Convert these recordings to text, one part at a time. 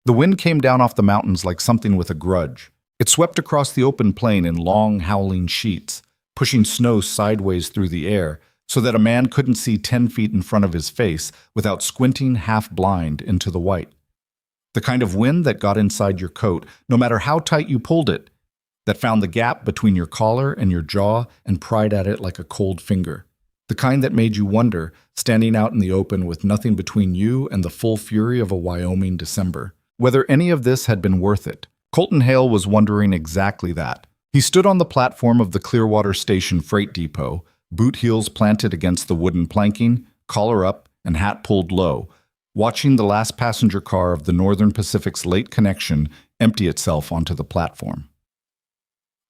The wind came down off the mountains like something with a grudge. It swept across the open plain in long, howling sheets, pushing snow sideways through the air so that a man couldn't see 10 feet in front of his face without squinting half-blind into the white. The kind of wind that got inside your coat, no matter how tight you pulled it, that found the gap between your collar and your jaw and pried at it like a cold finger. The kind that made you wonder, standing out in the open with nothing between you and the full fury of a Wyoming December, whether any of this had been worth it. Colton Hale was wondering exactly that. He stood on the platform of the Clearwater Station freight depot, boot heels planted against the wooden planking, collar up and hat pulled low, watching the last passenger car of the Northern Pacific's late connection empty itself onto the platform.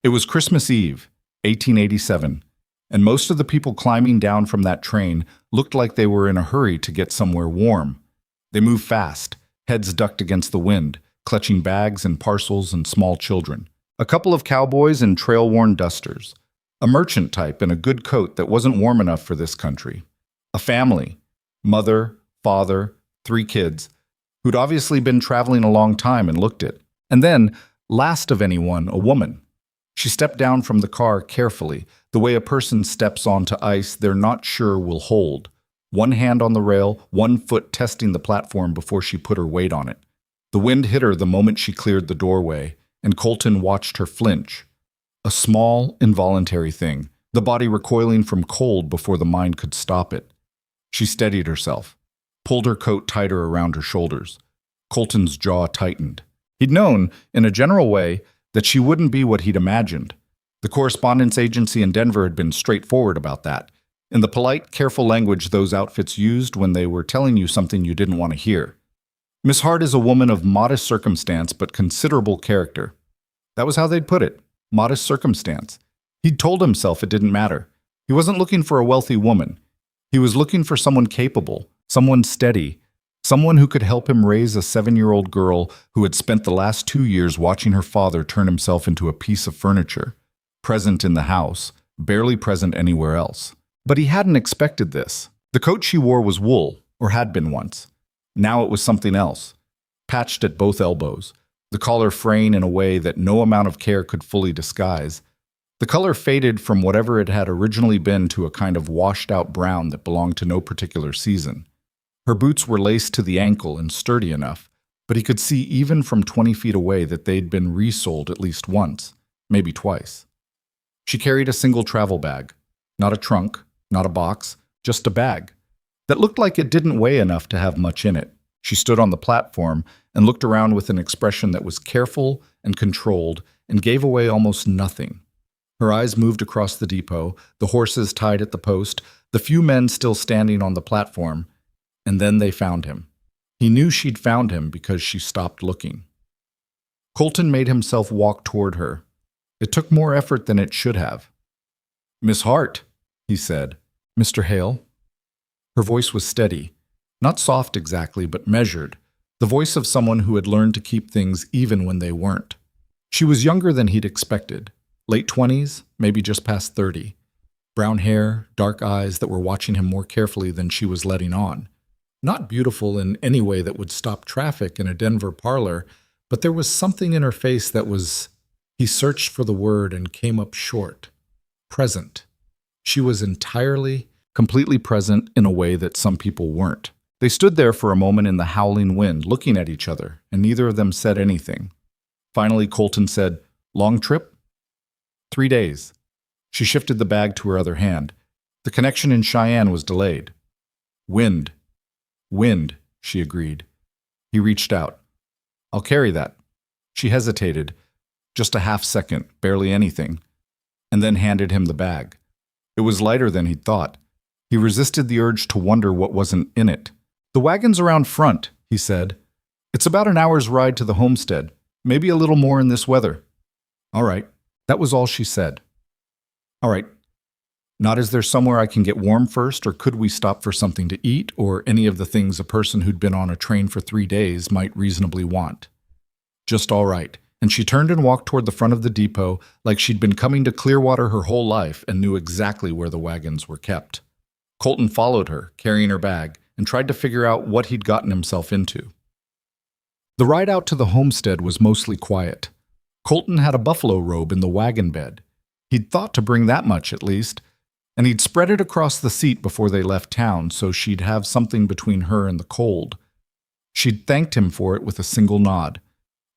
It was Christmas Eve, 1887, and most of the people climbing down from that train looked like they were in a hurry to get somewhere warm. They moved fast, heads ducked against the wind, clutching bags and parcels and small children. A couple of cowboys in trail-worn dusters. A merchant type in a good coat that wasn't warm enough for this country. A family, mother, father, 3 kids, who'd obviously been traveling a long time and looked it. And then, last of anyone, a woman. She stepped down from the car carefully, the way a person steps onto ice they're not sure will hold. One hand on the rail, one foot testing the platform before she put her weight on it. The wind hit her the moment she cleared the doorway, and Colton watched her flinch. A small, involuntary thing, the body recoiling from cold before the mind could stop it. She steadied herself, pulled her coat tighter around her shoulders. Colton's jaw tightened. He'd known, in a general way, that she wouldn't be what he'd imagined. The correspondence agency in Denver had been straightforward about that, in the polite, careful language those outfits used when they were telling you something you didn't want to hear. Miss Hart is a woman of modest circumstance but considerable character. That was how they'd put it, modest circumstance. He'd told himself it didn't matter. He wasn't looking for a wealthy woman. He was looking for someone capable, someone steady, someone who could help him raise a 7-year-old girl who had spent the last 2 years watching her father turn himself into a piece of furniture, present in the house, barely present anywhere else. But he hadn't expected this. The coat she wore was wool, or had been once. Now it was something else, patched at both elbows, the collar fraying in a way that no amount of care could fully disguise. The color faded from whatever it had originally been to a kind of washed-out brown that belonged to no particular season. Her boots were laced to the ankle and sturdy enough, but he could see even from 20 feet away that they'd been resoled at least once, maybe twice. She carried a single travel bag, not a trunk, not a box, just a bag, that looked like it didn't weigh enough to have much in it. She stood on the platform and looked around with an expression that was careful and controlled and gave away almost nothing. Her eyes moved across the depot, the horses tied at the post, the few men still standing on the platform, and then they found him. He knew she'd found him because she stopped looking. Colton made himself walk toward her. It took more effort than it should have. "Miss Hart," he said. "Mr. Hale?" Her voice was steady, not soft exactly, but measured, the voice of someone who had learned to keep things even when they weren't. She was younger than he'd expected, late 20s, maybe just past 30. Brown hair, dark eyes that were watching him more carefully than she was letting on. Not beautiful in any way that would stop traffic in a Denver parlor, but there was something in her face that was... He searched for the word and came up short. Present. She was entirely, completely present in a way that some people weren't. They stood there for a moment in the howling wind, looking at each other, and neither of them said anything. Finally, Colton said, "Long trip?" 3 days. She shifted the bag to her other hand. The connection in Cheyenne was delayed. "Wind. Wind," she agreed. He reached out. "I'll carry that." She hesitated, just a half second, barely anything, and then handed him the bag. It was lighter than he'd thought. He resisted the urge to wonder what wasn't in it. "The wagon's around front," he said. "It's about an hour's ride to the homestead, maybe a little more in this weather." "All right." That was all she said. "All right. Not is there somewhere I can get warm first, or could we stop for something to eat, or any of the things a person who'd been on a train for 3 days might reasonably want?" Just all right. And she turned and walked toward the front of the depot like she'd been coming to Clearwater her whole life and knew exactly where the wagons were kept. Colton followed her, carrying her bag, and tried to figure out what he'd gotten himself into. The ride out to the homestead was mostly quiet. Colton had a buffalo robe in the wagon bed. He'd thought to bring that much at least, and he'd spread it across the seat before they left town so she'd have something between her and the cold. She'd thanked him for it with a single nod,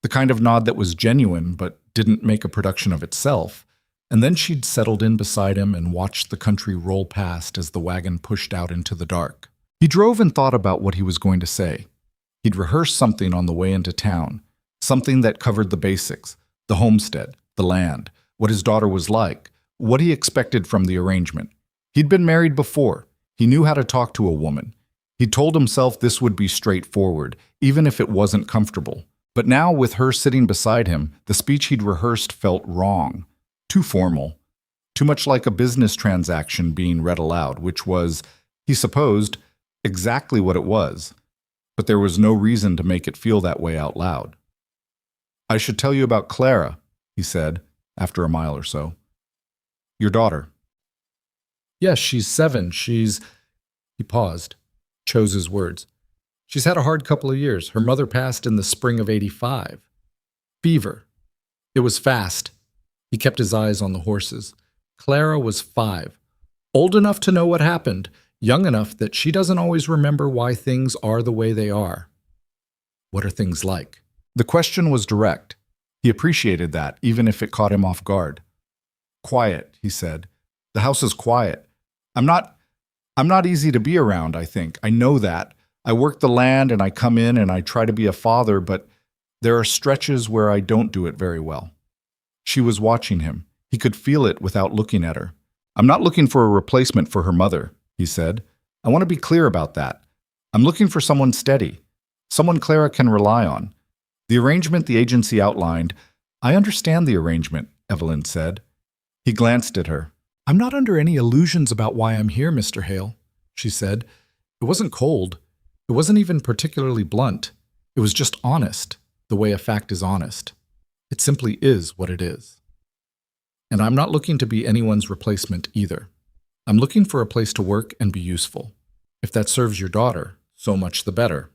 the kind of nod that was genuine but didn't make a production of itself, and then she'd settled in beside him and watched the country roll past as the wagon pushed out into the dark. He drove and thought about what he was going to say. He'd rehearsed something on the way into town, something that covered the basics, the homestead, the land, what his daughter was like, what he expected from the arrangement. He'd been married before. He knew how to talk to a woman. He told himself this would be straightforward, even if it wasn't comfortable. But now, with her sitting beside him, the speech he'd rehearsed felt wrong, too formal, too much like a business transaction being read aloud, which was, he supposed, exactly what it was. But there was no reason to make it feel that way out loud. "I should tell you about Clara," he said, after a mile or so. "Your daughter." "Yes, she's 7. He paused, chose his words. "She's had a hard couple of years. Her mother passed in the spring of '85. Fever. It was fast." He kept his eyes on the horses. "Clara was 5. Old enough to know what happened, young enough that she doesn't always remember why things are the way they are." "What are things like?" The question was direct. He appreciated that, even if it caught him off guard. "Quiet," he said. "The house is quiet. I'm not easy to be around, I think. I know that. I work the land and I come in and I try to be a father, but there are stretches where I don't do it very well." She was watching him. He could feel it without looking at her. "I'm not looking for a replacement for her mother," he said. "I want to be clear about that. I'm looking for someone steady, someone Clara can rely on. The arrangement the agency outlined—" "I understand the arrangement," Evelyn said. He glanced at her. "I'm not under any illusions about why I'm here, Mr. Hale," she said. It wasn't cold. It wasn't even particularly blunt. It was just honest, the way a fact is honest. It simply is what it is. "And I'm not looking to be anyone's replacement either. I'm looking for a place to work and be useful. If that serves your daughter, so much the better."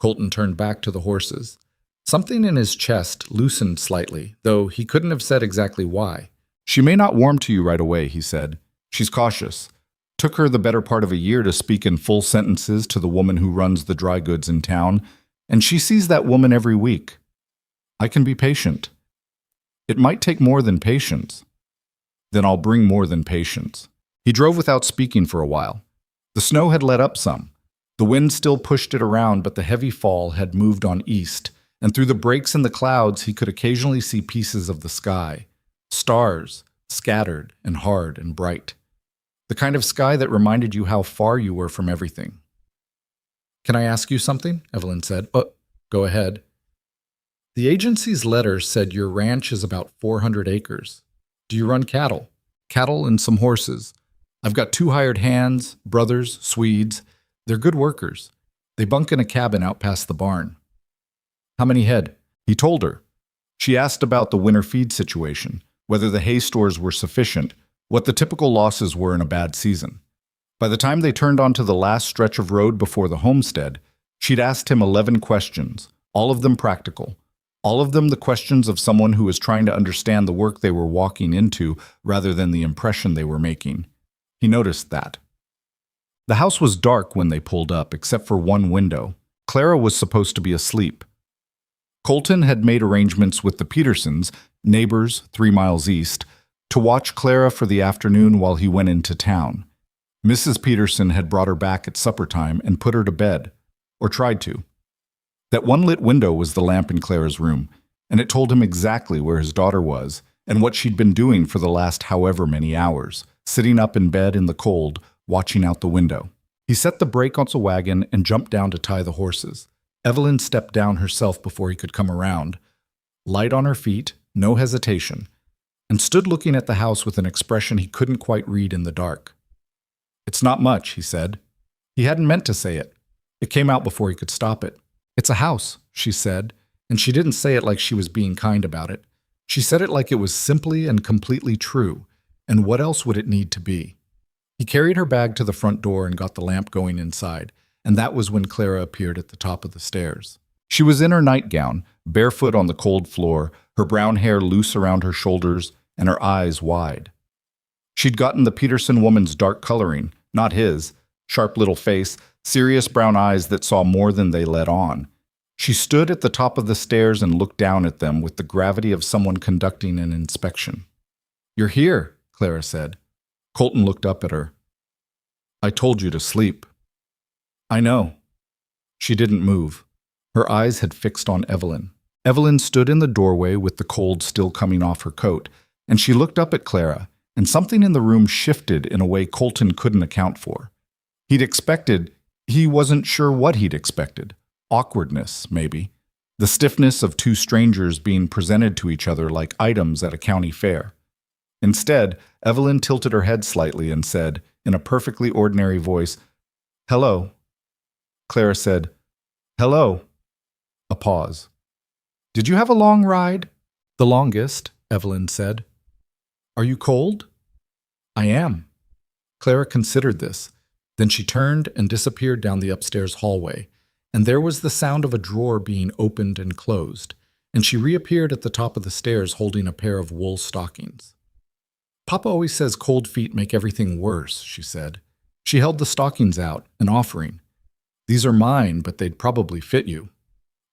Colton turned back to the horses. Something in his chest loosened slightly, though he couldn't have said exactly why. "She may not warm to you right away," he said. "She's cautious. Took her the better part of a year to speak in full sentences to the woman who runs the dry goods in town, and she sees that woman every week. I can be patient. It might take more than patience. Then I'll bring more than patience." He drove without speaking for a while. The snow had let up some. The wind still pushed it around, but the heavy fall had moved on east, and through the breaks in the clouds he could occasionally see pieces of the sky, stars, scattered and hard and bright. The kind of sky that reminded you how far you were from everything. "Can I ask you something?" Evelyn said. Go ahead." "The agency's letter said your ranch is about 400 acres. Do you run cattle?" "Cattle and some horses. I've got 2 hired hands, brothers, Swedes. They're good workers. They bunk in a cabin out past the barn." "How many head?" He told her. She asked about the winter feed situation, whether the hay stores were sufficient, what the typical losses were in a bad season. By the time they turned onto the last stretch of road before the homestead, she'd asked him 11 questions, all of them practical, all of them the questions of someone who was trying to understand the work they were walking into rather than the impression they were making. He noticed that. The house was dark when they pulled up, except for one window. Clara was supposed to be asleep. Colton had made arrangements with the Petersons, neighbors 3 miles east, to watch Clara for the afternoon while he went into town. Mrs. Peterson had brought her back at supper time and put her to bed, or tried to. That one lit window was the lamp in Clara's room, and it told him exactly where his daughter was and what she'd been doing for the last however many hours, sitting up in bed in the cold, watching out the window. He set the brake on the wagon and jumped down to tie the horses. Evelyn stepped down herself before he could come around, light on her feet, no hesitation, and stood looking at the house with an expression he couldn't quite read in the dark. "It's not much," he said. He hadn't meant to say it. It came out before he could stop it. "It's a house," she said, and she didn't say it like she was being kind about it. She said it like it was simply and completely true, and what else would it need to be? He carried her bag to the front door and got the lamp going inside, and that was when Clara appeared at the top of the stairs. She was in her nightgown, barefoot on the cold floor, her brown hair loose around her shoulders, and her eyes wide. She'd gotten the Peterson woman's dark coloring, not his, sharp little face, serious brown eyes that saw more than they let on. She stood at the top of the stairs and looked down at them with the gravity of someone conducting an inspection. "You're here," Clara said. Colton looked up at her. "I told you to sleep." "I know." She didn't move. Her eyes had fixed on Evelyn. Evelyn stood in the doorway with the cold still coming off her coat, and she looked up at Clara, and something in the room shifted in a way Colton couldn't account for. He wasn't sure what he'd expected. Awkwardness, maybe. The stiffness of two strangers being presented to each other like items at a county fair. Instead, Evelyn tilted her head slightly and said, in a perfectly ordinary voice, "Hello." Clara said, "Hello." A pause. "Did you have a long ride?" "The longest," Evelyn said. "Are you cold?" "I am." Clara considered this. Then she turned and disappeared down the upstairs hallway, and there was the sound of a drawer being opened and closed, and she reappeared at the top of the stairs holding a pair of wool stockings. "Papa always says cold feet make everything worse," she said. She held the stockings out, an offering. "These are mine, but they'd probably fit you."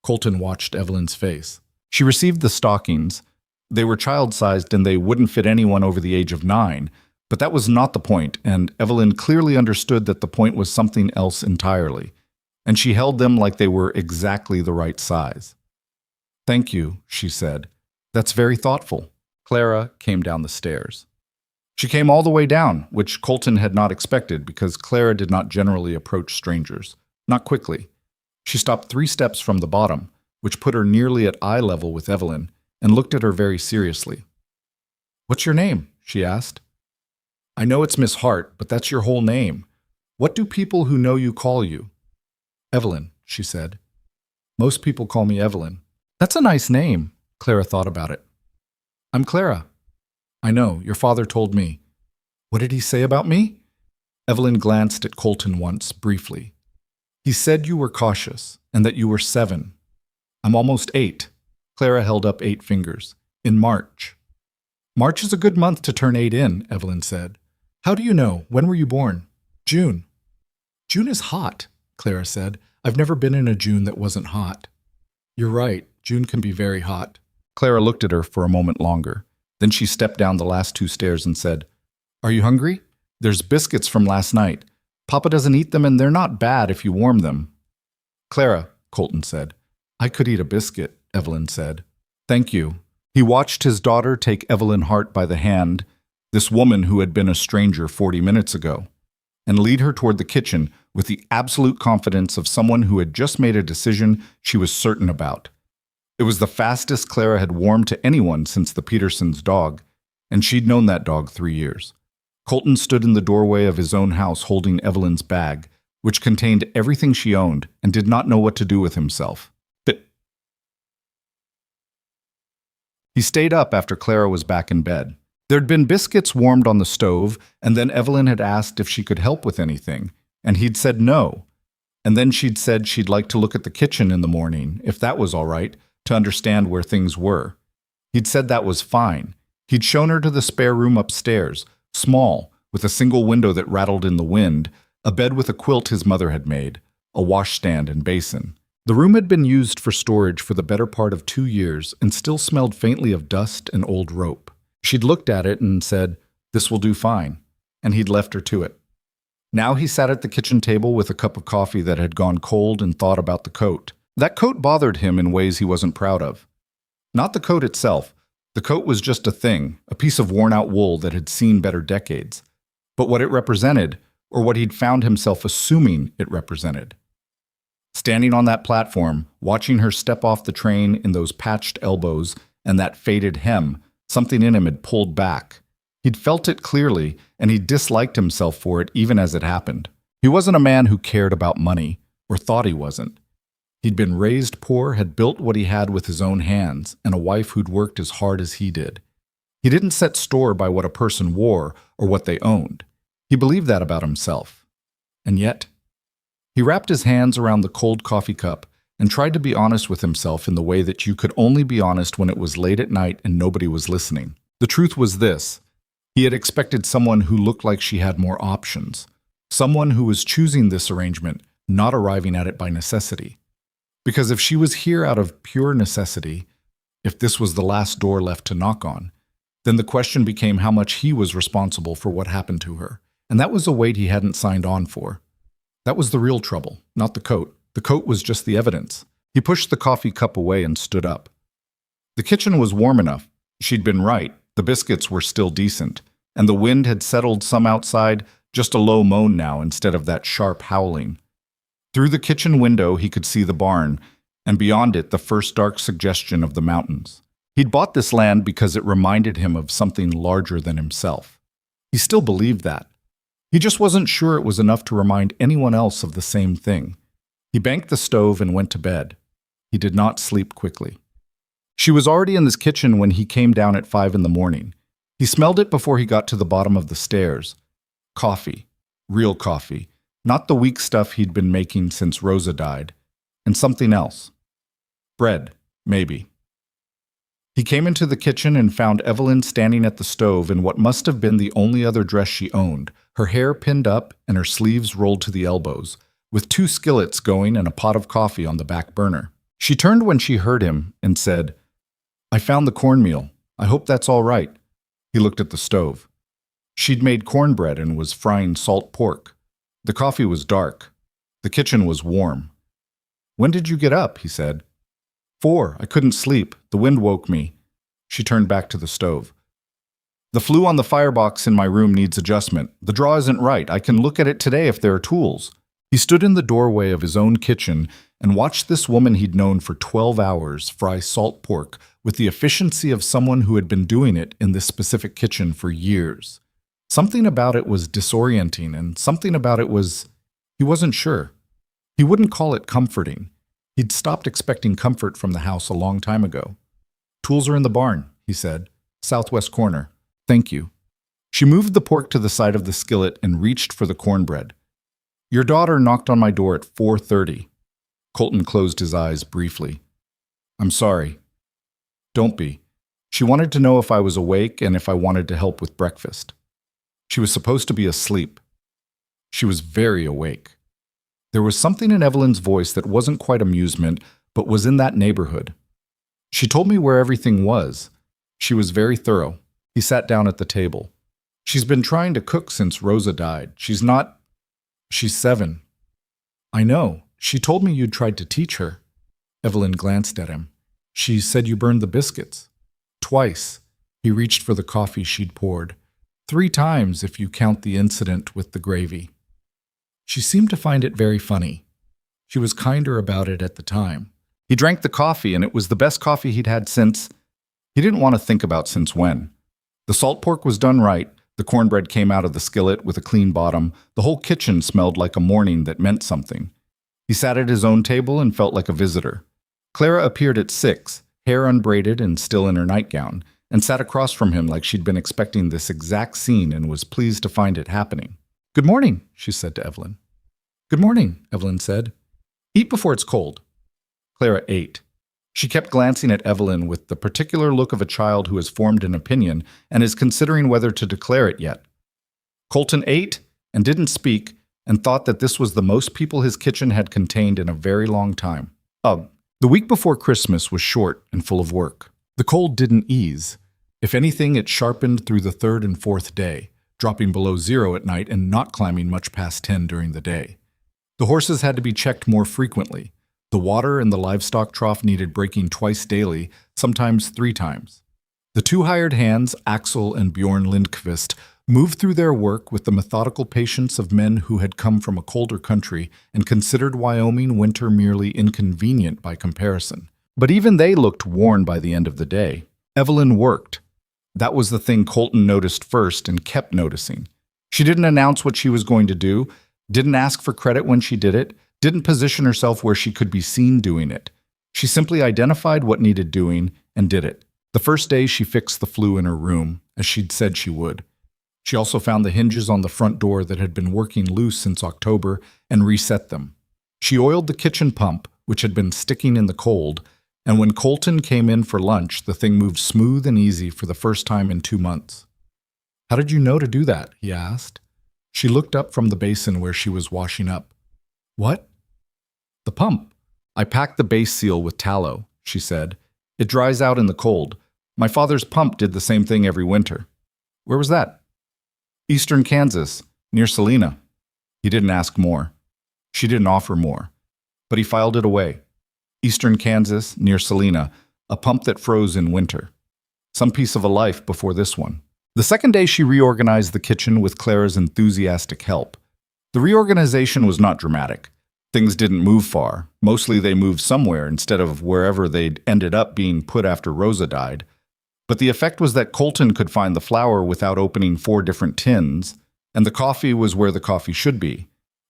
Colton watched Evelyn's face. She received the stockings. They were child-sized and they wouldn't fit anyone over the age of 9, but that was not the point, and Evelyn clearly understood that the point was something else entirely, and she held them like they were exactly the right size. "Thank you," she said. "That's very thoughtful." Clara came down the stairs. She came all the way down, which Colton had not expected because Clara did not generally approach strangers. Not quickly. She stopped 3 steps from the bottom, which put her nearly at eye level with Evelyn, and looked at her very seriously. "What's your name?" she asked. "I know it's Miss Hart, but that's your whole name. What do people who know you call you?" "Evelyn," she said. "Most people call me Evelyn." "That's a nice name." Clara thought about it. "I'm Clara." "I know, your father told me." "What did he say about me?" Evelyn glanced at Colton once, briefly. "He said you were cautious, and that you were 7. I'm almost 8. Clara held up 8 fingers. "In March." "March is a good month to turn 8 in," Evelyn said. "How do you know? When were you born?" "June." "June is hot," Clara said. "I've never been in a June that wasn't hot." "You're right. June can be very hot." Clara looked at her for a moment longer. Then she stepped down the last 2 stairs and said, "Are you hungry? There's biscuits from last night. Papa doesn't eat them and they're not bad if you warm them." "Clara," Colton said. "I could eat a biscuit," Evelyn said. "Thank you." He watched his daughter take Evelyn Hart by the hand, this woman who had been a stranger 40 minutes ago, and lead her toward the kitchen with the absolute confidence of someone who had just made a decision she was certain about. It was the fastest Clara had warmed to anyone since the Petersons' dog, and she'd known that dog 3 years. Colton stood in the doorway of his own house holding Evelyn's bag, which contained everything she owned, and did not know what to do with himself. He stayed up after Clara was back in bed. There'd been biscuits warmed on the stove, and then Evelyn had asked if she could help with anything, and he'd said no. And then she'd said she'd like to look at the kitchen in the morning, if that was all right, to understand where things were. He'd said that was fine. He'd shown her to the spare room upstairs, small, with a single window that rattled in the wind, a bed with a quilt his mother had made, a washstand and basin. The room had been used for storage for the better part of 2 years and still smelled faintly of dust and old rope. She'd looked at it and said, "This will do fine," and he'd left her to it. Now he sat at the kitchen table with a cup of coffee that had gone cold and thought about the coat. That coat bothered him in ways he wasn't proud of. Not the coat itself. The coat was just a thing, a piece of worn-out wool that had seen better decades. But what it represented, or what he'd found himself assuming it represented. Standing on that platform, watching her step off the train in those patched elbows and that faded hem, something in him had pulled back. He'd felt it clearly, and he disliked himself for it even as it happened. He wasn't a man who cared about money, or thought he wasn't. He'd been raised poor, had built what he had with his own hands, and a wife who'd worked as hard as he did. He didn't set store by what a person wore or what they owned. He believed that about himself. And yet, he wrapped his hands around the cold coffee cup and tried to be honest with himself in the way that you could only be honest when it was late at night and nobody was listening. The truth was this: he had expected someone who looked like she had more options, someone who was choosing this arrangement, not arriving at it by necessity. Because if she was here out of pure necessity, if this was the last door left to knock on, then the question became how much he was responsible for what happened to her. And that was a weight he hadn't signed on for. That was the real trouble, not the coat. The coat was just the evidence. He pushed the coffee cup away and stood up. The kitchen was warm enough. She'd been right. The biscuits were still decent. And the wind had settled some outside, just a low moan now instead of that sharp howling. Through the kitchen window, he could see the barn, and beyond it, the first dark suggestion of the mountains. He'd bought this land because it reminded him of something larger than himself. He still believed that. He just wasn't sure it was enough to remind anyone else of the same thing. He banked the stove and went to bed. He did not sleep quickly. She was already in his kitchen when he came down at 5 in the morning. He smelled it before he got to the bottom of the stairs. Coffee. Real coffee. Not the weak stuff he'd been making since Rosa died. And something else. Bread, maybe. He came into the kitchen and found Evelyn standing at the stove in what must have been the only other dress she owned, her hair pinned up and her sleeves rolled to the elbows, with 2 skillets going and a pot of coffee on the back burner. She turned when she heard him and said, "I found the cornmeal. I hope that's all right." He looked at the stove. She'd made cornbread and was frying salt pork. The coffee was dark. The kitchen was warm. "When did you get up?" he said. 4. I couldn't sleep. The wind woke me." She turned back to the stove. "The flue on the firebox in my room needs adjustment. The draw isn't right. I can look at it today if there are tools." He stood in the doorway of his own kitchen and watched this woman he'd known for 12 hours fry salt pork with the efficiency of someone who had been doing it in this specific kitchen for years. Something about it was disorienting, and something about it was... he wasn't sure. He wouldn't call it comforting. He'd stopped expecting comfort from the house a long time ago. "Tools are in the barn," he said. "Southwest corner. Thank you." She moved the pork to the side of the skillet and reached for the cornbread. "Your daughter knocked on my door at 4:30. Colton closed his eyes briefly. "I'm sorry." "Don't be. She wanted to know if I was awake and if I wanted to help with breakfast." She was supposed to be asleep. She was very awake. There was something in Evelyn's voice that wasn't quite amusement, but was in that neighborhood. "She told me where everything was. She was very thorough." He sat down at the table. "She's been trying to cook since Rosa died. She's 7. "I know. She told me you'd tried to teach her." Evelyn glanced at him. "She said you burned the biscuits." "Twice." He reached for the coffee she'd poured. 3 times if you count the incident with the gravy. She seemed to find it very funny. She was kinder about it at the time. He drank the coffee, and it was the best coffee he'd had since... he didn't want to think about since when. The salt pork was done right, the cornbread came out of the skillet with a clean bottom, the whole kitchen smelled like a morning that meant something. He sat at his own table and felt like a visitor. Clara appeared at 6, hair unbraided and still in her nightgown, and sat across from him like she'd been expecting this exact scene and was pleased to find it happening. "Good morning," she said to Evelyn. "Good morning," Evelyn said. "Eat before it's cold." Clara ate. She kept glancing at Evelyn with the particular look of a child who has formed an opinion and is considering whether to declare it yet. Colton ate and didn't speak and thought that this was the most people his kitchen had contained in a very long time. The week before Christmas was short and full of work. The cold didn't ease. If anything, it sharpened through the 3rd and 4th day, dropping below 0 at night and not climbing much past 10 during the day. The horses had to be checked more frequently. The water in the livestock trough needed breaking twice daily, sometimes 3 times. The 2 hired hands, Axel and Bjorn Lindqvist, moved through their work with the methodical patience of men who had come from a colder country and considered Wyoming winter merely inconvenient by comparison. But even they looked worn by the end of the day. Evelyn worked. That was the thing Colton noticed first and kept noticing. She didn't announce what she was going to do, didn't ask for credit when she did it, didn't position herself where she could be seen doing it. She simply identified what needed doing and did it. The first day she fixed the flue in her room, as she'd said she would. She also found the hinges on the front door that had been working loose since October and reset them. She oiled the kitchen pump, which had been sticking in the cold, and when Colton came in for lunch, the thing moved smooth and easy for the first time in 2 months. "How did you know to do that?" he asked. She looked up from the basin where she was washing up. "What?" "The pump. I packed the base seal with tallow," she said. "It dries out in the cold. My father's pump did the same thing every winter." "Where was that?" "Eastern Kansas, near Salina." He didn't ask more. She didn't offer more. But he filed it away. Eastern Kansas, near Salina, a pump that froze in winter. Some piece of a life before this one. The second day she reorganized the kitchen with Clara's enthusiastic help. The reorganization was not dramatic. Things didn't move far. Mostly they moved somewhere instead of wherever they'd ended up being put after Rosa died. But the effect was that Colton could find the flour without opening 4 different tins, and the coffee was where the coffee should be.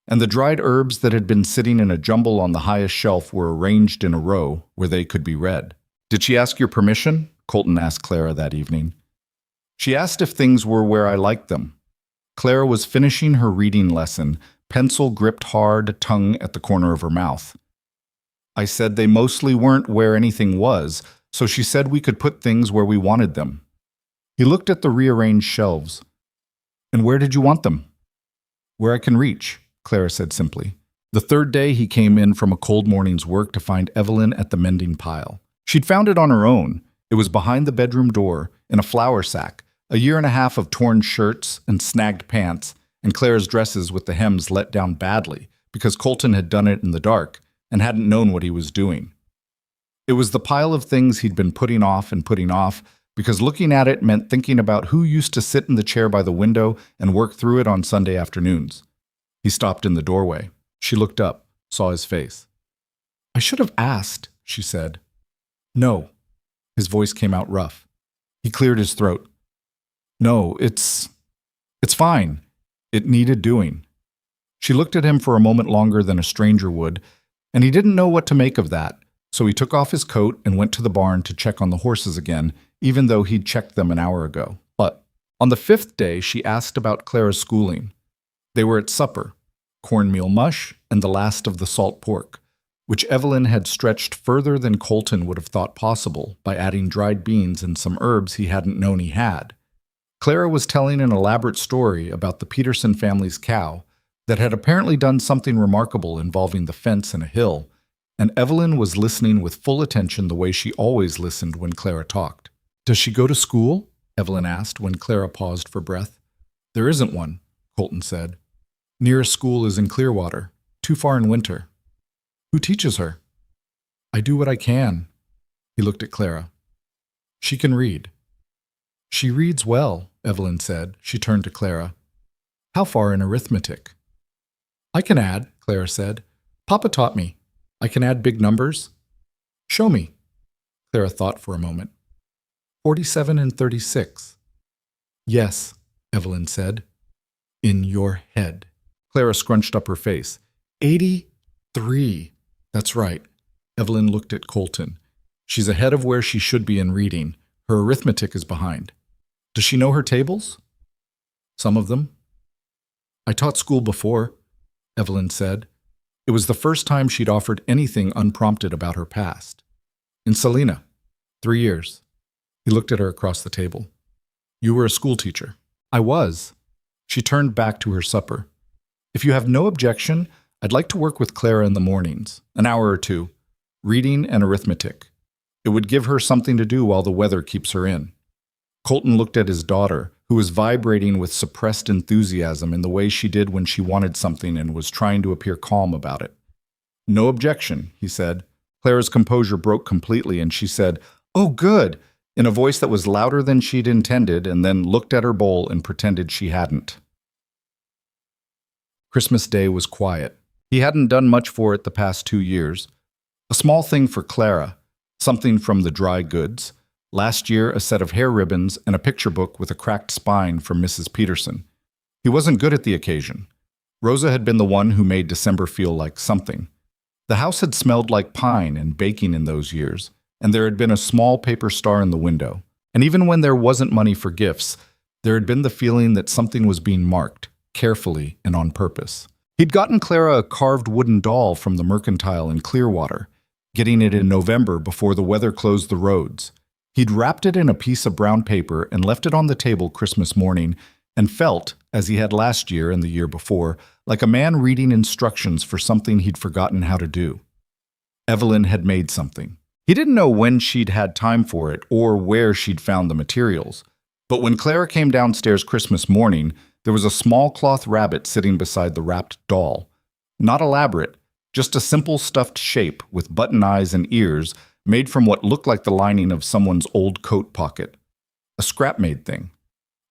And the dried herbs that had been sitting in a jumble on the highest shelf were arranged in a row where they could be read. "Did she ask your permission?" Colton asked Clara that evening. "She asked if things were where I liked them." Clara was finishing her reading lesson, pencil gripped hard, tongue at the corner of her mouth. "I said they mostly weren't where anything was, so she said we could put things where we wanted them." He looked at the rearranged shelves. "And where did you want them?" "Where I can reach," Clara said simply. The third day he came in from a cold morning's work to find Evelyn at the mending pile. She'd found it on her own. It was behind the bedroom door, in a flour sack, a year and a half of torn shirts and snagged pants, and Clara's dresses with the hems let down badly because Colton had done it in the dark and hadn't known what he was doing. It was the pile of things he'd been putting off because looking at it meant thinking about who used to sit in the chair by the window and work through it on Sunday afternoons. He stopped in the doorway. She looked up, saw his face. "I should have asked," she said. "No." His voice came out rough. He cleared his throat. "No, it's fine. It needed doing." She looked at him for a moment longer than a stranger would, and he didn't know what to make of that, so he took off his coat and went to the barn to check on the horses again, even though he'd checked them an hour ago. But on the 5th day, she asked about Clara's schooling. They were at supper, cornmeal mush and the last of the salt pork, which Evelyn had stretched further than Colton would have thought possible by adding dried beans and some herbs he hadn't known he had. Clara was telling an elaborate story about the Peterson family's cow that had apparently done something remarkable involving the fence and a hill, and Evelyn was listening with full attention the way she always listened when Clara talked. "Does she go to school?" Evelyn asked when Clara paused for breath. "There isn't one," Colton said. "Nearest school is in Clearwater, too far in winter." "Who teaches her?" "I do what I can." He looked at Clara. "She can read." "She reads well," Evelyn said. She turned to Clara. "How far in arithmetic?" "I can add," Clara said. "Papa taught me. I can add big numbers." "Show me." Clara thought for a moment. 47 and 36. "Yes," Evelyn said. "In your head." Clara scrunched up her face. 83. "That's right." Evelyn looked at Colton. "She's ahead of where she should be in reading. Her arithmetic is behind." "Does she know her tables?" "Some of them." "I taught school before," Evelyn said. It was the first time she'd offered anything unprompted about her past. "In Salina. 3 years." He looked at her across the table. "You were a school teacher." "I was." She turned back to her supper. "If you have no objection, I'd like to work with Clara in the mornings, an hour or 2, reading and arithmetic. It would give her something to do while the weather keeps her in." Colton looked at his daughter, who was vibrating with suppressed enthusiasm in the way she did when she wanted something and was trying to appear calm about it. "No objection," he said. Clara's composure broke completely, and she said, "Oh, good," in a voice that was louder than she'd intended, and then looked at her bowl and pretended she hadn't. Christmas Day was quiet. He hadn't done much for it the past 2 years. A small thing for Clara, something from the dry goods. Last year, a set of hair ribbons and a picture book with a cracked spine from Mrs. Peterson. He wasn't good at the occasion. Rosa had been the one who made December feel like something. The house had smelled like pine and baking in those years, and there had been a small paper star in the window. And even when there wasn't money for gifts, there had been the feeling that something was being marked, carefully and on purpose. He'd gotten Clara a carved wooden doll from the Mercantile in Clearwater, getting it in November before the weather closed the roads. He'd wrapped it in a piece of brown paper and left it on the table Christmas morning and felt, as he had last year and the year before, like a man reading instructions for something he'd forgotten how to do. Evelyn had made something. He didn't know when she'd had time for it or where she'd found the materials. But when Clara came downstairs Christmas morning, there was a small cloth rabbit sitting beside the wrapped doll. Not elaborate, just a simple stuffed shape with button eyes and ears made from what looked like the lining of someone's old coat pocket. A scrap-made thing.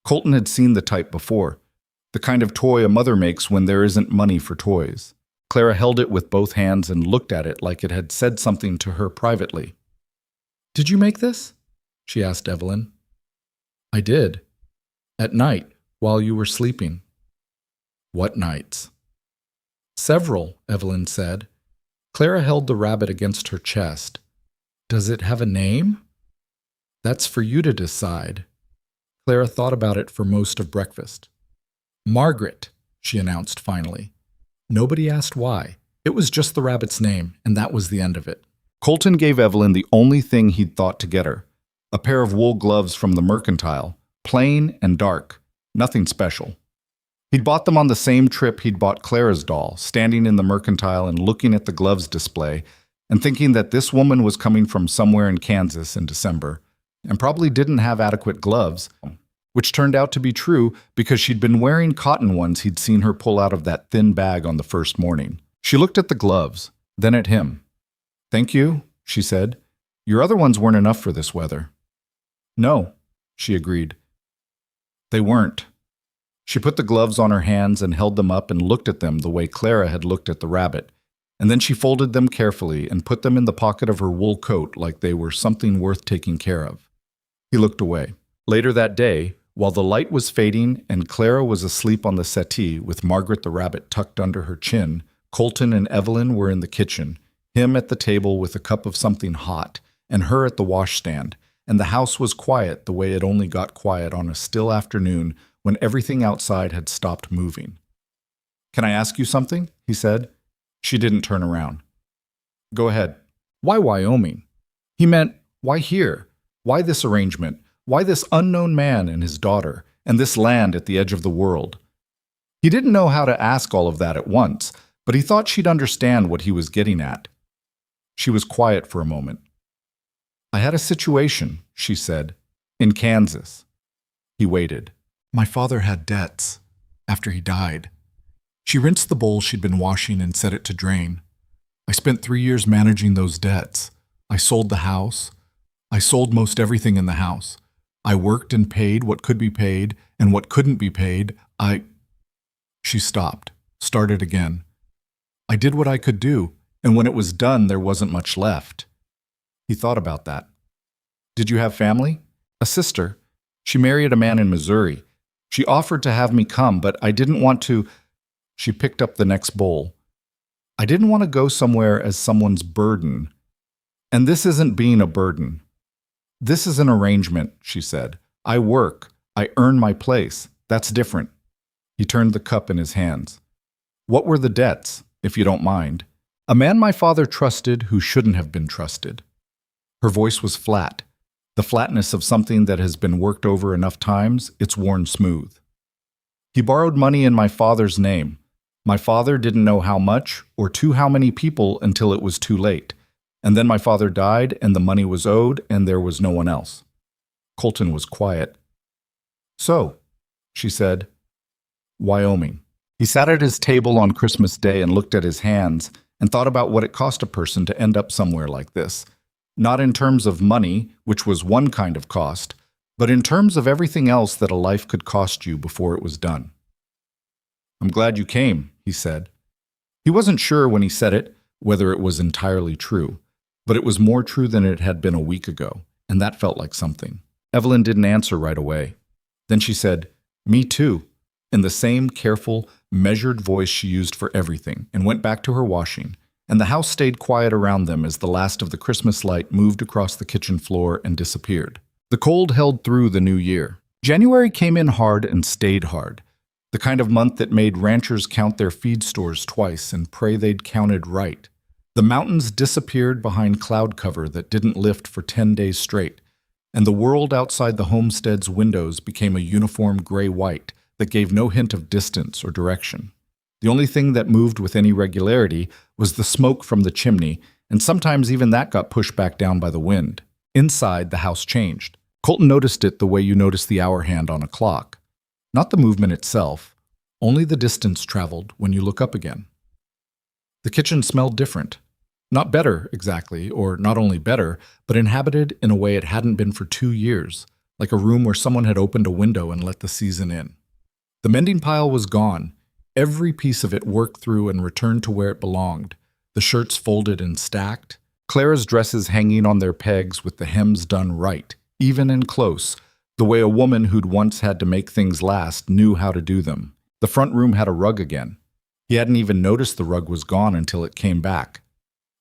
Colton had seen the type before, the kind of toy a mother makes when there isn't money for toys. Clara held it with both hands and looked at it like it had said something to her privately. "Did you make this?" she asked Evelyn. "I did. At night, while you were sleeping." "What nights?" "Several," Evelyn said. Clara held the rabbit against her chest. "Does it have a name?" "That's for you to decide." Clara thought about it for most of breakfast. "Margaret," she announced finally. Nobody asked why. It was just the rabbit's name, and that was the end of it. Colton gave Evelyn the only thing he'd thought to get her. A pair of wool gloves from the Mercantile, plain and dark, nothing special. He'd bought them on the same trip he'd bought Clara's doll, standing in the Mercantile and looking at the gloves display, and thinking that this woman was coming from somewhere in Kansas in December, and probably didn't have adequate gloves, which turned out to be true because she'd been wearing cotton ones he'd seen her pull out of that thin bag on the first morning. She looked at the gloves, then at him. "Thank you," she said. "Your other ones weren't enough for this weather." "No," she agreed. They weren't. She put the gloves on her hands and held them up and looked at them the way Clara had looked at the rabbit, and then she folded them carefully and put them in the pocket of her wool coat like they were something worth taking care of. He looked away. Later that day, while the light was fading and Clara was asleep on the settee with Margaret the rabbit tucked under her chin, Colton and Evelyn were in the kitchen, him at the table with a cup of something hot, and her at the washstand, and the house was quiet the way it only got quiet on a still afternoon when everything outside had stopped moving. "Can I ask you something?" he said. She didn't turn around. "Go ahead." "Why Wyoming?" He meant, why here? Why this arrangement? Why this unknown man and his daughter, and this land at the edge of the world? He didn't know how to ask all of that at once, but he thought she'd understand what he was getting at. She was quiet for a moment. "I had a situation," she said, "in Kansas." He waited. "My father had debts after he died." She rinsed the bowl she'd been washing and set it to drain. "I spent 3 years managing those debts. I sold the house. I sold most everything in the house. I worked and paid what could be paid, and what couldn't be paid, She stopped, started again. "I did what I could do, and when it was done, there wasn't much left." He thought about that. "Did you have family?" "A sister. She married a man in Missouri. She offered to have me come, but I didn't want to." She picked up the next bowl. "I didn't want to go somewhere as someone's burden. And this isn't being a burden. This is an arrangement," she said. "I work. I earn my place. That's different." He turned the cup in his hands. "What were the debts, if you don't mind?" "A man my father trusted who shouldn't have been trusted." Her voice was flat, the flatness of something that has been worked over enough times, it's worn smooth. "He borrowed money in my father's name. My father didn't know how much or to how many people until it was too late. And then my father died, and the money was owed, and there was no one else." Colton was quiet. "So," she said, "Wyoming." He sat at his table on Christmas Day and looked at his hands and thought about what it cost a person to end up somewhere like this. Not in terms of money, which was one kind of cost, but in terms of everything else that a life could cost you before it was done. "I'm glad you came," he said. He wasn't sure when he said it whether it was entirely true, but it was more true than it had been a week ago, and that felt like something. Evelyn didn't answer right away. Then she said, "Me too," in the same careful, measured voice she used for everything, and went back to her washing, and the house stayed quiet around them as the last of the Christmas light moved across the kitchen floor and disappeared. The cold held through the new year. January came in hard and stayed hard. The kind of month that made ranchers count their feed stores twice and pray they'd counted right. The mountains disappeared behind cloud cover that didn't lift for 10 days straight, and the world outside the homestead's windows became a uniform gray-white that gave no hint of distance or direction. The only thing that moved with any regularity was the smoke from the chimney, and sometimes even that got pushed back down by the wind. Inside, the house changed. Colton noticed it the way you notice the hour hand on a clock. Not the movement itself, only the distance traveled when you look up again. The kitchen smelled different. Not better, exactly, or not only better, but inhabited in a way it hadn't been for 2 years, like a room where someone had opened a window and let the season in. The mending pile was gone, every piece of it worked through and returned to where it belonged, the shirts folded and stacked, Clara's dresses hanging on their pegs with the hems done right, even and close, the way a woman who'd once had to make things last knew how to do them. The front room had a rug again. He hadn't even noticed the rug was gone until it came back.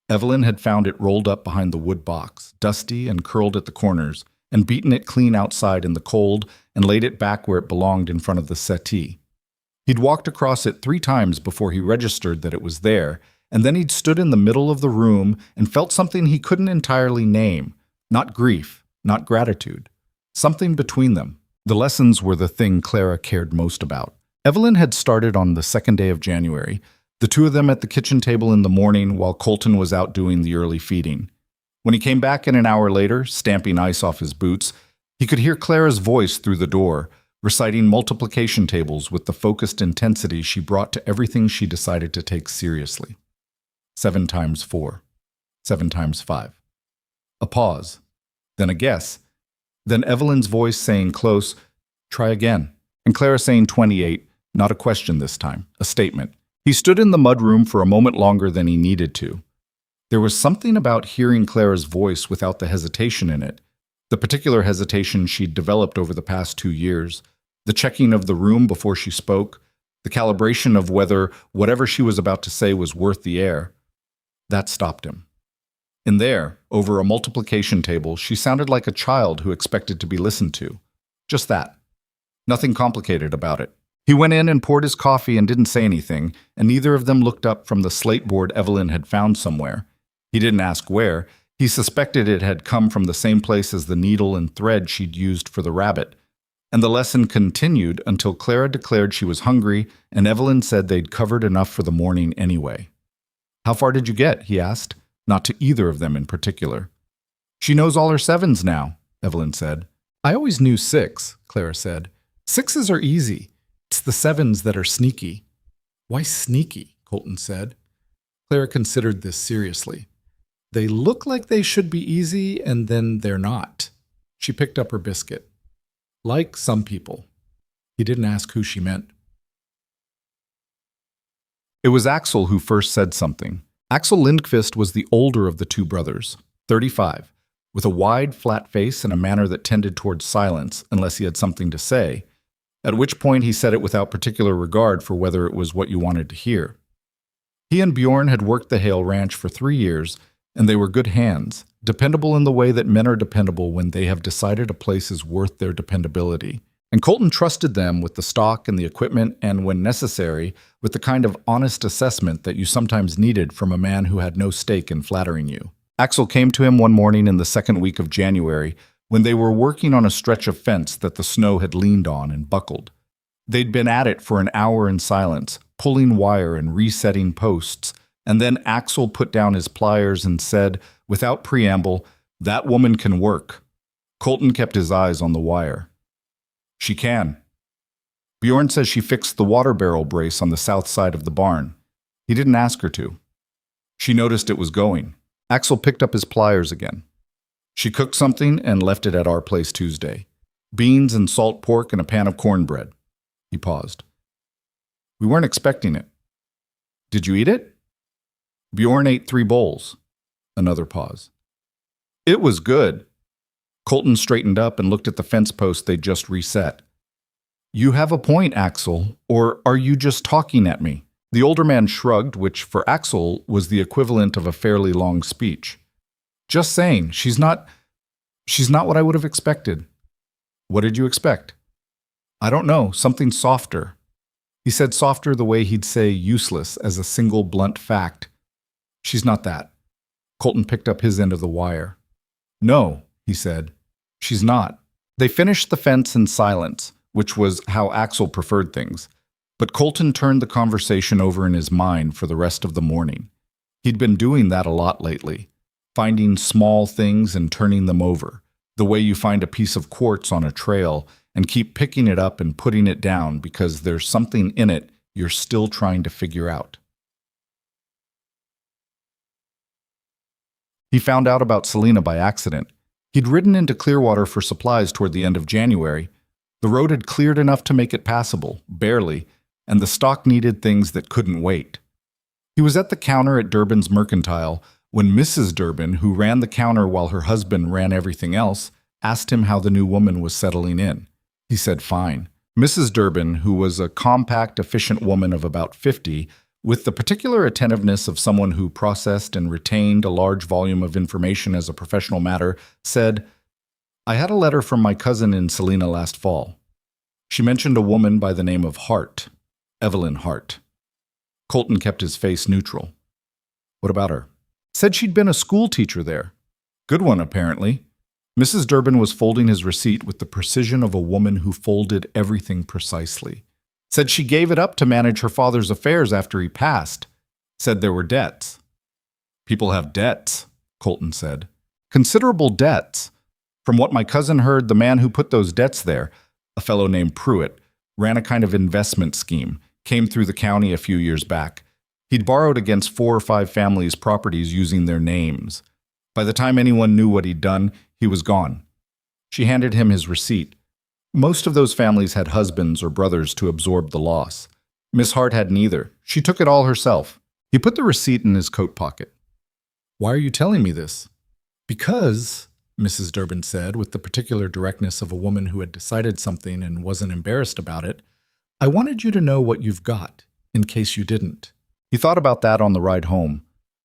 Evelyn had found it rolled up behind the wood box, dusty and curled at the corners, and beaten it clean outside in the cold and laid it back where it belonged in front of the settee. He'd walked across it 3 times before he registered that it was there, and then he'd stood in the middle of the room and felt something he couldn't entirely name. Not grief, not gratitude. Something between them. The lessons were the thing Clara cared most about. Evelyn had started on the 2nd day of January, the 2 of them at the kitchen table in the morning while Colton was out doing the early feeding. When he came back in an hour later, stamping ice off his boots, he could hear Clara's voice through the door, reciting multiplication tables with the focused intensity she brought to everything she decided to take seriously. 7 times 4. 7 times 5. A pause. Then a guess. Then Evelyn's voice saying close, "Try again." And Clara saying 28, not a question this time, a statement. He stood in the mudroom for a moment longer than he needed to. There was something about hearing Clara's voice without the hesitation in it, the particular hesitation she'd developed over the past 2 years, the checking of the room before she spoke, the calibration of whether whatever she was about to say was worth the air. That stopped him. In there, over a multiplication table, she sounded like a child who expected to be listened to. Just that. Nothing complicated about it. He went in and poured his coffee and didn't say anything, and neither of them looked up from the slate board Evelyn had found somewhere. He didn't ask where. He suspected it had come from the same place as the needle and thread she'd used for the rabbit. And the lesson continued until Clara declared she was hungry, and Evelyn said they'd covered enough for the morning anyway. "How far did you get?" he asked, not to either of them in particular. "She knows all her 7s now," Evelyn said. "I always knew 6, Clara said. 6s are easy. It's the 7s that are sneaky." "Why sneaky?" Colton said. Clara considered this seriously. "They look like they should be easy, and then they're not." She picked up her biscuit. "Like some people." He didn't ask who she meant. It was Axel who first said something. Axel Lindqvist was the older of the 2 brothers, 35, with a wide, flat face and a manner that tended towards silence unless he had something to say, at which point he said it without particular regard for whether it was what you wanted to hear. He and Bjorn had worked the Hale Ranch for 3 years, and they were good hands, dependable in the way that men are dependable when they have decided a place is worth their dependability. And Colton trusted them with the stock and the equipment and, when necessary, with the kind of honest assessment that you sometimes needed from a man who had no stake in flattering you. Axel came to him one morning in the 2nd week of January when they were working on a stretch of fence that the snow had leaned on and buckled. They'd been at it for an hour in silence, pulling wire and resetting posts, and then Axel put down his pliers and said, without preamble, "That woman can work." Colton kept his eyes on the wire. "She can." Bjorn says she fixed the water barrel brace on the south side of the barn. He didn't ask her to. She noticed it was going. Axel picked up his pliers again. "She cooked something and left it at our place Tuesday. Beans and salt pork and a pan of cornbread." He paused. "We weren't expecting it." "Did you eat it?" Bjorn ate 3 bowls. Another pause. "It was good." Colton straightened up and looked at the fence post they'd just reset. "You have a point, Axel, or are you just talking at me?" The older man shrugged, which for Axel was the equivalent of a fairly long speech. "Just saying, she's not what I would have expected." "What did you expect?" "I don't know, something softer." He said softer the way he'd say useless as a single blunt fact. She's not that. Colton picked up his end of the wire. No, he said. She's not. They finished the fence in silence, which was how Axel preferred things. But Colton turned the conversation over in his mind for the rest of the morning. He'd been doing that a lot lately, finding small things and turning them over, the way you find a piece of quartz on a trail and keep picking it up and putting it down because there's something in it you're still trying to figure out. He found out about Selena by accident. He'd ridden into Clearwater for supplies toward the end of January. The road had cleared enough to make it passable, barely, and the stock needed things that couldn't wait. He was at the counter at Durbin's Mercantile when Mrs. Durbin, who ran the counter while her husband ran everything else, asked him how the new woman was settling in. He said fine. Mrs. Durbin, who was a compact, efficient woman of about 50, with the particular attentiveness of someone who processed and retained a large volume of information as a professional matter, said, "I had a letter from my cousin in Selena last fall. She mentioned a woman by the name of Hart, Evelyn Hart." Colton kept his face neutral. "What about her?" "Said she'd been a school teacher there. Good one, apparently." Mrs. Durbin was folding his receipt with the precision of a woman who folded everything precisely. "Said she gave it up to manage her father's affairs after he passed. Said there were debts." "People have debts," Colton said. "Considerable debts. From what my cousin heard, the man who put those debts there, a fellow named Pruitt, ran a kind of investment scheme, came through the county a few years back. He'd borrowed against 4 or 5 families' properties using their names. By the time anyone knew what he'd done, he was gone." She handed him his receipt. Most of those families had husbands or brothers to absorb the loss. Miss Hart had neither. She took it all herself. He put the receipt in his coat pocket. "Why are you telling me this?" "Because," Mrs. Durbin said, with the particular directness of a woman who had decided something and wasn't embarrassed about it, "I wanted you to know what you've got, in case you didn't." He thought about that on the ride home.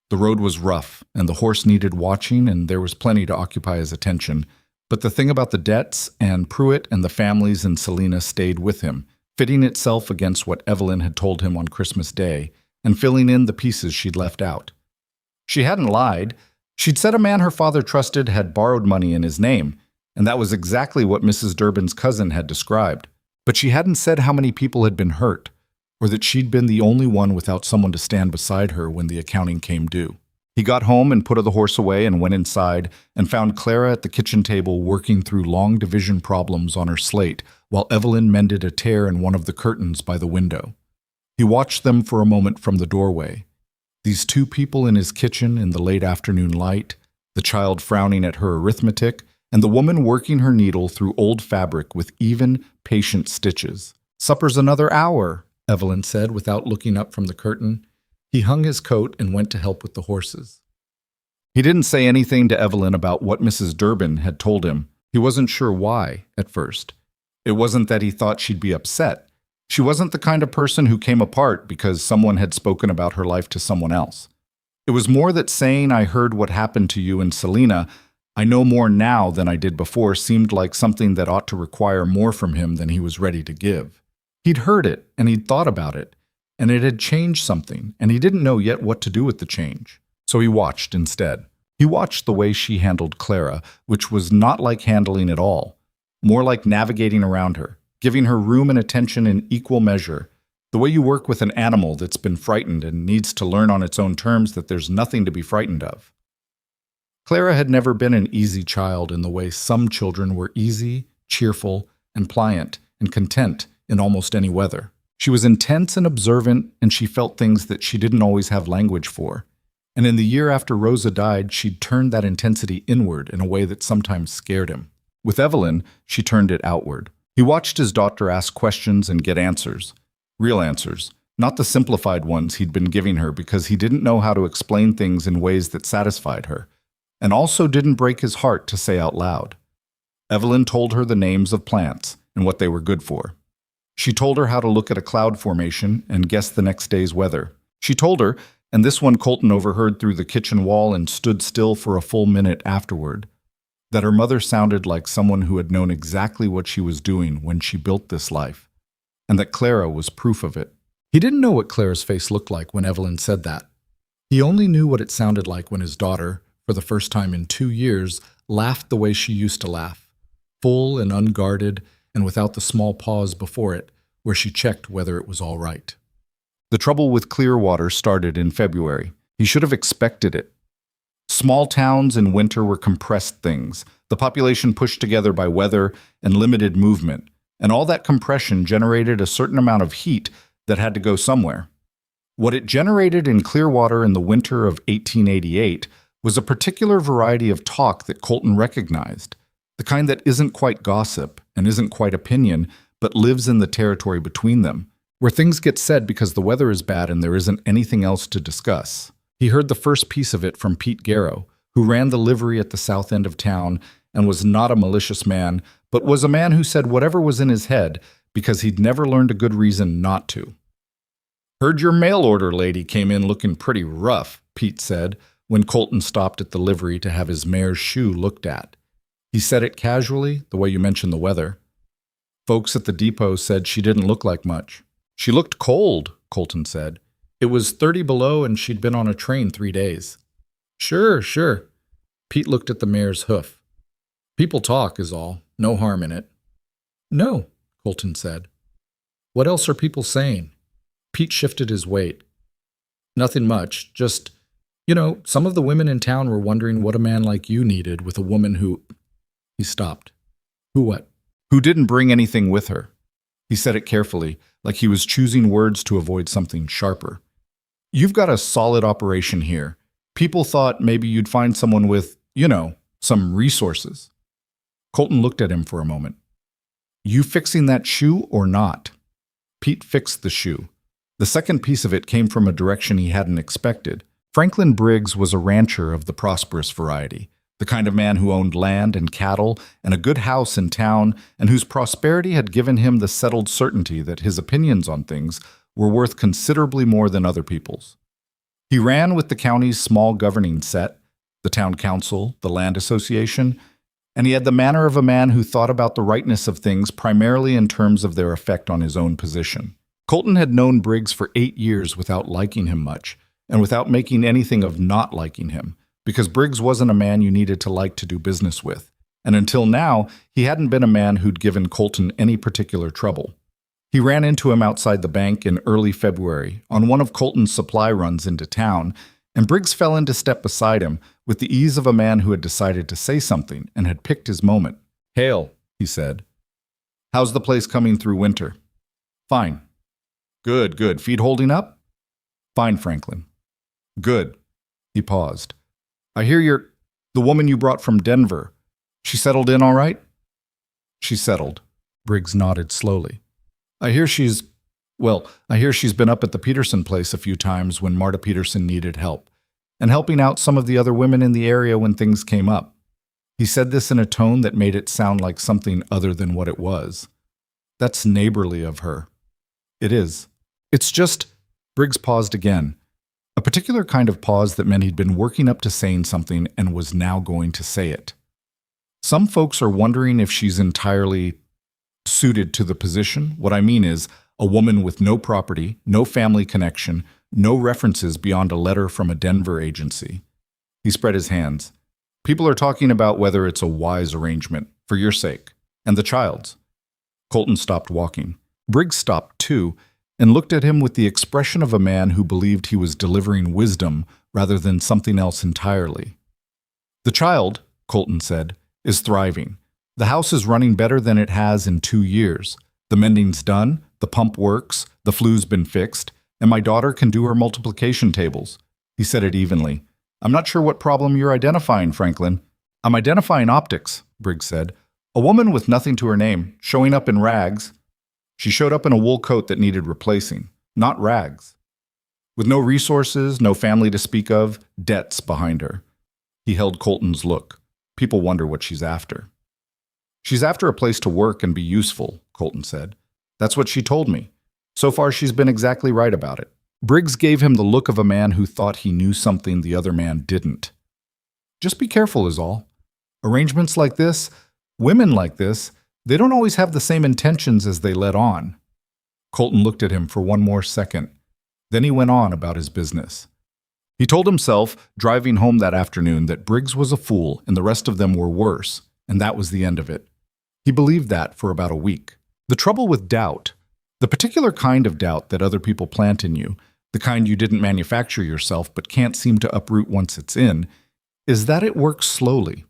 The road was rough, and the horse needed watching, and there was plenty to occupy his attention. But the thing about the debts and Pruitt and the families in Selena stayed with him, fitting itself against what Evelyn had told him on Christmas Day, and filling in the pieces she'd left out. She hadn't lied. She'd said a man her father trusted had borrowed money in his name, and that was exactly what Mrs. Durbin's cousin had described. But she hadn't said how many people had been hurt, or that she'd been the only one without someone to stand beside her when the accounting came due. He got home and put the horse away and went inside and found Clara at the kitchen table working through long division problems on her slate while Evelyn mended a tear in one of the curtains by the window. He watched them for a moment from the doorway. These 2 people in his kitchen in the late afternoon light, the child frowning at her arithmetic, and the woman working her needle through old fabric with even, patient stitches. "Supper's another hour," Evelyn said without looking up from the curtain. He hung his coat and went to help with the horses. He didn't say anything to Evelyn about what Mrs. Durbin had told him. He wasn't sure why, at first. It wasn't that he thought she'd be upset. She wasn't the kind of person who came apart because someone had spoken about her life to someone else. It was more that saying, "I heard what happened to you in Selena, I know more now than I did before," seemed like something that ought to require more from him than he was ready to give. He'd heard it, and he'd thought about it, and it had changed something, and he didn't know yet what to do with the change. So he watched instead. He watched the way she handled Clara, which was not like handling at all, more like navigating around her, giving her room and attention in equal measure, the way you work with an animal that's been frightened and needs to learn on its own terms that there's nothing to be frightened of. Clara had never been an easy child in the way some children were easy, cheerful, and pliant, and content in almost any weather. She was intense and observant, and she felt things that she didn't always have language for. And in the year after Rosa died, she'd turned that intensity inward in a way that sometimes scared him. With Evelyn, she turned it outward. He watched his daughter ask questions and get answers. Real answers, not the simplified ones he'd been giving her because he didn't know how to explain things in ways that satisfied her, and also didn't break his heart to say out loud. Evelyn told her the names of plants and what they were good for. She told her how to look at a cloud formation and guess the next day's weather. She told her, and this one Colton overheard through the kitchen wall and stood still for a full minute afterward, that her mother sounded like someone who had known exactly what she was doing when she built this life, and that Clara was proof of it. He didn't know what Clara's face looked like when Evelyn said that. He only knew what it sounded like when his daughter, for the first time in 2 years, laughed the way she used to laugh, full and unguarded and without the small pause before it, where she checked whether it was all right. The trouble with Clearwater started in February. He should have expected it. Small towns in winter were compressed things, the population pushed together by weather and limited movement, and all that compression generated a certain amount of heat that had to go somewhere. What it generated in Clearwater in the winter of 1888 was a particular variety of talk that Colton recognized, the kind that isn't quite gossip and isn't quite opinion, but lives in the territory between them, where things get said because the weather is bad and there isn't anything else to discuss. He heard the first piece of it from Pete Garrow, who ran the livery at the south end of town and was not a malicious man, but was a man who said whatever was in his head because he'd never learned a good reason not to. "Heard your mail order lady came in looking pretty rough," Pete said, when Colton stopped at the livery to have his mare's shoe looked at. He said it casually, the way you mentioned the weather. Folks at the depot said she didn't look like much. "She looked cold," Colton said. "It was 30 below and she'd been on a train 3 days. Sure. Pete looked at the mare's hoof. "People talk is all. No harm in it." "No," Colton said. "What else are people saying?" Pete shifted his weight. "Nothing much. Just, some of the women in town were wondering what a man like you needed with a woman who—" He stopped. "Who what?" "Who didn't bring anything with her." He said it carefully, like he was choosing words to avoid something sharper. "You've got a solid operation here. People thought maybe you'd find someone with, some resources." Colton looked at him for a moment. "You fixing that shoe or not?" Pete fixed the shoe. The second piece of it came from a direction he hadn't expected. Franklin Briggs was a rancher of the prosperous variety, the kind of man who owned land and cattle and a good house in town and whose prosperity had given him the settled certainty that his opinions on things were worth considerably more than other people's. He ran with the county's small governing set, the town council, the land association, and he had the manner of a man who thought about the rightness of things primarily in terms of their effect on his own position. Colton had known Briggs for 8 years without liking him much, and without making anything of not liking him, because Briggs wasn't a man you needed to like to do business with, and until now, he hadn't been a man who'd given Colton any particular trouble. He ran into him outside the bank in early February on one of Colton's supply runs into town, and Briggs fell into step beside him with the ease of a man who had decided to say something and had picked his moment. "Hail," he said. "How's the place coming through winter?" "Fine." Good. Feed holding up?" "Fine, Franklin." "Good." He paused. "I hear the woman you brought from Denver. She settled in all right?" "She settled." Briggs nodded slowly. I hear she's been up at the Peterson place a few times when Marta Peterson needed help, and helping out some of the other women in the area when things came up." He said this in a tone that made it sound like something other than what it was. "That's neighborly of her." "It is. It's just—" Briggs paused again. A particular kind of pause that meant he'd been working up to saying something and was now going to say it. "Some folks are wondering if she's entirely suited to the position. What I mean is, a woman with no property, no family connection, no references beyond a letter from a Denver agency." He spread his hands. "People are talking about whether it's a wise arrangement, for your sake, and the child's." Colton stopped walking. Briggs stopped too, and looked at him with the expression of a man who believed he was delivering wisdom rather than something else entirely. "The child," Colton said, "is thriving. The house is running better than it has in 2 years. The mending's done, the pump works, the flue's been fixed, and my daughter can do her multiplication tables." He said it evenly. "I'm not sure what problem you're identifying, Franklin." "I'm identifying optics," Briggs said. "A woman with nothing to her name, showing up in rags." She showed up in a wool coat that needed replacing, not rags. With no resources, no family to speak of, debts behind her. He held Colton's look. "People wonder what she's after." "She's after a place to work and be useful," Colton said. "That's what she told me. So far, she's been exactly right about it." Briggs gave him the look of a man who thought he knew something the other man didn't. "Just be careful is all. Arrangements like this, women like this, they don't always have the same intentions as they let on." Colton looked at him for one more second. Then he went on about his business. He told himself, driving home that afternoon, that Briggs was a fool and the rest of them were worse, and that was the end of it. He believed that for about a week. The trouble with doubt, the particular kind of doubt that other people plant in you, the kind you didn't manufacture yourself but can't seem to uproot once it's in, is that it works slowly.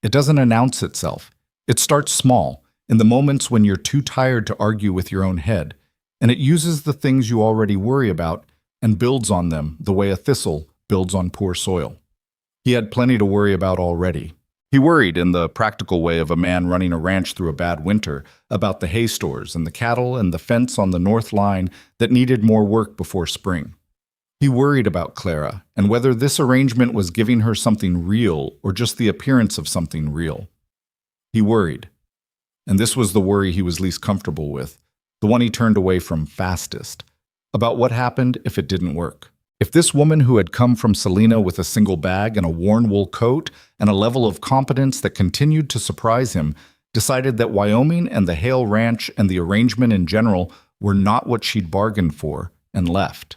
It doesn't announce itself. It starts small, in the moments when you're too tired to argue with your own head, and it uses the things you already worry about and builds on them the way a thistle builds on poor soil. He had plenty to worry about already. He worried, in the practical way of a man running a ranch through a bad winter, about the hay stores and the cattle and the fence on the north line that needed more work before spring. He worried about Clara and whether this arrangement was giving her something real or just the appearance of something real. He worried. And this was the worry he was least comfortable with, the one he turned away from fastest, about what happened if it didn't work. If this woman who had come from Salina with a single bag and a worn wool coat and a level of competence that continued to surprise him decided that Wyoming and the Hale Ranch and the arrangement in general were not what she'd bargained for and left.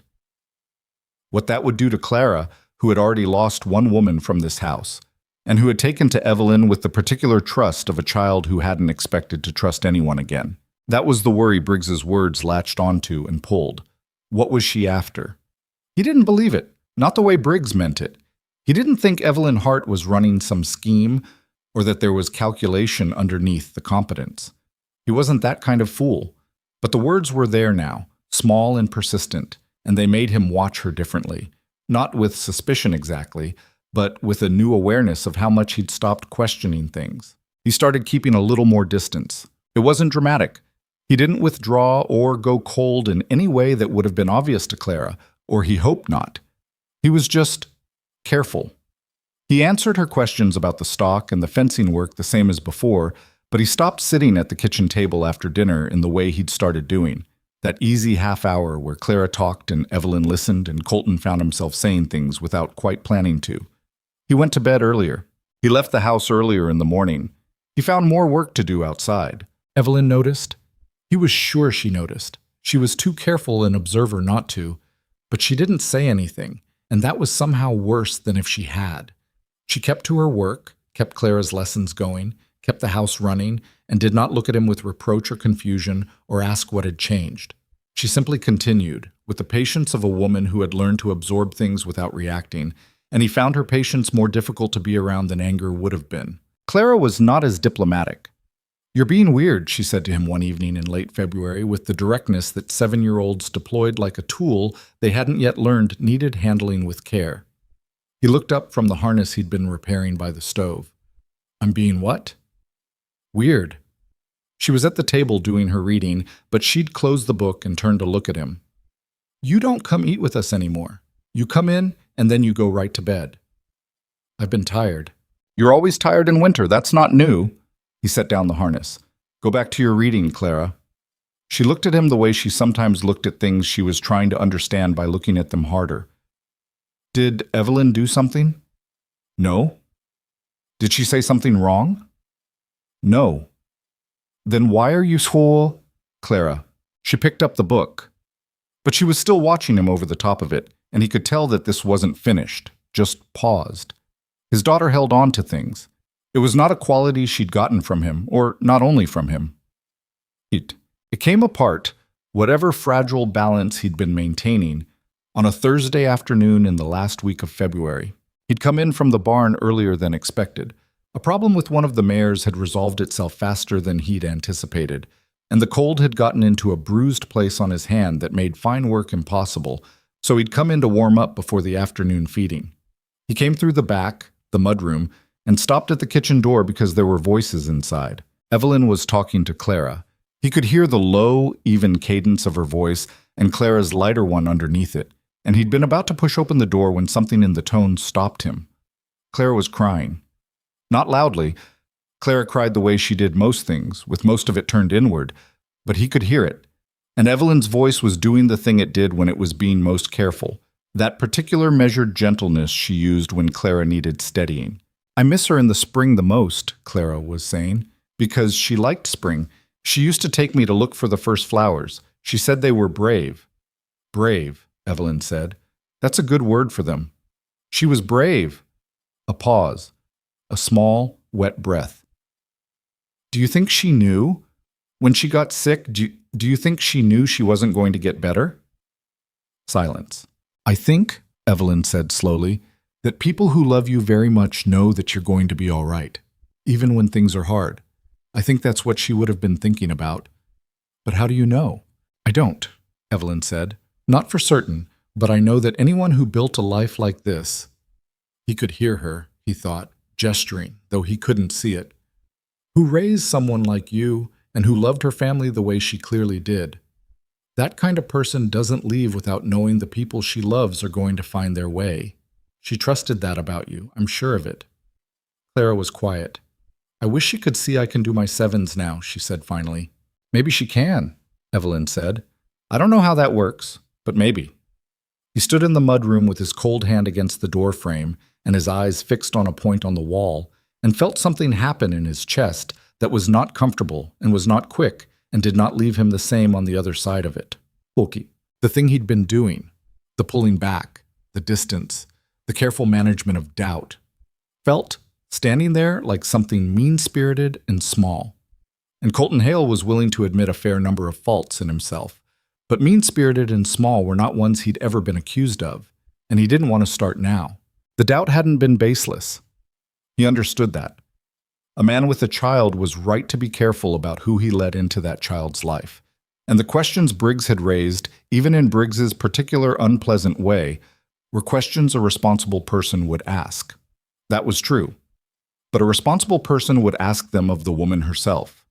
What that would do to Clara, who had already lost one woman from this house, and who had taken to Evelyn with the particular trust of a child who hadn't expected to trust anyone again. That was the worry Briggs's words latched onto and pulled. What was she after? He didn't believe it, not the way Briggs meant it. He didn't think Evelyn Hart was running some scheme or that there was calculation underneath the competence. He wasn't that kind of fool. But the words were there now, small and persistent, and they made him watch her differently. Not with suspicion exactly, but with a new awareness of how much he'd stopped questioning things. He started keeping a little more distance. It wasn't dramatic. He didn't withdraw or go cold in any way that would have been obvious to Clara, or he hoped not. He was just careful. He answered her questions about the stock and the fencing work the same as before, but he stopped sitting at the kitchen table after dinner in the way he'd started doing, that easy half hour where Clara talked and Evelyn listened and Colton found himself saying things without quite planning to. He went to bed earlier. He left the house earlier in the morning. He found more work to do outside. Evelyn noticed. He was sure she noticed. She was too careful an observer not to, but she didn't say anything, and that was somehow worse than if she had. She kept to her work, kept Clara's lessons going, kept the house running, and did not look at him with reproach or confusion or ask what had changed. She simply continued, with the patience of a woman who had learned to absorb things without reacting, and he found her patience more difficult to be around than anger would have been. Clara was not as diplomatic. "You're being weird," she said to him one evening in late February with the directness that 7-year-olds deployed like a tool they hadn't yet learned needed handling with care. He looked up from the harness he'd been repairing by the stove. "I'm being what?" "Weird." She was at the table doing her reading, but she'd closed the book and turned to look at him. "You don't come eat with us anymore. You come in, and then you go right to bed." "I've been tired." "You're always tired in winter. That's not new." He set down the harness. "Go back to your reading, Clara." She looked at him the way she sometimes looked at things she was trying to understand by looking at them harder. "Did Evelyn do something?" "No." "Did she say something wrong?" "No." "Then why are you so—" "Clara." She picked up the book. But she was still watching him over the top of it, and he could tell that this wasn't finished, just paused. His daughter held on to things. It was not a quality she'd gotten from him, or not only from him. It came apart, whatever fragile balance he'd been maintaining, on a Thursday afternoon in the last week of February. He'd come in from the barn earlier than expected. A problem with one of the mares had resolved itself faster than he'd anticipated, and the cold had gotten into a bruised place on his hand that made fine work impossible, so he'd come in to warm up before the afternoon feeding. He came through the back, the mudroom, and stopped at the kitchen door because there were voices inside. Evelyn was talking to Clara. He could hear the low, even cadence of her voice and Clara's lighter one underneath it, and he'd been about to push open the door when something in the tone stopped him. Clara was crying. Not loudly. Clara cried the way she did most things, with most of it turned inward, but he could hear it. And Evelyn's voice was doing the thing it did when it was being most careful, that particular measured gentleness she used when Clara needed steadying. "I miss her in the spring the most," Clara was saying, "because she liked spring. She used to take me to look for the first flowers. She said they were brave. Brave, Evelyn said. That's a good word for them. She was brave. A pause. A small, wet breath. Do you think she knew? When she got sick, do you think she knew she wasn't going to get better? Silence. I think, Evelyn said slowly, that people who love you very much know that you're going to be all right, even when things are hard. I think that's what she would have been thinking about. But how do you know? I don't, Evelyn said. Not for certain, but I know that anyone who built a life like this— He could hear her, he thought, gesturing, though he couldn't see it. Who raised someone like you and who loved her family the way she clearly did. That kind of person doesn't leave without knowing the people she loves are going to find their way. She trusted that about you, I'm sure of it. Clara was quiet. I wish she could see I can do my sevens now, she said finally. Maybe she can, Evelyn said. I don't know how that works, but maybe. He stood in the mudroom with his cold hand against the door frame and his eyes fixed on a point on the wall, and felt something happen in his chest that was not comfortable and was not quick and did not leave him the same on the other side of it. Pulki, the thing he'd been doing, the pulling back, the distance, the careful management of doubt, felt standing there like something mean-spirited and small. And Colton Hale was willing to admit a fair number of faults in himself, but mean-spirited and small were not ones he'd ever been accused of, and he didn't want to start now. The doubt hadn't been baseless. He understood that. A man with a child was right to be careful about who he let into that child's life. And the questions Briggs had raised, even in Briggs's particular unpleasant way, were questions a responsible person would ask. That was true. But a responsible person would ask them of the woman herself.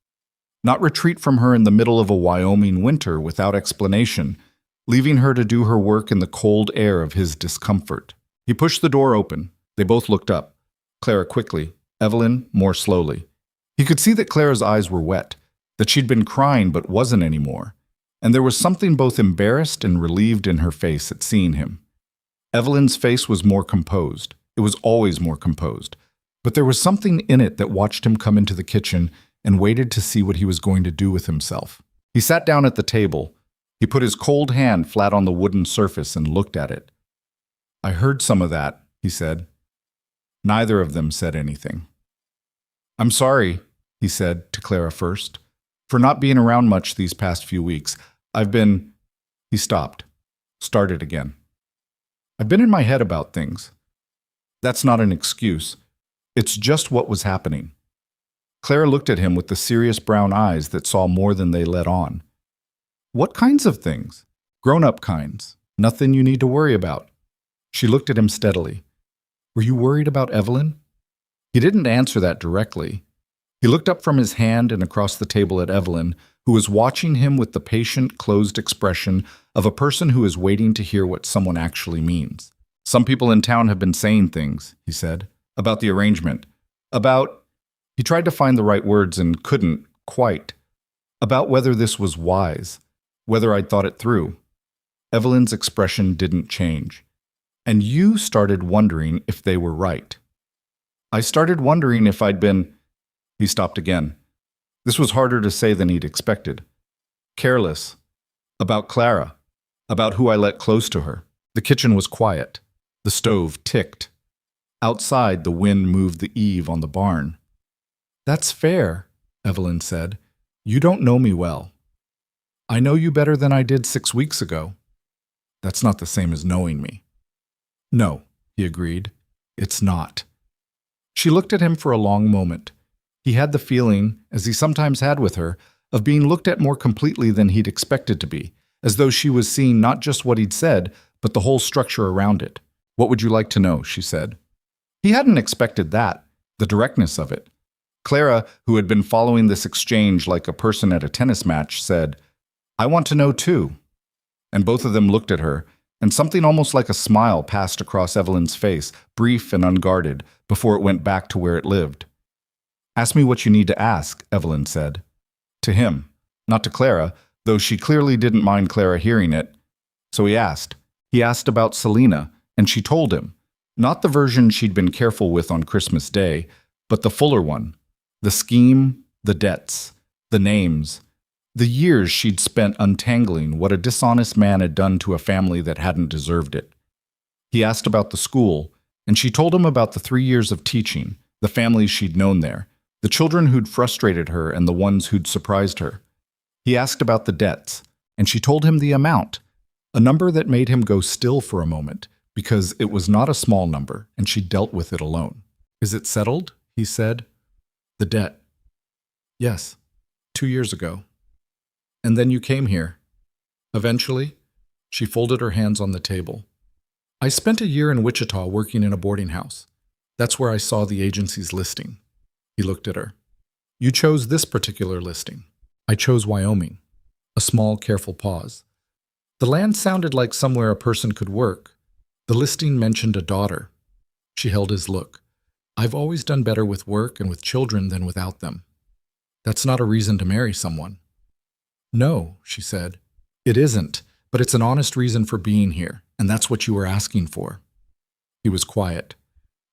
Not retreat from her in the middle of a Wyoming winter without explanation, leaving her to do her work in the cold air of his discomfort. He pushed the door open. They both looked up. Clara quickly, Evelyn more slowly. He could see that Clara's eyes were wet, that she'd been crying but wasn't anymore, and there was something both embarrassed and relieved in her face at seeing him. Evelyn's face was more composed. It was always more composed. But there was something in it that watched him come into the kitchen and waited to see what he was going to do with himself. He sat down at the table. He put his cold hand flat on the wooden surface and looked at it. I heard some of that, he said. Neither of them said anything. I'm sorry, he said to Clara first, for not being around much these past few weeks. I've been— He stopped, started again. I've been in my head about things. That's not an excuse. It's just what was happening. Clara looked at him with the serious brown eyes that saw more than they let on. What kinds of things? Grown-up kinds. Nothing you need to worry about. She looked at him steadily. Were you worried about Evelyn? He didn't answer that directly. He looked up from his hand and across the table at Evelyn, who was watching him with the patient, closed expression of a person who is waiting to hear what someone actually means. Some people in town have been saying things, he said, about the arrangement. About— He tried to find the right words and couldn't, quite. About whether this was wise, whether I'd thought it through. Evelyn's expression didn't change. And you started wondering if they were right. I started wondering if I'd been— He stopped again. This was harder to say than he'd expected. Careless. About Clara. About who I let close to her. The kitchen was quiet. The stove ticked. Outside, the wind moved the eave on the barn. That's fair, Evelyn said. You don't know me well. I know you better than I did 6 weeks ago. That's not the same as knowing me. No, he agreed. It's not. She looked at him for a long moment. He had the feeling, as he sometimes had with her, of being looked at more completely than he'd expected to be, as though she was seeing not just what he'd said, but the whole structure around it. What would you like to know? She said. He hadn't expected that, the directness of it. Clara, who had been following this exchange like a person at a tennis match, said, I want to know too. And both of them looked at her, and something almost like a smile passed across Evelyn's face, brief and unguarded, before it went back to where it lived. Ask me what you need to ask, Evelyn said. To him, not to Clara, though she clearly didn't mind Clara hearing it. So he asked. He asked about Selena, and she told him. Not the version she'd been careful with on Christmas Day, but the fuller one. The scheme, the debts, the names, The years she'd spent untangling what a dishonest man had done to a family that hadn't deserved it. He asked about the school, and she told him about the 3 years of teaching, the families she'd known there, the children who'd frustrated her and the ones who'd surprised her. He asked about the debts, and she told him the amount, a number that made him go still for a moment, because it was not a small number, and she dealt with it alone. "Is it settled?" he said. "The debt. Yes, 2 years ago. And then you came here." Eventually, she folded her hands on the table. "I spent a year in Wichita working in a boarding house. That's where I saw the agency's listing." He looked at her. "You chose this particular listing." "I chose Wyoming." A small, careful pause. "The land sounded like somewhere a person could work. The listing mentioned a daughter." She held his look. "I've always done better with work and with children than without them." "That's not a reason to marry someone." "No," she said. "It isn't, but it's an honest reason for being here, and that's what you were asking for." He was quiet.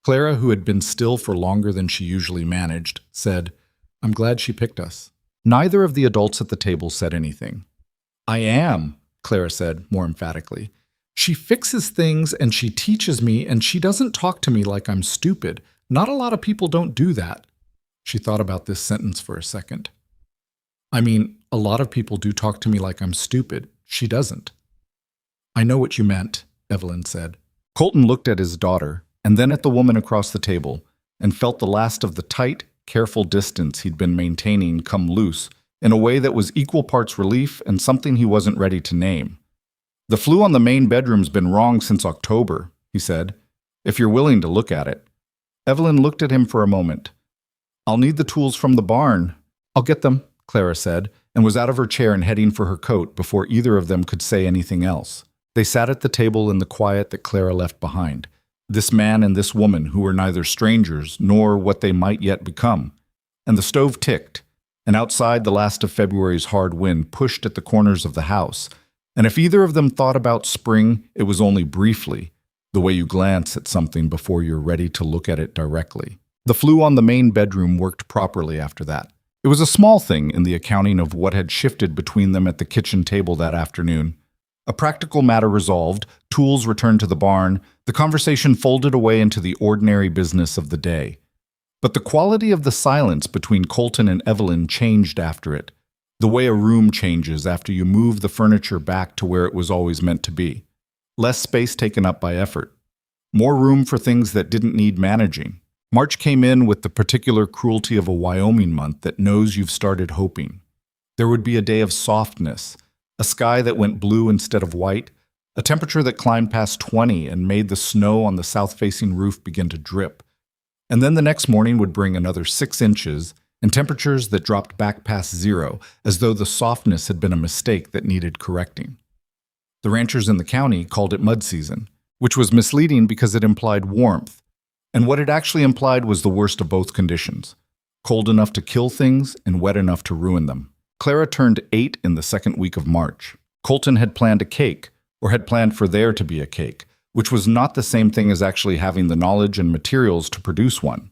Clara, who had been still for longer than she usually managed, said, "I'm glad she picked us." Neither of the adults at the table said anything. "I am," Clara said more emphatically. "She fixes things and she teaches me and she doesn't talk to me like I'm stupid. Not a lot of people don't do that." She thought about this sentence for a second. "I mean, a lot of people do talk to me like I'm stupid. She doesn't." "I know what you meant," Evelyn said. Colton looked at his daughter and then at the woman across the table and felt the last of the tight, careful distance he'd been maintaining come loose in a way that was equal parts relief and something he wasn't ready to name. "The flue on the main bedroom's been wrong since October," he said, "if you're willing to look at it." Evelyn looked at him for a moment. "I'll need the tools from the barn." "I'll get them," Clara said, and was out of her chair and heading for her coat before either of them could say anything else. They sat at the table in the quiet that Clara left behind, this man and this woman who were neither strangers nor what they might yet become. And the stove ticked, and outside the last of February's hard wind pushed at the corners of the house, and if either of them thought about spring, it was only briefly, the way you glance at something before you're ready to look at it directly. The flue on the main bedroom worked properly after that. It was a small thing in the accounting of what had shifted between them at the kitchen table that afternoon. A practical matter resolved, tools returned to the barn, the conversation folded away into the ordinary business of the day. But the quality of the silence between Colton and Evelyn changed after it, the way a room changes after you move the furniture back to where it was always meant to be. Less space taken up by effort. More room for things that didn't need managing. March came in with the particular cruelty of a Wyoming month that knows you've started hoping. There would be a day of softness, a sky that went blue instead of white, a temperature that climbed past 20 and made the snow on the south-facing roof begin to drip. And then the next morning would bring another 6 inches and temperatures that dropped back past 0, as though the softness had been a mistake that needed correcting. The ranchers in the county called it mud season, which was misleading because it implied warmth. And what it actually implied was the worst of both conditions, cold enough to kill things and wet enough to ruin them. Clara turned 8 in the second week of March. Colton had planned a cake, or had planned for there to be a cake, which was not the same thing as actually having the knowledge and materials to produce one.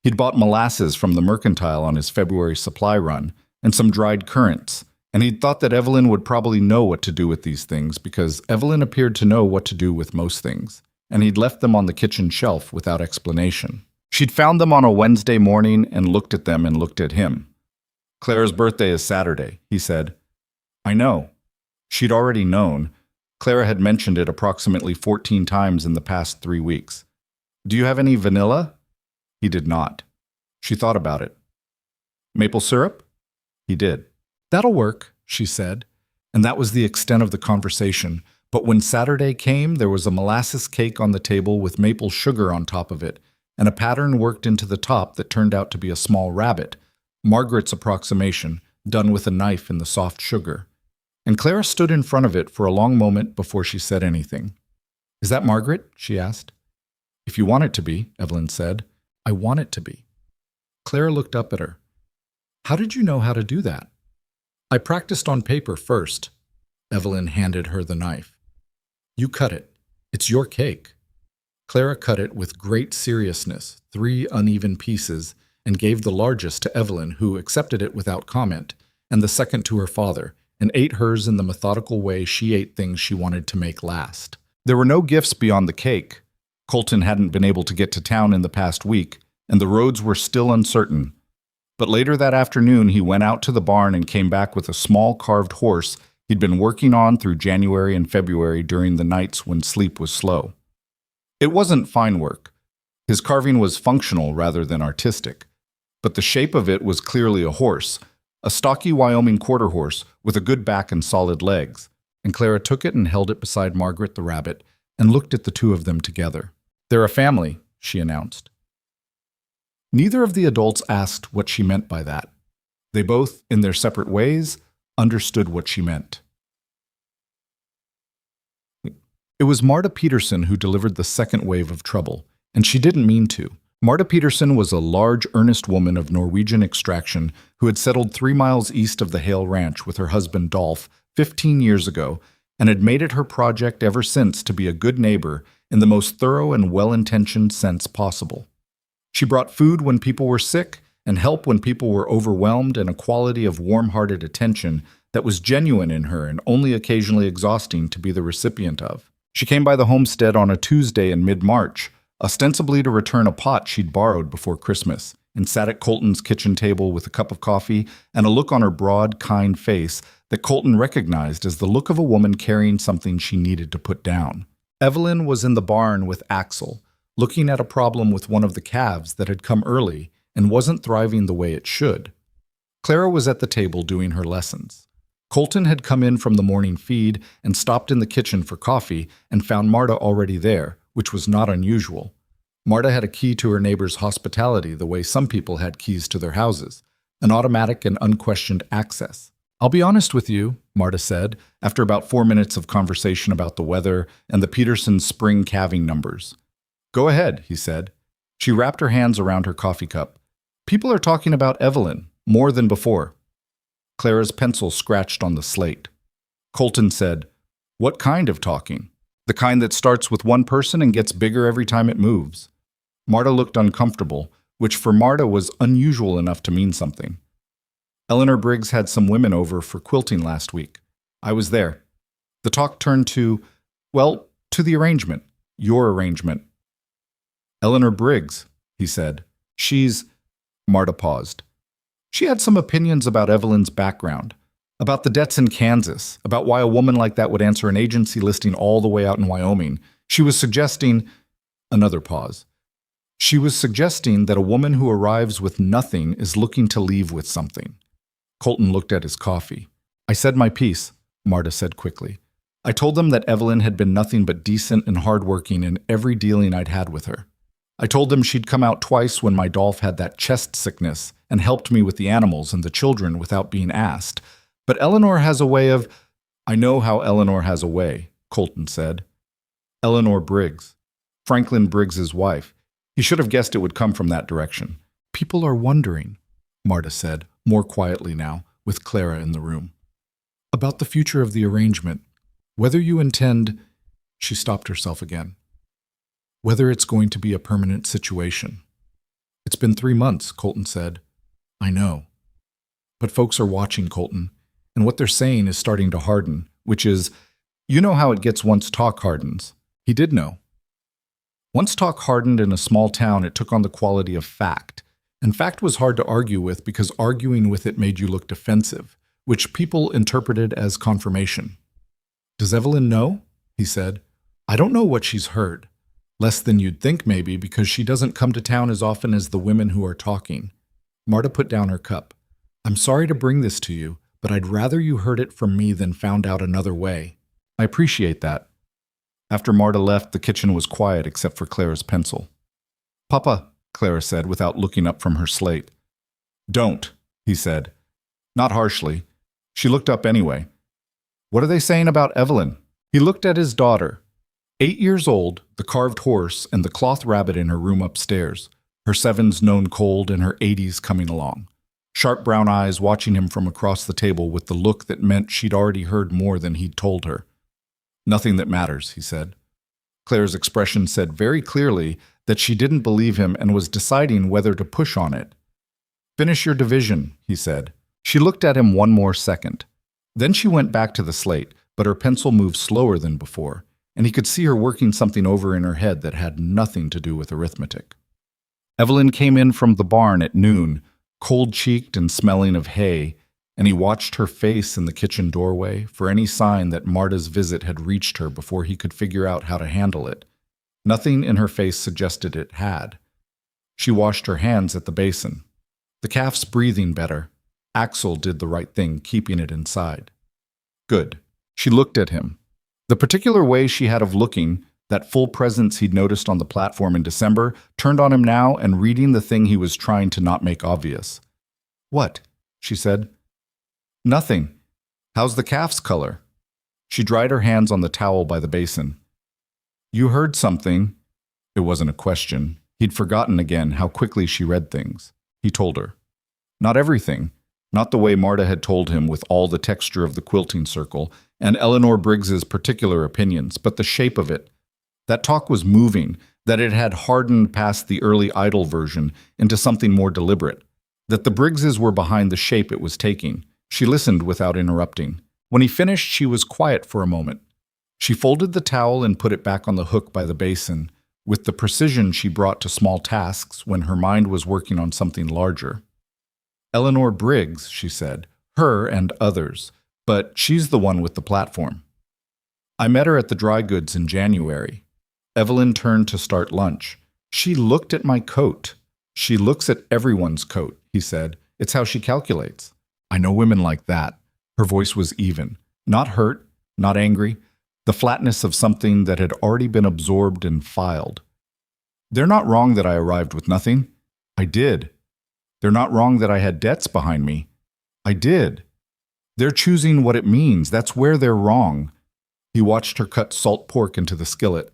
He'd bought molasses from the mercantile on his February supply run, and some dried currants, and he'd thought that Evelyn would probably know what to do with these things because Evelyn appeared to know what to do with most things, and he'd left them on the kitchen shelf without explanation. She'd found them on a Wednesday morning and looked at them and looked at him. "Clara's birthday is Saturday," he said. "I know." She'd already known. Clara had mentioned it approximately 14 times in the past 3 weeks. "Do you have any vanilla?" He did not. She thought about it. "Maple syrup?" He did. "That'll work," she said, and that was the extent of the conversation. But when Saturday came, there was a molasses cake on the table with maple sugar on top of it, and a pattern worked into the top that turned out to be a small rabbit, Margaret's approximation, done with a knife in the soft sugar. And Clara stood in front of it for a long moment before she said anything. "Is that Margaret?" she asked. "If you want it to be," Evelyn said. "I want it to be." Clara looked up at her. "How did you know how to do that?" "I practiced on paper first." Evelyn handed her the knife. "You cut it. It's your cake." Clara cut it with great seriousness, 3 uneven pieces, and gave the largest to Evelyn, who accepted it without comment, and the second to her father, and ate hers in the methodical way she ate things she wanted to make last. There were no gifts beyond the cake. Colton hadn't been able to get to town in the past week, and the roads were still uncertain. But later that afternoon, he went out to the barn and came back with a small carved horse he'd been working on through January and February during the nights when sleep was slow. It wasn't fine work. His carving was functional rather than artistic, but the shape of it was clearly a horse, a stocky Wyoming quarter horse with a good back and solid legs, and Clara took it and held it beside Margaret the rabbit and looked at the two of them together. "They're a family," she announced. Neither of the adults asked what she meant by that. They both, in their separate ways, understood what she meant. It was Marta Peterson who delivered the second wave of trouble, and she didn't mean to. Marta Peterson was a large, earnest woman of Norwegian extraction who had settled 3 miles east of the Hale Ranch with her husband Dolph 15 years ago and had made it her project ever since to be a good neighbor in the most thorough and well-intentioned sense possible. She brought food when people were sick and help when people were overwhelmed, and a quality of warm-hearted attention that was genuine in her and only occasionally exhausting to be the recipient of. She came by the homestead on a Tuesday in mid-March, ostensibly to return a pot she'd borrowed before Christmas, and sat at Colton's kitchen table with a cup of coffee and a look on her broad, kind face that Colton recognized as the look of a woman carrying something she needed to put down. Evelyn was in the barn with Axel, looking at a problem with one of the calves that had come early and wasn't thriving the way it should. Clara was at the table doing her lessons. Colton had come in from the morning feed and stopped in the kitchen for coffee and found Marta already there, which was not unusual. Marta had a key to her neighbor's hospitality the way some people had keys to their houses, an automatic and unquestioned access. "I'll be honest with you," Marta said, after about 4 minutes of conversation about the weather and the Peterson spring calving numbers. "Go ahead," he said. She wrapped her hands around her coffee cup. "People are talking about Evelyn, more than before." Clara's pencil scratched on the slate. Colton said, "What kind of talking?" "The kind that starts with one person and gets bigger every time it moves." Marta looked uncomfortable, which for Marta was unusual enough to mean something. "Eleanor Briggs had some women over for quilting last week. I was there. The talk turned to the arrangement. Your arrangement." "Eleanor Briggs," he said. "She's—" Marta paused. She had some opinions about Evelyn's background, about the debts in Kansas, about why a woman like that would answer an agency listing all the way out in Wyoming. She was suggesting— Another pause. She was suggesting that a woman who arrives with nothing is looking to leave with something. Colton looked at his coffee. "I said my piece," Marta said quickly. "I told them that Evelyn had been nothing but decent and hardworking in every dealing I'd had with her. I told them she'd come out twice when my Dolph had that chest sickness and helped me with the animals and the children without being asked. But Eleanor has a way of—" "I know how Eleanor has a way," Colton said. "Eleanor Briggs. Franklin Briggs's wife. He should have guessed it would come from that direction." "People are wondering," Marta said, more quietly now, with Clara in the room, "about the future of the arrangement. Whether you intend—" She stopped herself again. "Whether it's going to be a permanent situation." "It's been 3 months," Colton said. "I know. But folks are watching, Colton, and what they're saying is starting to harden, which is, you know how it gets once talk hardens." He did know. Once talk hardened in a small town, it took on the quality of fact. And fact was hard to argue with because arguing with it made you look defensive, which people interpreted as confirmation. "Does Evelyn know?" he said. "I don't know what she's heard. Less than you'd think, maybe, because she doesn't come to town as often as the women who are talking." Marta put down her cup. "I'm sorry to bring this to you, but I'd rather you heard it from me than found out another way." "I appreciate that." After Marta left, the kitchen was quiet except for Clara's pencil. "Papa," Clara said without looking up from her slate. "Don't," he said. Not harshly. She looked up anyway. "What are they saying about Evelyn?" He looked at his daughter. 8 years old, the carved horse, and the cloth rabbit in her room upstairs, her 7s known cold and her 80s coming along. Sharp brown eyes watching him from across the table with the look that meant she'd already heard more than he'd told her. "Nothing that matters," he said. Claire's expression said very clearly that she didn't believe him and was deciding whether to push on it. "Finish your division," he said. She looked at him one more second. Then she went back to the slate, but her pencil moved slower than before, and he could see her working something over in her head that had nothing to do with arithmetic. Evelyn came in from the barn at noon, cold-cheeked and smelling of hay, and he watched her face in the kitchen doorway for any sign that Marta's visit had reached her before he could figure out how to handle it. Nothing in her face suggested it had. She washed her hands at the basin. The calf's breathing better. Axel did the right thing, keeping it inside. Good. She looked at him. The particular way she had of looking, that full presence he'd noticed on the platform in December, turned on him now and reading the thing he was trying to not make obvious. "What?" she said. "Nothing. How's the calf's color?" She dried her hands on the towel by the basin. "You heard something." It wasn't a question. He'd forgotten again how quickly she read things. He told her. Not everything. Not the way Marta had told him with all the texture of the quilting circle and Eleanor Briggs's particular opinions, but the shape of it. That talk was moving, that it had hardened past the early idle version into something more deliberate, that the Briggses were behind the shape it was taking. She listened without interrupting. When he finished, she was quiet for a moment. She folded the towel and put it back on the hook by the basin, with the precision she brought to small tasks when her mind was working on something larger. "Eleanor Briggs," she said, "her and others, but she's the one with the platform. I met her at the dry goods in January." Evelyn turned to start lunch. "She looked at my coat." "She looks at everyone's coat," he said. "It's how she calculates." "I know women like that." Her voice was even. Not hurt, not angry. The flatness of something that had already been absorbed and filed. "They're not wrong that I arrived with nothing. I did. They're not wrong that I had debts behind me. I did. They're choosing what it means. That's where they're wrong." He watched her cut salt pork into the skillet.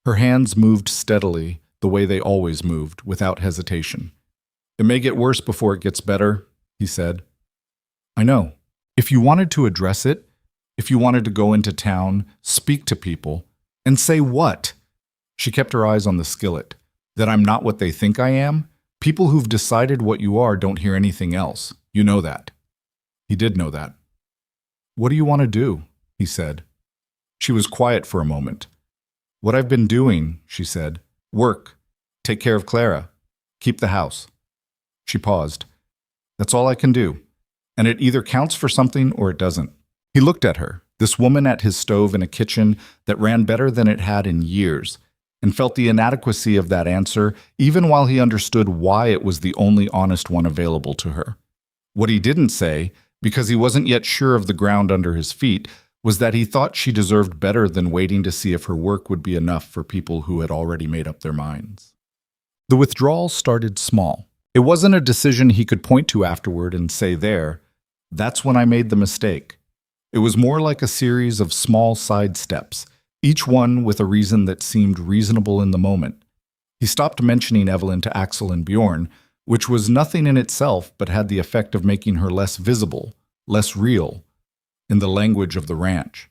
Her hands moved steadily, the way they always moved, without hesitation. "It may get worse before it gets better," he said. "I know. If you wanted to address it, if you wanted to go into town, speak to people, and say what?" She kept her eyes on the skillet. "That I'm not what they think I am? People who've decided what you are don't hear anything else. You know that." He did know that. "What do you want to do?" he said. She was quiet for a moment. "What I've been doing," she said. "Work. Take care of Clara. Keep the house." She paused. "That's all I can do. And it either counts for something or it doesn't." He looked at her, this woman at his stove in a kitchen that ran better than it had in years, and felt the inadequacy of that answer even while he understood why it was the only honest one available to her. What he didn't say, because he wasn't yet sure of the ground under his feet, was that he thought she deserved better than waiting to see if her work would be enough for people who had already made up their minds. The withdrawal started small. It wasn't a decision he could point to afterward and say there, "That's when I made the mistake." It was more like a series of small side steps, each one with a reason that seemed reasonable in the moment. He stopped mentioning Evelyn to Axel and Bjorn, which was nothing in itself but had the effect of making her less visible, less real, in the language of the ranch.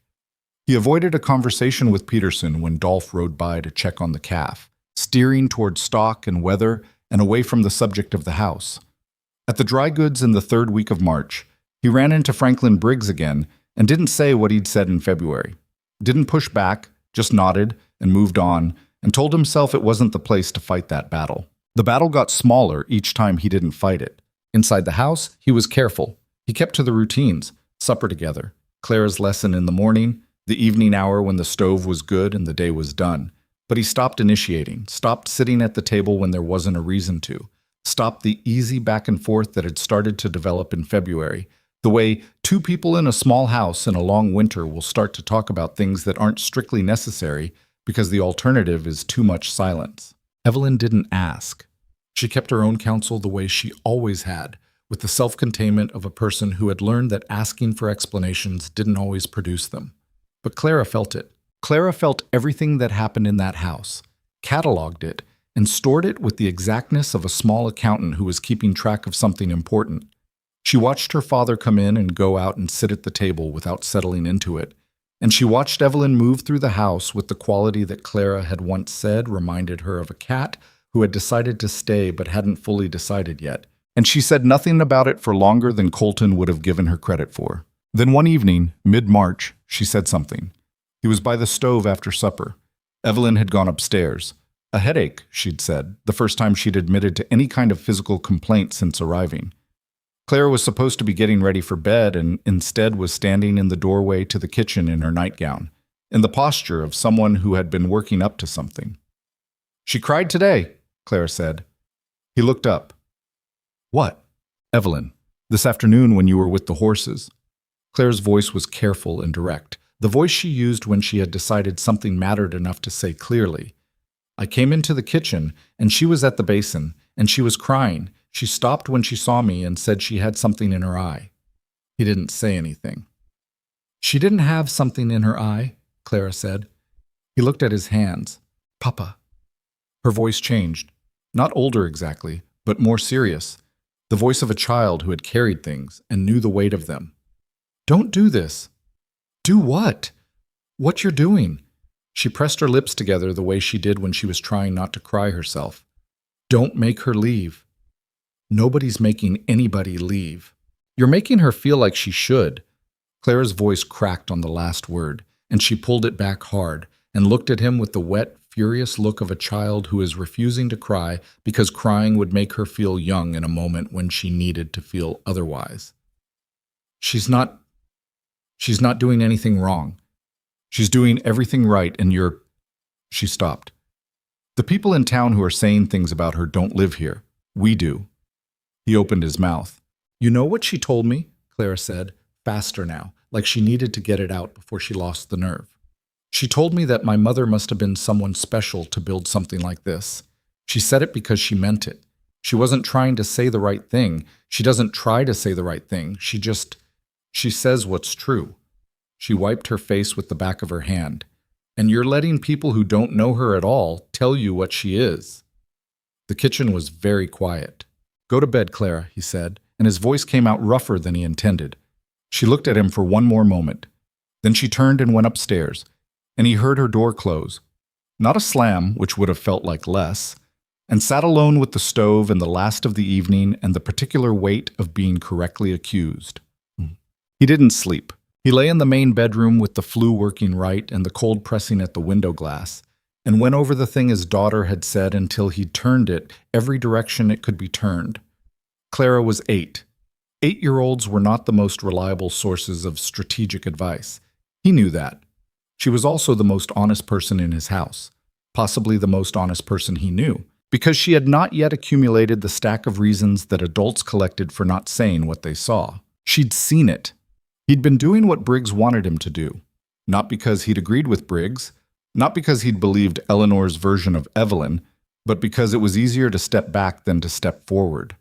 He avoided a conversation with Peterson when Dolph rode by to check on the calf, steering toward stock and weather and away from the subject of the house. At the dry goods in the third week of March, he ran into Franklin Briggs again and didn't say what he'd said in February. Didn't push back, just nodded and moved on and told himself it wasn't the place to fight that battle. The battle got smaller each time he didn't fight it. Inside the house, he was careful. He kept to the routines. Supper together, Clara's lesson in the morning, the evening hour when the stove was good and the day was done. But he stopped initiating, stopped sitting at the table when there wasn't a reason to, stopped the easy back and forth that had started to develop in February, the way two people in a small house in a long winter will start to talk about things that aren't strictly necessary because the alternative is too much silence. Evelyn didn't ask. She kept her own counsel the way she always had, with the self-containment of a person who had learned that asking for explanations didn't always produce them. But Clara felt it. Clara felt everything that happened in that house, cataloged it, and stored it with the exactness of a small accountant who was keeping track of something important. She watched her father come in and go out and sit at the table without settling into it, and she watched Evelyn move through the house with the quality that Clara had once said reminded her of a cat who had decided to stay but hadn't fully decided yet, And she said nothing about it for longer than Colton would have given her credit for. Then one evening, mid-March, she said something. He was by the stove after supper. Evelyn had gone upstairs. A headache, she'd said, the first time she'd admitted to any kind of physical complaint since arriving. Clara was supposed to be getting ready for bed and instead was standing in the doorway to the kitchen in her nightgown, in the posture of someone who had been working up to something. "She cried today," Clara said. He looked up. "What?" "Evelyn, this afternoon when you were with the horses." Clara's voice was careful and direct, the voice she used when she had decided something mattered enough to say clearly. "I came into the kitchen, and she was at the basin, and she was crying. She stopped when she saw me and said she had something in her eye." He didn't say anything. "She didn't have something in her eye," Clara said. He looked at his hands. "Papa." Her voice changed. Not older exactly, but more serious. The voice of a child who had carried things and knew the weight of them. "Don't do this." "Do what?" "What you're doing." She pressed her lips together the way she did when she was trying not to cry herself. "Don't make her leave." "Nobody's making anybody leave." "You're making her feel like she should." Clara's voice cracked on the last word, and she pulled it back hard and looked at him with the wet, furious look of a child who is refusing to cry because crying would make her feel young in a moment when she needed to feel otherwise. She's not doing anything wrong. She's doing everything right, and you're—" She stopped. "The people in town who are saying things about her don't live here. We do." He opened his mouth. "You know what she told me?" Clara said, faster now, like she needed to get it out before she lost the nerve. "She told me that my mother must have been someone special to build something like this. She said it because she meant it. She wasn't trying to say the right thing. She doesn't try to say the right thing. She says what's true." She wiped her face with the back of her hand. "And you're letting people who don't know her at all tell you what she is." The kitchen was very quiet. "Go to bed, Clara," he said, and his voice came out rougher than he intended. She looked at him for one more moment. Then she turned and went upstairs, and he heard her door close. Not a slam, which would have felt like less, and sat alone with the stove and the last of the evening and the particular weight of being correctly accused. He didn't sleep. He lay in the main bedroom with the flue working right and the cold pressing at the window glass, and went over the thing his daughter had said until he'd turned it every direction it could be turned. Clara was 8. 8-year-olds were not the most reliable sources of strategic advice. He knew that. She was also the most honest person in his house, possibly the most honest person he knew, because she had not yet accumulated the stack of reasons that adults collected for not saying what they saw. She'd seen it. He'd been doing what Briggs wanted him to do, not because he'd agreed with Briggs, not because he'd believed Eleanor's version of Evelyn, but because it was easier to step back than to step forward.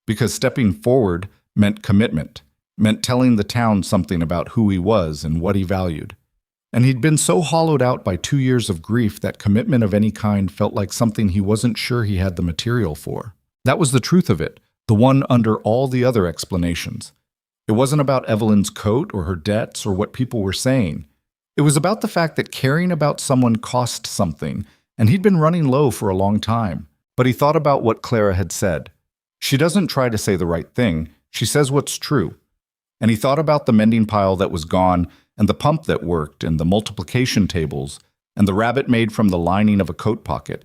Because stepping forward meant commitment, meant telling the town something about who he was and what he valued. And he'd been so hollowed out by 2 years of grief that commitment of any kind felt like something he wasn't sure he had the material for. That was the truth of it, the one under all the other explanations. It wasn't about Evelyn's coat or her debts or what people were saying. It was about the fact that caring about someone cost something, and he'd been running low for a long time. But he thought about what Clara had said. She doesn't try to say the right thing, she says what's true. And he thought about the mending pile that was gone, and the pump that worked, and the multiplication tables, and the rabbit made from the lining of a coat pocket.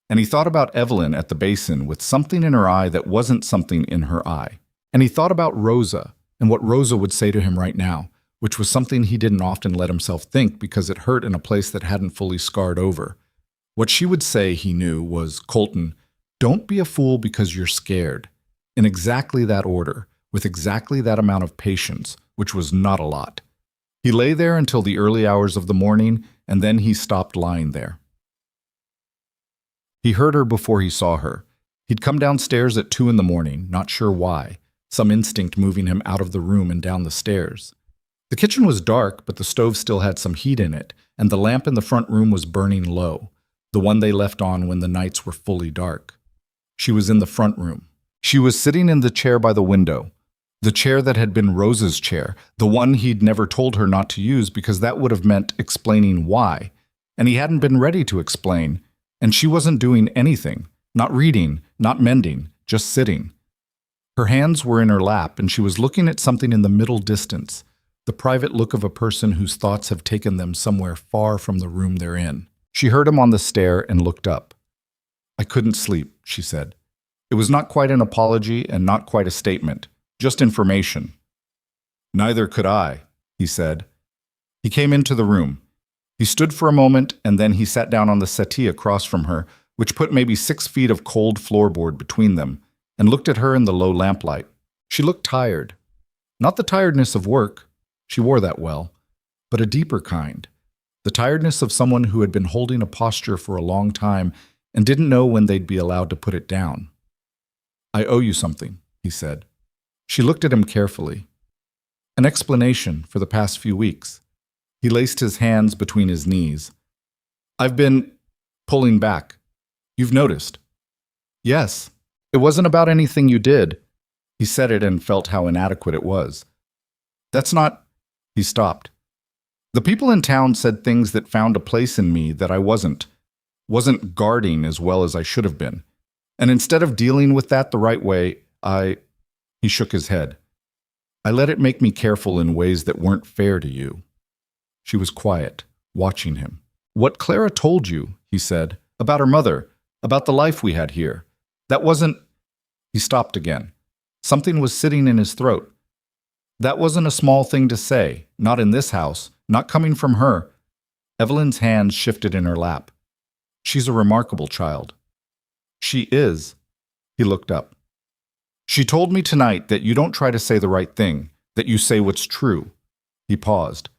And he thought about Evelyn at the basin with something in her eye that wasn't something in her eye. And he thought about Rosa, and what Rosa would say to him right now, which was something he didn't often let himself think because it hurt in a place that hadn't fully scarred over. What she would say, he knew, was, "Colton, don't be a fool because you're scared." In exactly that order, with exactly that amount of patience, which was not a lot. He lay there until the early hours of the morning, and then he stopped lying there. He heard her before he saw her. He'd come downstairs at 2 in the morning, not sure why, some instinct moving him out of the room and down the stairs. The kitchen was dark, but the stove still had some heat in it, and the lamp in the front room was burning low, the one they left on when the nights were fully dark. She was in the front room. She was sitting in the chair by the window, the chair that had been Rosa's chair, the one he'd never told her not to use because that would have meant explaining why, and he hadn't been ready to explain, and she wasn't doing anything, not reading, not mending, just sitting. Her hands were in her lap, and she was looking at something in the middle distance, the private look of a person whose thoughts have taken them somewhere far from the room they're in. She heard him on the stair and looked up. "I couldn't sleep," she said. It was not quite an apology and not quite a statement, just information. "Neither could I," he said. He came into the room. He stood for a moment, and then he sat down on the settee across from her, which put maybe 6 feet of cold floorboard between them, and looked at her in the low lamplight. She looked tired. Not the tiredness of work, she wore that well, but a deeper kind. The tiredness of someone who had been holding a posture for a long time and didn't know when they'd be allowed to put it down. "I owe you something," he said. She looked at him carefully. "An explanation for the past few weeks." He laced his hands between his knees. "I've been pulling back. You've noticed." "Yes. It wasn't about anything you did." He said it and felt how inadequate it was. "That's not—" He stopped. "The people in town said things that found a place in me that I wasn't guarding as well as I should have been. And instead of dealing with that the right way, He shook his head. "I let it make me careful in ways that weren't fair to you." She was quiet, watching him. "What Clara told you," he said, "about her mother, about the life we had here, that wasn't—" He stopped again. Something was sitting in his throat. "That wasn't a small thing to say, not in this house, not coming from her." Evelyn's hands shifted in her lap. "She's a remarkable child." "She is." He looked up. "She told me tonight that you don't try to say the right thing, that you say what's true." He paused.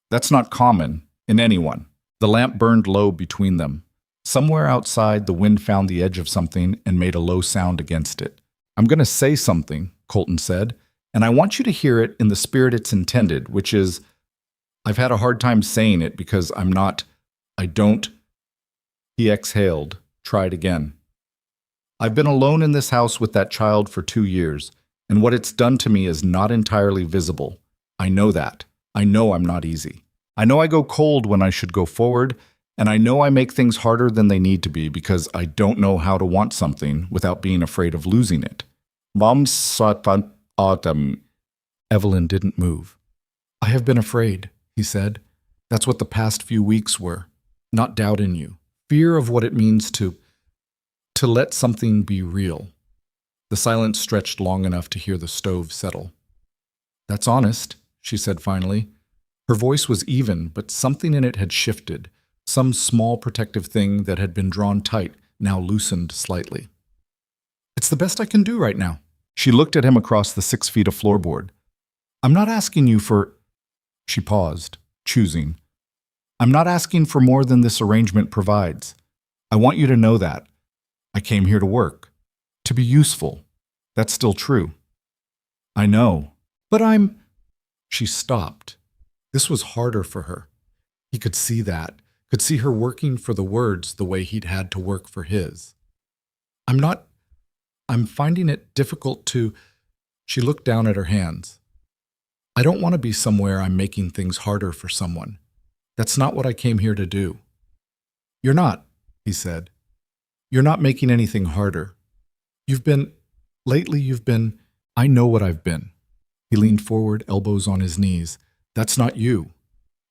"That's not common, in anyone." The lamp burned low between them. Somewhere outside, the wind found the edge of something and made a low sound against it. "I'm going to say something," Colton said, "and I want you to hear it in the spirit it's intended, which is, I've had a hard time saying it because I don't—" He exhaled, tried again. "I've been alone in this house with that child for 2 years, and what it's done to me is not entirely visible. I know that. I know I'm not easy. I know I go cold when I should go forward, and I know I make things harder than they need to be because I don't know how to want something without being afraid of losing it." Mom's sought autumn. Evelyn didn't move. "I have been afraid," he said. "That's what the past few weeks were. Not doubt in you. Fear of what it means to let something be real." The silence stretched long enough to hear the stove settle. "That's honest," she said finally. Her voice was even, but something in it had shifted. Some small protective thing that had been drawn tight now loosened slightly. "It's the best I can do right now." She looked at him across the 6 feet of floorboard. "I'm not asking you for—" She paused, choosing. "I'm not asking for more than this arrangement provides. I want you to know that. I came here to work, to be useful. That's still true." "I know, but I'm—" She stopped. This was harder for her. He could see that, could see her working for the words the way he'd had to work for his. I'm finding it difficult to—" She looked down at her hands. "I don't want to be somewhere I'm making things harder for someone. That's not what I came here to do." "You're not," he said. "You're not making anything harder. Lately you've been— I know what I've been." He leaned forward, elbows on his knees. "That's not you.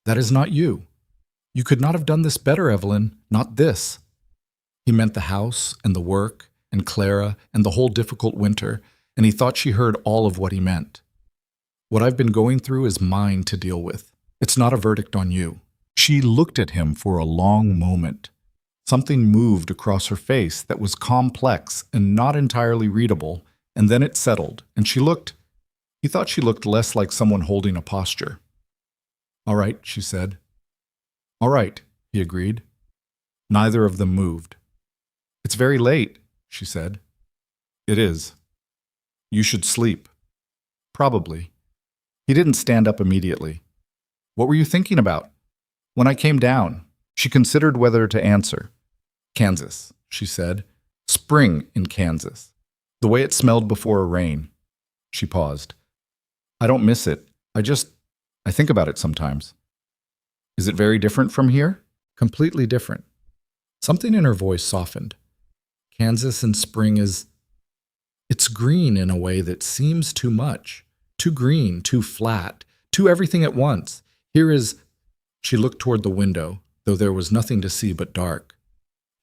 That is not you. You could not have done this better, Evelyn, not this." He meant the house and the work and Clara and the whole difficult winter, and he thought she heard all of what he meant. "What I've been going through is mine to deal with. It's not a verdict on you." She looked at him for a long moment. Something moved across her face that was complex and not entirely readable, and then it settled, and he thought she looked less like someone holding a posture. "All right," she said. "All right," he agreed. Neither of them moved. "It's very late," she said. "It is. You should sleep." "Probably." He didn't stand up immediately. "What were you thinking about?" "When I came down." She considered whether to answer. "Kansas," she said. "Spring in Kansas. The way it smelled before a rain." She paused. "I don't miss it. I think about it sometimes." "Is it very different from here?" "Completely different." Something in her voice softened. "Kansas in spring is—" It's green in a way that seems too much. Too green, too flat, too everything at once. Here is... She looked toward the window, though there was nothing to see but dark.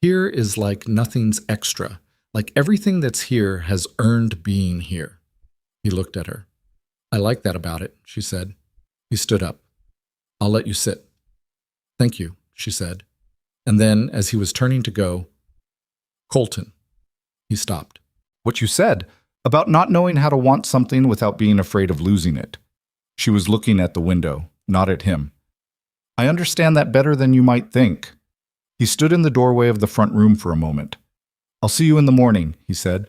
Here is like nothing's extra, like everything that's here has earned being here. He looked at her. I like that about it, she said. He stood up. I'll let you sit. Thank you, she said. And then, as he was turning to go, Colton. He stopped. What you said, about not knowing how to want something without being afraid of losing it. She was looking at the window, not at him. I understand that better than you might think. He stood in the doorway of the front room for a moment. I'll see you in the morning, he said.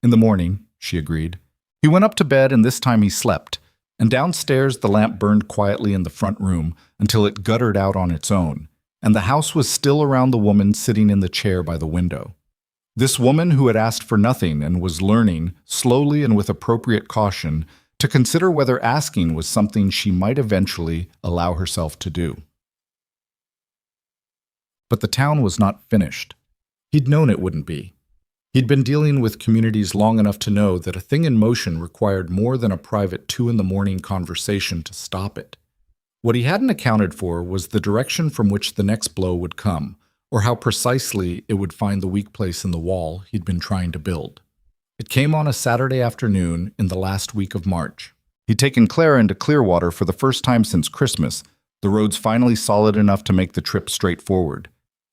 In the morning, she agreed. He went up to bed, and this time he slept, and downstairs the lamp burned quietly in the front room until it guttered out on its own, and the house was still around the woman sitting in the chair by the window. This woman who had asked for nothing and was learning, slowly and with appropriate caution, to consider whether asking was something she might eventually allow herself to do. But the town was not finished. He'd known it wouldn't be. He'd been dealing with communities long enough to know that a thing in motion required more than a private 2 a.m. conversation to stop it. What he hadn't accounted for was the direction from which the next blow would come, or how precisely it would find the weak place in the wall he'd been trying to build. It came on a Saturday afternoon in the last week of March. He'd taken Clara into Clearwater for the first time since Christmas, the roads finally solid enough to make the trip straightforward.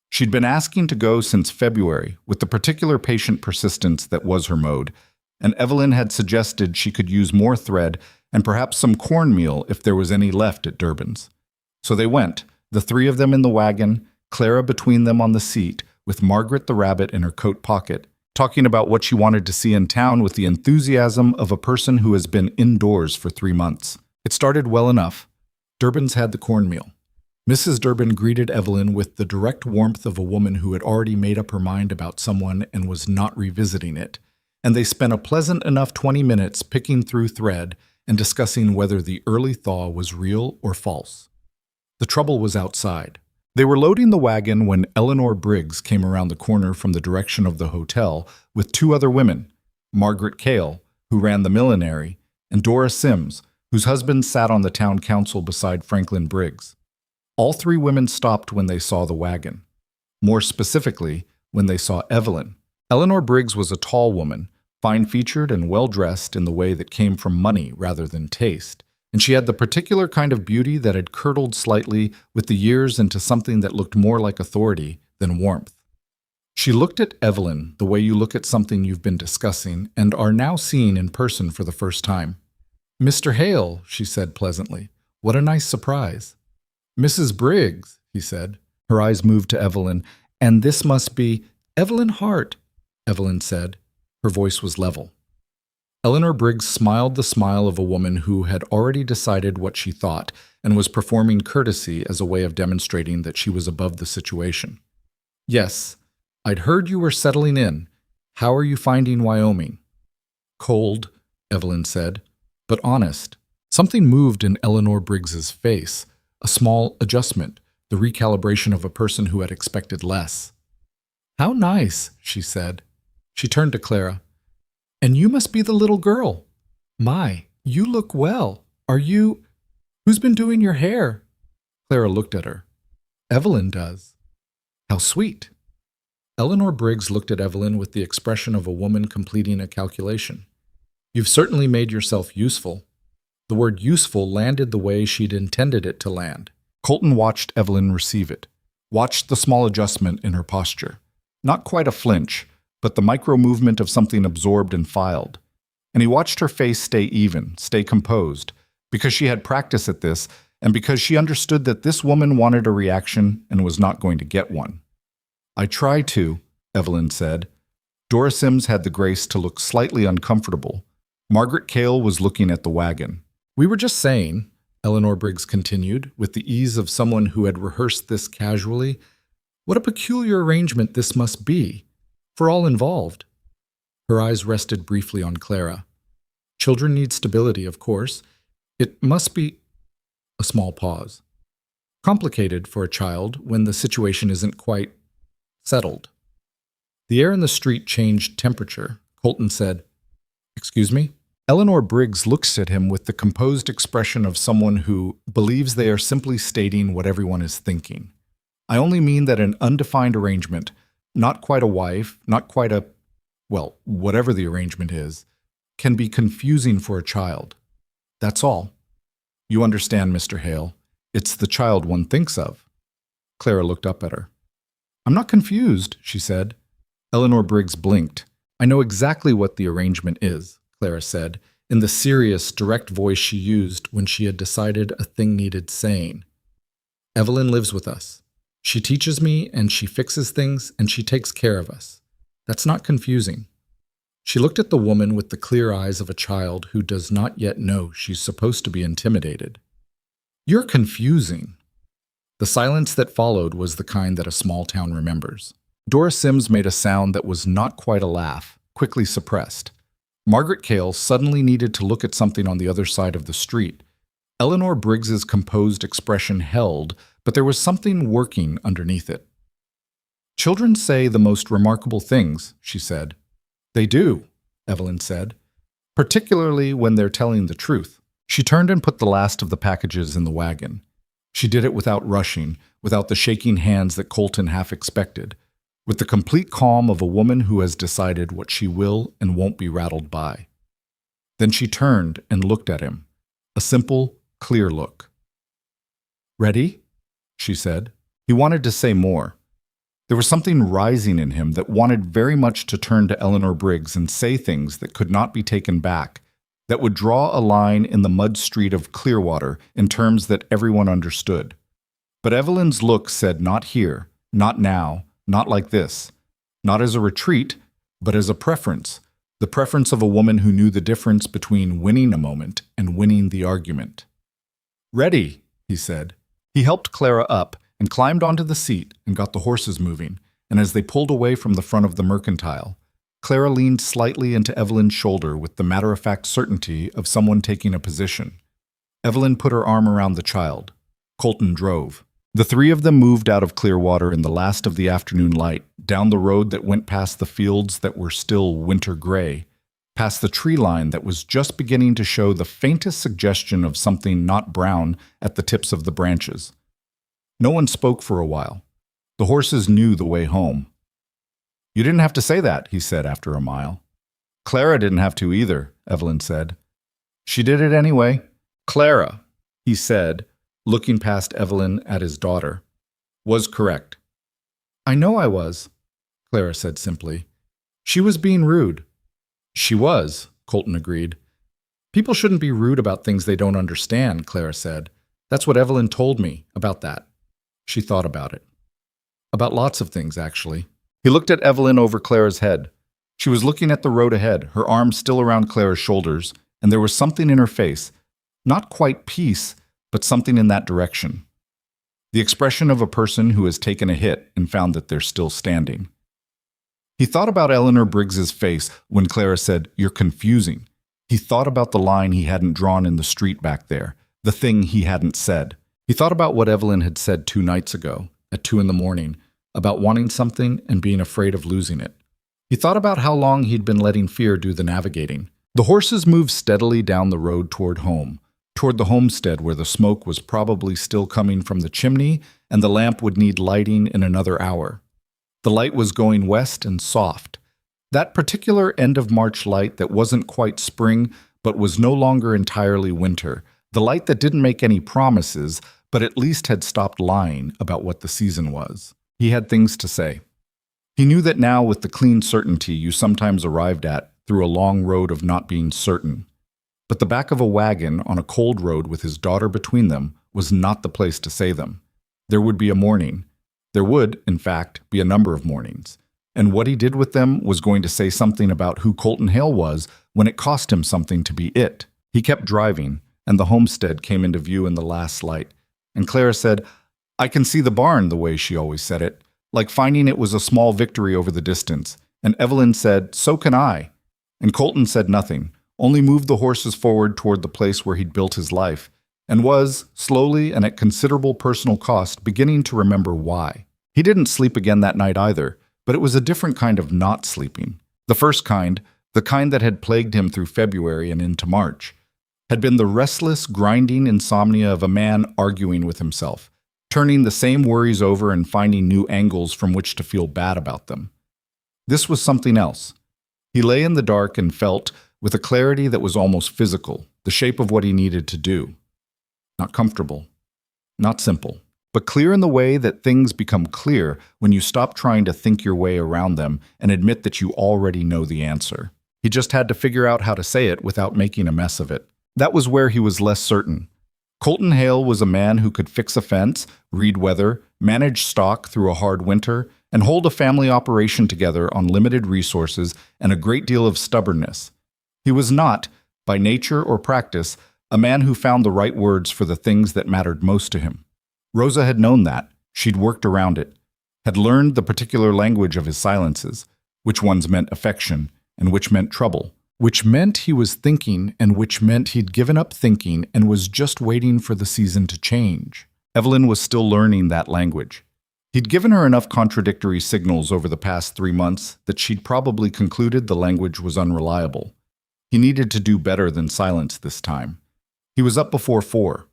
She'd been asking to go since February, with the particular patient persistence that was her mode, and Evelyn had suggested she could use more thread and perhaps some cornmeal if there was any left at Durbin's. So they went, the 3 of them in the wagon, Clara between them on the seat, with Margaret the rabbit in her coat pocket, talking about what she wanted to see in town with the enthusiasm of a person who has been indoors for 3 months. It started well enough. Durbin's had the cornmeal. Mrs. Durbin greeted Evelyn with the direct warmth of a woman who had already made up her mind about someone and was not revisiting it, and they spent a pleasant enough 20 minutes picking through thread and discussing whether the early thaw was real or false. The trouble was outside. They were loading the wagon when Eleanor Briggs came around the corner from the direction of the hotel with 2 other women, Margaret Cale, who ran the millinery, and Dora Sims, whose husband sat on the town council beside Franklin Briggs. All 3 women stopped when they saw the wagon. More specifically, when they saw Evelyn. Eleanor Briggs was a tall woman, fine-featured and well-dressed in the way that came from money rather than taste, and she had the particular kind of beauty that had curdled slightly with the years into something that looked more like authority than warmth. She looked at Evelyn the way you look at something you've been discussing and are now seeing in person for the first time. "Mr. Hale," she said pleasantly. "What a nice surprise." "Mrs. Briggs," he said. Her eyes moved to Evelyn. "And this must be Evelyn Hart," Evelyn said. Her voice was level. Eleanor Briggs smiled the smile of a woman who had already decided what she thought and was performing courtesy as a way of demonstrating that she was above the situation. "Yes, I'd heard you were settling in. How are you finding Wyoming?" "Cold," Evelyn said, "but honest." Something moved in Eleanor Briggs's face. A small adjustment, the recalibration of a person who had expected less. "How nice," she said. She turned to Clara. "And you must be the little girl. My, you look well. Are you... Who's been doing your hair?" Clara looked at her. "Evelyn does." "How sweet." Eleanor Briggs looked at Evelyn with the expression of a woman completing a calculation. "You've certainly made yourself useful." The word useful landed the way she'd intended it to land. Colton watched Evelyn receive it, watched the small adjustment in her posture. Not quite a flinch, but the micro-movement of something absorbed and filed. And he watched her face stay even, stay composed, because she had practice at this, and because she understood that this woman wanted a reaction and was not going to get one. "I try to," Evelyn said. Dora Sims had the grace to look slightly uncomfortable. Margaret Cale was looking at the wagon. "We were just saying," Eleanor Briggs continued, with the ease of someone who had rehearsed this casually, "what a peculiar arrangement this must be, for all involved." Her eyes rested briefly on Clara. "Children need stability, of course. It must be—" A small pause. "Complicated for a child when the situation isn't quite settled." The air in the street changed temperature. Colton said, Excuse me? Eleanor Briggs looks at him with the composed expression of someone who believes they are simply stating what everyone is thinking. I only mean that an undefined arrangement, not quite a wife, not quite a, well, whatever the arrangement is, can be confusing for a child. That's all. You understand, Mr. Hale. It's the child one thinks of. Clara looked up at her. I'm not confused, she said. Eleanor Briggs blinked. I know exactly what the arrangement is, Clara said, in the serious, direct voice she used when she had decided a thing needed saying. Evelyn lives with us. She teaches me, and she fixes things, and she takes care of us. That's not confusing. She looked at the woman with the clear eyes of a child who does not yet know she's supposed to be intimidated. You're confusing. The silence that followed was the kind that a small town remembers. Dora Sims made a sound that was not quite a laugh, quickly suppressed. Margaret Cale suddenly needed to look at something on the other side of the street. Eleanor Briggs's composed expression held, but there was something working underneath it. Children say the most remarkable things, she said. They do, Evelyn said, particularly when they're telling the truth. She turned and put the last of the packages in the wagon. She did it without rushing, without the shaking hands that Colton half expected, with the complete calm of a woman who has decided what she will and won't be rattled by. Then she turned and looked at him, a simple, clear look. Ready? She said. He wanted to say more. There was something rising in him that wanted very much to turn to Eleanor Briggs and say things that could not be taken back, that would draw a line in the mud street of Clearwater in terms that everyone understood. But Evelyn's look said not here, not now, not like this, not as a retreat, but as a preference, the preference of a woman who knew the difference between winning a moment and winning the argument. Ready, he said. He helped Clara up and climbed onto the seat and got the horses moving, and as they pulled away from the front of the mercantile, Clara leaned slightly into Evelyn's shoulder with the matter-of-fact certainty of someone taking a position. Evelyn put her arm around the child. Colton drove. The three of them moved out of Clearwater in the last of the afternoon light, down the road that went past the fields that were still winter gray, past the tree line that was just beginning to show the faintest suggestion of something not brown at the tips of the branches. No one spoke for a while. The horses knew the way home. You didn't have to say that, he said after a mile. Clara didn't have to either, Evelyn said. She did it anyway. Clara, he said, looking past Evelyn at his daughter, was correct. I know I was, Clara said simply. She was being rude. She was, Colton agreed. People shouldn't be rude about things they don't understand, Clara said. That's what Evelyn told me about that. She thought about it. About lots of things, actually. He looked at Evelyn over Clara's head. She was looking at the road ahead, her arms still around Clara's shoulders, and there was something in her face, not quite peace, but something in that direction. The expression of a person who has taken a hit and found that they're still standing. He thought about Eleanor Briggs's face when Clara said, "You're confusing." He thought about the line he hadn't drawn in the street back there, the thing he hadn't said. He thought about what Evelyn had said 2 nights ago, at 2 a.m, about wanting something and being afraid of losing it. He thought about how long he'd been letting fear do the navigating. The horses moved steadily down the road toward home, toward the homestead where the smoke was probably still coming from the chimney and the lamp would need lighting in another hour. The light was going west and soft. That particular end-of-March light that wasn't quite spring but was no longer entirely winter, the light that didn't make any promises but at least had stopped lying about what the season was. He had things to say. He knew that now with the clean certainty you sometimes arrived at through a long road of not being certain. But the back of a wagon on a cold road with his daughter between them was not the place to say them. There would be a morning. There would, in fact, be a number of mornings. And what he did with them was going to say something about who Colton Hale was when it cost him something to be it. He kept driving, and the homestead came into view in the last light. And Clara said, "I can see the barn," the way she always said it, like finding it was a small victory over the distance. And Evelyn said, "So can I." And Colton said nothing, only moved the horses forward toward the place where he'd built his life, and was, slowly and at considerable personal cost, beginning to remember why. He didn't sleep again that night either, but it was a different kind of not sleeping. The first kind, the kind that had plagued him through February and into March, had been the restless, grinding insomnia of a man arguing with himself, turning the same worries over and finding new angles from which to feel bad about them. This was something else. He lay in the dark and felt, with a clarity that was almost physical, the shape of what he needed to do. Not comfortable, not simple, but clear in the way that things become clear when you stop trying to think your way around them and admit that you already know the answer. He just had to figure out how to say it without making a mess of it. That was where he was less certain. Colton Hale was a man who could fix a fence, read weather, manage stock through a hard winter, and hold a family operation together on limited resources and a great deal of stubbornness. He was not, by nature or practice, a man who found the right words for the things that mattered most to him. Rosa had known that. She'd worked around it, had learned the particular language of his silences, which ones meant affection and which meant trouble, which meant he was thinking and which meant he'd given up thinking and was just waiting for the season to change. Evelyn was still learning that language. He'd given her enough contradictory signals over the past 3 months that she'd probably concluded the language was unreliable. He needed to do better than silence this time. He was up before 4.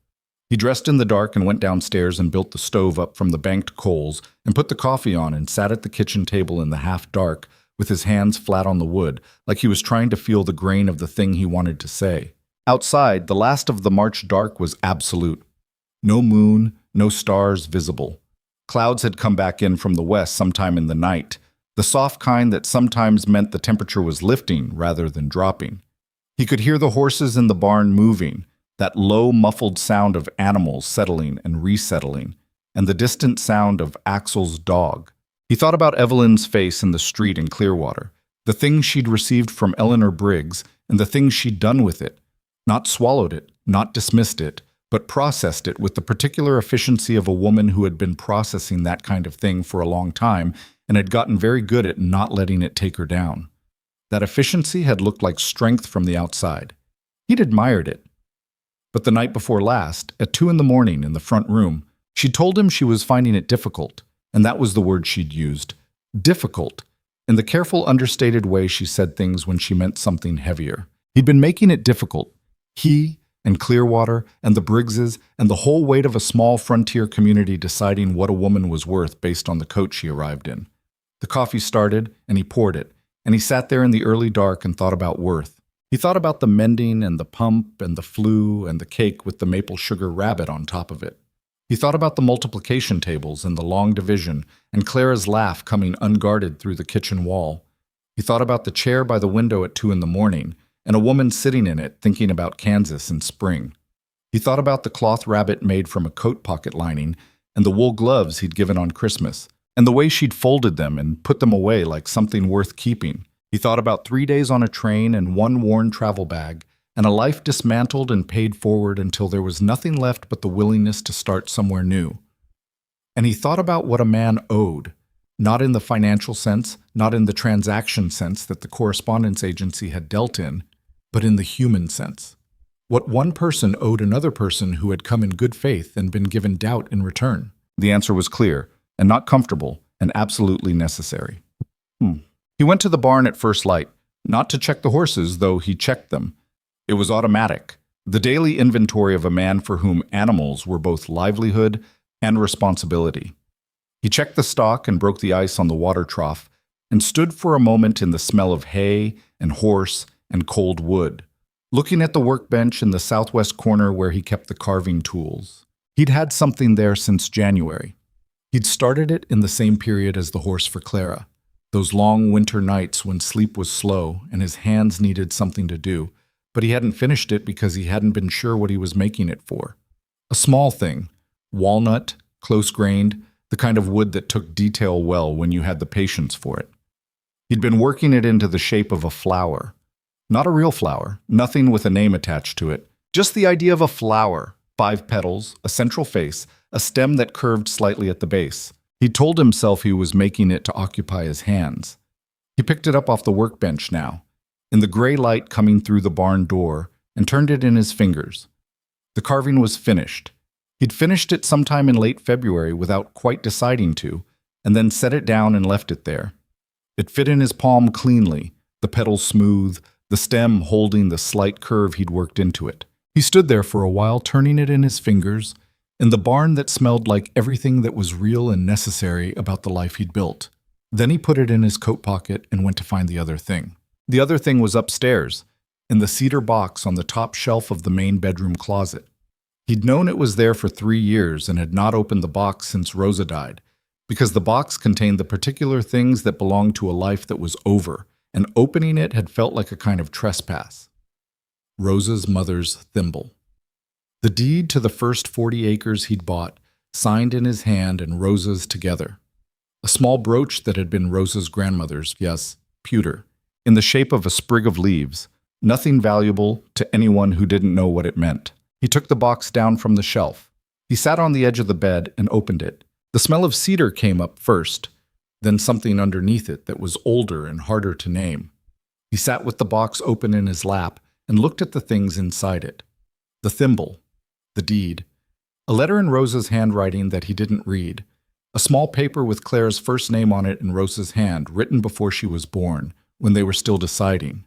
He dressed in the dark and went downstairs and built the stove up from the banked coals and put the coffee on and sat at the kitchen table in the half-dark with his hands flat on the wood, like he was trying to feel the grain of the thing he wanted to say. Outside, the last of the March dark was absolute. No moon, no stars visible. Clouds had come back in from the west sometime in the night, the soft kind that sometimes meant the temperature was lifting rather than dropping. He could hear the horses in the barn moving, that low, muffled sound of animals settling and resettling, and the distant sound of Axel's dog. He thought about Evelyn's face in the street in Clearwater, the things she'd received from Eleanor Briggs, and the things she'd done with it. Not swallowed it, not dismissed it, but processed it with the particular efficiency of a woman who had been processing that kind of thing for a long time and had gotten very good at not letting it take her down. That efficiency had looked like strength from the outside. He'd admired it. But the night before last, at 2 a.m. in the front room, she told him she was finding it difficult, and that was the word she'd used. Difficult, in the careful, understated way she said things when she meant something heavier. He'd been making it difficult. He and Clearwater and the Briggses and the whole weight of a small frontier community deciding what a woman was worth based on the coat she arrived in. The coffee started, and he poured it, and he sat there in the early dark and thought about worth. He thought about the mending and the pump and the flu and the cake with the maple sugar rabbit on top of it. He thought about the multiplication tables and the long division and Clara's laugh coming unguarded through the kitchen wall. He thought about the chair by the window at 2 a.m. and a woman sitting in it thinking about Kansas in spring. He thought about the cloth rabbit made from a coat pocket lining and the wool gloves he'd given on Christmas, and the way she'd folded them and put them away like something worth keeping. He thought about 3 days on a train and 1 worn travel bag, and a life dismantled and paid forward until there was nothing left but the willingness to start somewhere new. And he thought about what a man owed, not in the financial sense, not in the transaction sense that the correspondence agency had dealt in, but in the human sense. What one person owed another person who had come in good faith and been given doubt in return. The answer was clear, and not comfortable, and absolutely necessary. He went to the barn at first light, not to check the horses, though he checked them. It was automatic, the daily inventory of a man for whom animals were both livelihood and responsibility. He checked the stock and broke the ice on the water trough, and stood for a moment in the smell of hay and horse and cold wood, looking at the workbench in the southwest corner where he kept the carving tools. He'd had something there since January. He'd started it in the same period as the horse for Clara, those long winter nights when sleep was slow and his hands needed something to do, but he hadn't finished it because he hadn't been sure what he was making it for. A small thing, walnut, close-grained, the kind of wood that took detail well when you had the patience for it. He'd been working it into the shape of a flower. Not a real flower, nothing with a name attached to it, just the idea of a flower, 5 petals, a central face, a stem that curved slightly at the base. He told himself he was making it to occupy his hands. He picked it up off the workbench now, in the gray light coming through the barn door, and turned it in his fingers. The carving was finished. He'd finished it sometime in late February without quite deciding to, and then set it down and left it there. It fit in his palm cleanly, the petals smooth, the stem holding the slight curve he'd worked into it. He stood there for a while, turning it in his fingers, in the barn that smelled like everything that was real and necessary about the life he'd built. Then he put it in his coat pocket and went to find the other thing. The other thing was upstairs, in the cedar box on the top shelf of the main bedroom closet. He'd known it was there for 3 years and had not opened the box since Rosa died, because the box contained the particular things that belonged to a life that was over, and opening it had felt like a kind of trespass. Rosa's mother's thimble. The deed to the first 40 acres he'd bought, signed in his hand and Rosa's together. A small brooch that had been Rosa's grandmother's, yes, pewter, in the shape of a sprig of leaves, nothing valuable to anyone who didn't know what it meant. He took the box down from the shelf. He sat on the edge of the bed and opened it. The smell of cedar came up first, then something underneath it that was older and harder to name. He sat with the box open in his lap and looked at the things inside it. The thimble, the deed, a letter in Rosa's handwriting that he didn't read, a small paper with Claire's first name on it in Rosa's hand, written before she was born, when they were still deciding,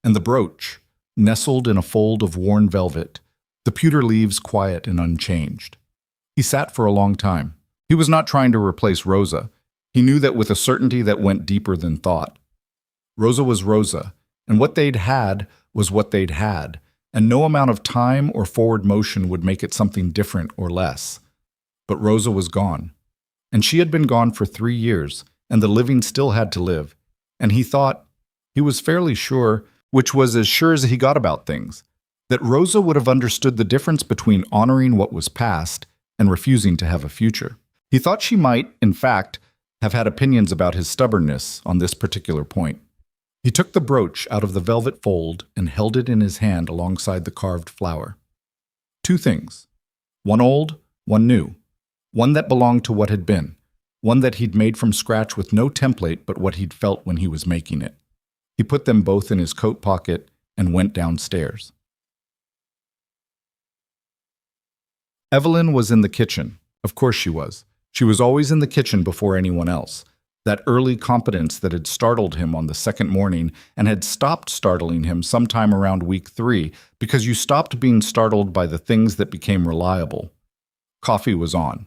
and the brooch, nestled in a fold of worn velvet, the pewter leaves quiet and unchanged. He sat for a long time. He was not trying to replace Rosa. He knew that with a certainty that went deeper than thought. Rosa was Rosa, and what they'd had was what they'd had, and no amount of time or forward motion would make it something different or less. But Rosa was gone, and she had been gone for 3 years, and the living still had to live, and he thought, he was fairly sure, which was as sure as he got about things, that Rosa would have understood the difference between honoring what was past and refusing to have a future. He thought she might, in fact, have had opinions about his stubbornness on this particular point. He took the brooch out of the velvet fold and held it in his hand alongside the carved flower. 2 things. One old, one new. One that belonged to what had been. One that he'd made from scratch with no template but what he'd felt when he was making it. He put them both in his coat pocket and went downstairs. Evelyn was in the kitchen. Of course she was. She was always in the kitchen before anyone else. That early competence that had startled him on the second morning and had stopped startling him sometime around week 3 because you stopped being startled by the things that became reliable. Coffee was on.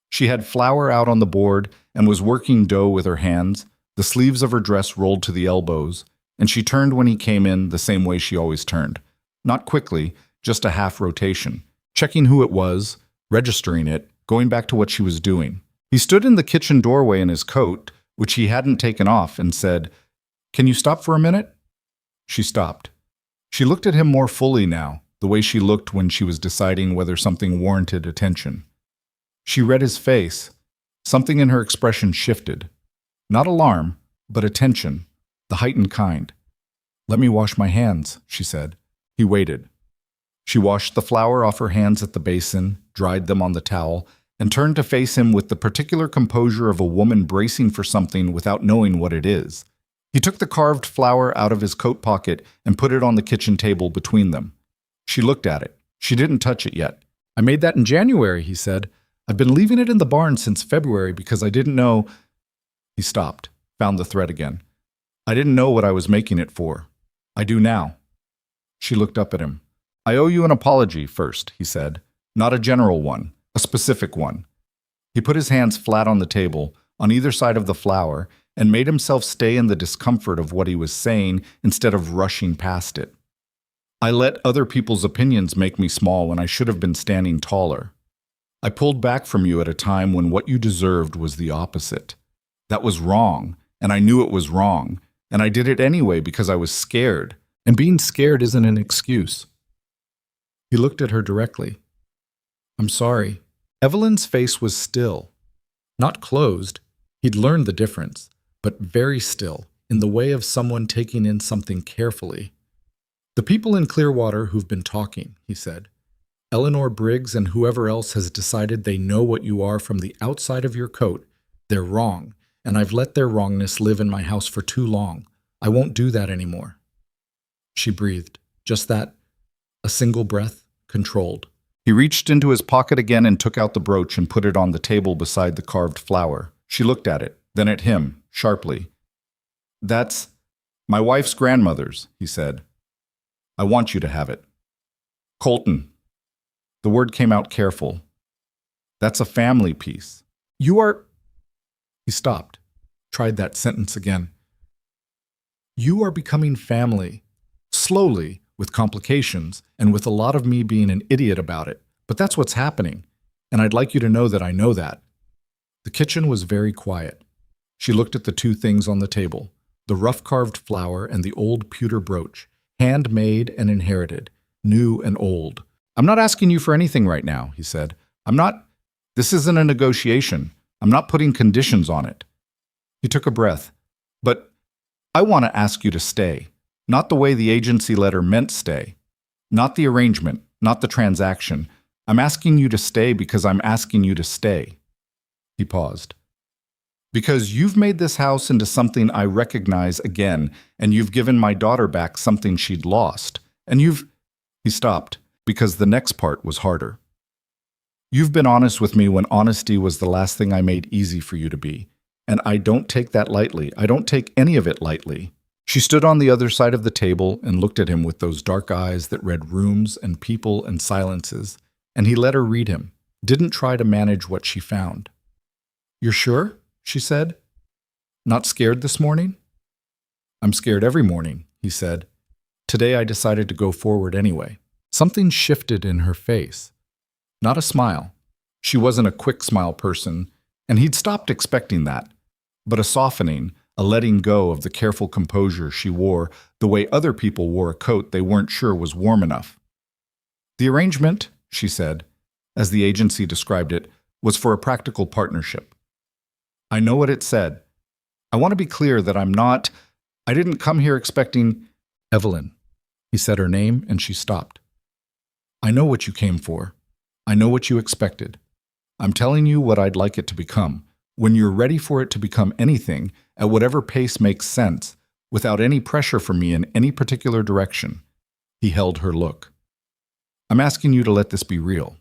She had flour out on the board and was working dough with her hands, the sleeves of her dress rolled to the elbows, and she turned when he came in the same way she always turned. Not quickly, just a half rotation, checking who it was, registering it, going back to what she was doing. He stood in the kitchen doorway in his coat, which he hadn't taken off, and said, "Can you stop for a minute?" She stopped. She looked at him more fully now, the way she looked when she was deciding whether something warranted attention. She read his face. Something in her expression shifted. Not alarm, but attention, the heightened kind. "Let me wash my hands," she said. He waited. She washed the flour off her hands at the basin, dried them on the towel, and turned to face him with the particular composure of a woman bracing for something without knowing what it is. He took the carved flour out of his coat pocket and put it on the kitchen table between them. She looked at it. She didn't touch it yet. "I made that in January," he said. "I've been leaving it in the barn since February because I didn't know—" He stopped, found the thread again. "I didn't know what I was making it for. I do now." She looked up at him. "I owe you an apology first," he said. "Not a general one. A specific one." He put his hands flat on the table, on either side of the flour, and made himself stay in the discomfort of what he was saying instead of rushing past it. "I let other people's opinions make me small when I should have been standing taller. I pulled back from you at a time when what you deserved was the opposite. That was wrong, and I knew it was wrong, and I did it anyway because I was scared, and being scared isn't an excuse." He looked at her directly. "I'm sorry." Evelyn's face was still. Not closed. He'd learned the difference, but very still, in the way of someone taking in something carefully. "The people in Clearwater who've been talking," he said. "Eleanor Briggs and whoever else has decided they know what you are from the outside of your coat. They're wrong, and I've let their wrongness live in my house for too long. I won't do that anymore." She breathed. Just that. A single breath, controlled. He reached into his pocket again and took out the brooch and put it on the table beside the carved flower. She looked at it, then at him, sharply. "That's My wife's grandmother's, he said. I want you to have it. Colton. The word came out careful. That's a family piece. You are... He stopped, tried that sentence again. You are becoming family. Slowly, with complications, and with a lot of me being an idiot about it. But that's what's happening, and I'd like you to know that I know that. The kitchen was very quiet. She looked at the two things on the table, the rough-carved flower and the old pewter brooch, handmade and inherited, new and old. I'm not asking you for anything right now, he said. This isn't a negotiation. I'm not putting conditions on it. He took a breath. But I want to ask you to stay. Not the way the agency letter meant stay. Not the arrangement, not the transaction. I'm asking you to stay because I'm asking you to stay. He paused. Because you've made this house into something I recognize again, and you've given my daughter back something she'd lost. And He stopped, because the next part was harder. You've been honest with me when honesty was the last thing I made easy for you to be. And I don't take that lightly. I don't take any of it lightly. She stood on the other side of the table and looked at him with those dark eyes that read rooms and people and silences, and he let her read him, didn't try to manage what she found. You're sure? She said. Not scared this morning? I'm scared every morning, he said. Today I decided to go forward anyway. Something shifted in her face. Not a smile. She wasn't a quick smile person, and he'd stopped expecting that. But a softening, a letting go of the careful composure she wore, the way other people wore a coat they weren't sure was warm enough. The arrangement, she said, as the agency described it, was for a practical partnership. I know what it said. I want to be clear that I didn't come here expecting... Evelyn. He said her name, and she stopped. I know what you came for. I know what you expected. I'm telling you what I'd like it to become. When you're ready for it to become anything, at whatever pace makes sense, without any pressure from me in any particular direction. He held her look. I'm asking you to let this be real.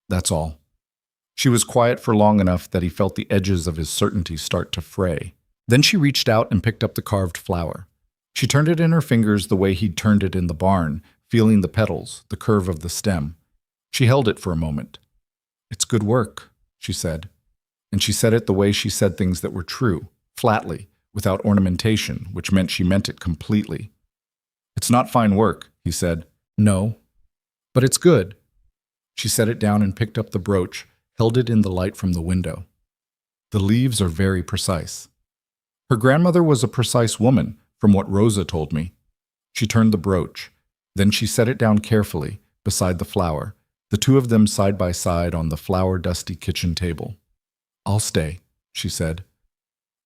That's all. She was quiet for long enough that he felt the edges of his certainty start to fray. Then she reached out and picked up the carved flower. She turned it in her fingers the way he'd turned it in the barn, feeling the petals, the curve of the stem. She held it for a moment. It's good work, she said. And she said it the way she said things that were true, flatly, without ornamentation, which meant she meant it completely. It's not fine work, he said. No. But it's good. She set it down and picked up the brooch, held it in the light from the window. The leaves are very precise. Her grandmother was a precise woman, from what Rosa told me. She turned the brooch. Then she set it down carefully, beside the flower, the two of them side by side on the flower-dusty kitchen table. I'll stay, she said.